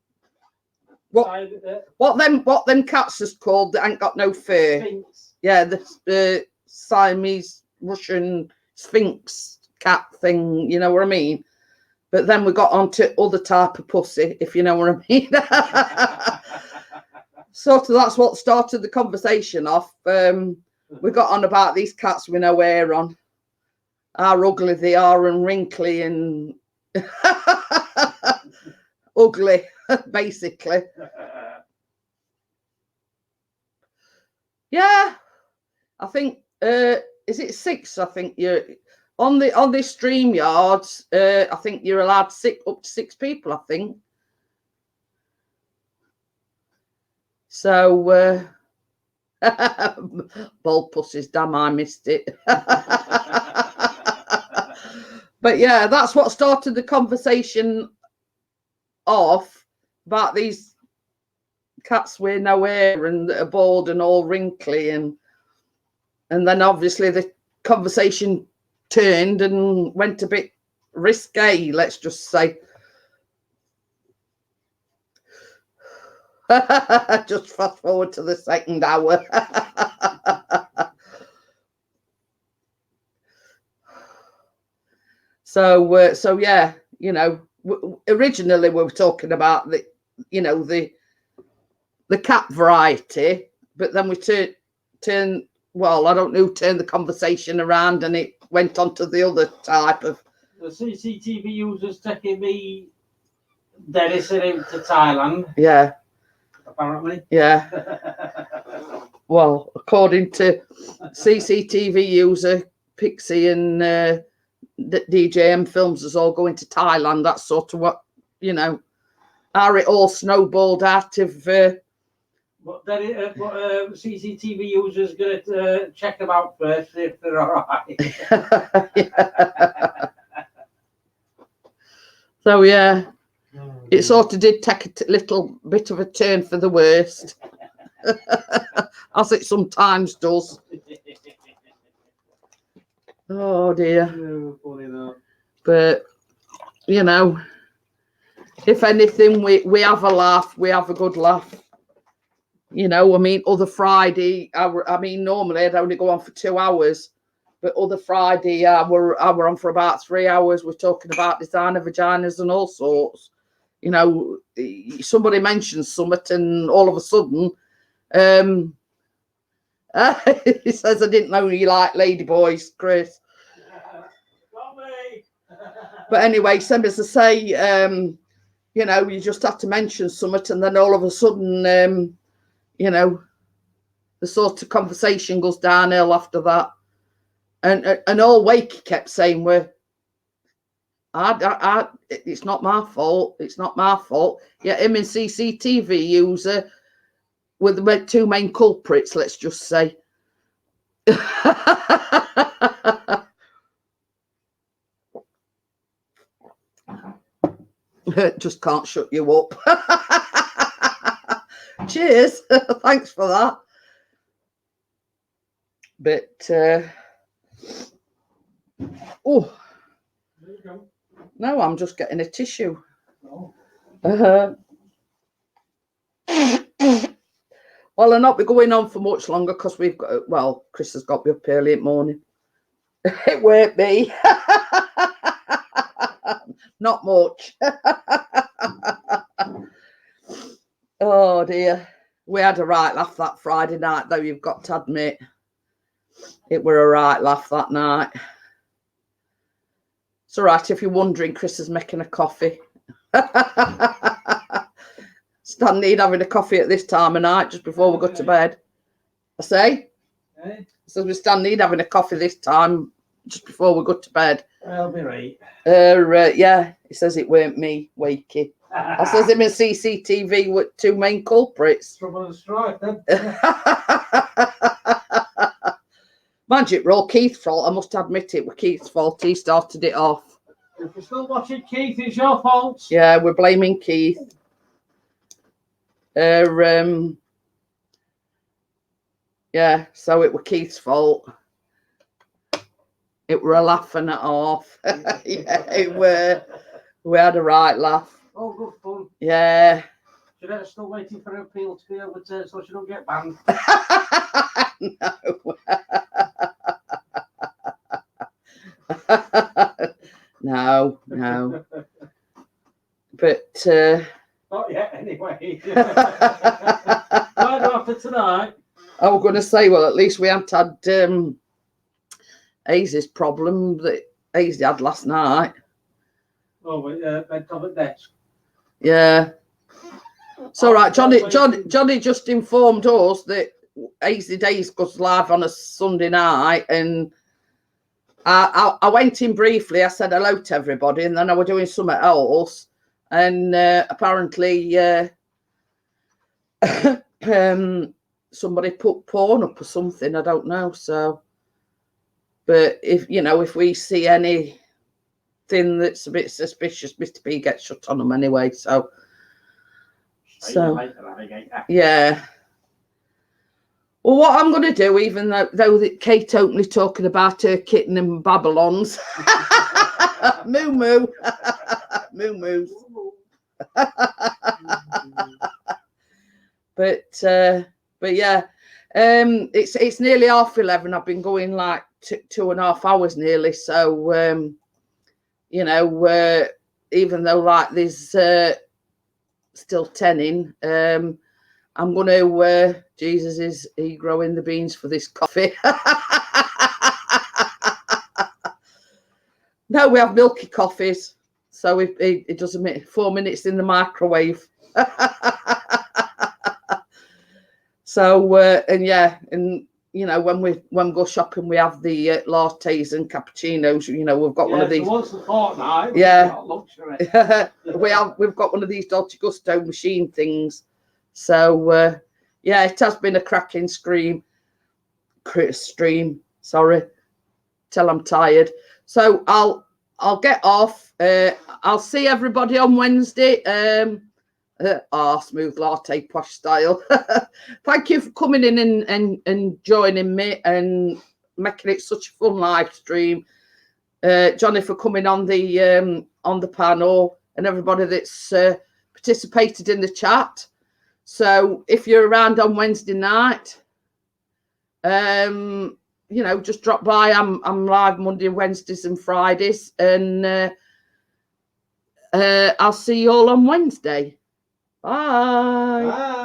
What them cats is called that ain't got no fur? Sphinx. Yeah, the Siamese Russian Sphinx cat thing, you know what I mean? But then we got onto other type of pussy, if you know what I mean. Sort of that's what started the conversation off. We got on about these cats with no hair on, how ugly they are and wrinkly and ugly, basically. Yeah, I think is it 6? I think you're on this stream yards. I think you're allowed up to 6 people. I think so. Bald pussies, damn, I missed it. But yeah, that's what started the conversation off about these cats with no hair and are bald and all wrinkly, and then obviously the conversation turned and went a bit risque, let's just say. Just fast forward to the second hour. So yeah, you know, originally we were talking about the cat variety, but then we turned well, I don't know who turned the conversation around and it went on to the other type of. The CCTV users taking me Dennis and him to Thailand. Yeah. Apparently. Yeah. Well, according to CCTV user Pixie and DJM Films is all going to Thailand. That's sort of what, you know, how it all snowballed out of. But then CCTV users going to check them out first, see if they're all right. Yeah. So yeah, it sort of did take a little bit of a turn for the worst, as it sometimes does. Oh dear. But you know, if anything, we have a laugh. We have a good laugh. You know, I mean, other Friday, I mean, normally I'd only go on for 2 hours, but other Friday, we're on for about 3 hours. We're talking about designer vaginas and all sorts. You know, somebody mentions something, and all of a sudden, he says, "I didn't know you like ladyboys, Chris." But anyway, same as I say, you know, you just have to mention something, and then all of a sudden, you know, the sort of conversation goes downhill after that. And all Wakey kept saying were, it's not my fault. It's not my fault. Yeah, him and CCTV user were the 2 main culprits, let's just say. Just can't shut you up. Cheers. Thanks for that. But oh no, I'm just getting a tissue. Oh. Well, I'll not be going on for much longer because we've got, well, Chris has got me up early in the morning. It won't be. Not much. Oh dear. We had a right laugh that Friday night, though, you've got to admit. It were a right laugh that night. It's all right if you're wondering. Chris is making a coffee. Stan need having a coffee at this time of night, just before we go to bed. I say. So we Stan need having a coffee this time, just before we go to bed. I'll be right. Yeah, he says it weren't me, Wakey. I says him in CCTV with two main culprits. Trouble and strife, then. Mind you, we're all Keith's fault. I must admit it was Keith's fault. He started it off. If you're still watching Keith, it's your fault. Yeah, we're blaming Keith. Yeah, so it was Keith's fault. It were a laugh and a half. Yeah, it were. We had a right laugh. Oh, good fun. Yeah. Jeanette's still waiting for her appeal to be overturned so she don't get banned. No. No. But Not yet, anyway. Right after tonight. I was going to say, well, at least we haven't had Hazy's problem that Hazy had last night. Oh, bent on the desk. Yeah. It's all right. Johnny just informed us that Hazy Days goes live on a Sunday night, and I went in briefly. I said hello to everybody, and then I was doing something else, and apparently somebody put porn up or something. I don't know. So, but if we see anything that's a bit suspicious, Mr. P gets shut on them anyway. So yeah. Well, what I'm going to do, even though that Kate openly talking about her kitten and Babylons, moo moo, moo moos. But yeah, it's nearly 11:30. I've been going like 2.5 hours nearly. So even though like there's still 10 in, I'm going to, Jesus, is he growing the beans for this coffee? No, we have milky coffees. So it doesn't make 4 minutes in the microwave. So, and yeah, and, when we go shopping, we have the lattes and cappuccinos. We've got one of these. Once a fortnight. Yeah. We've We've got one of these Dolce Gusto machine things. So, yeah, it has been a cracking stream. Sorry, till I'm tired. So I'll get off. I'll see everybody on Wednesday. Smooth latte posh style. Thank you for coming in and joining me and making it such a fun live stream. Johnny for coming on the panel, and everybody that's participated in the chat. So if you're around on Wednesday night, just drop by. I'm live Monday, Wednesdays and Fridays, and I'll see you all on Wednesday. Bye. Bye.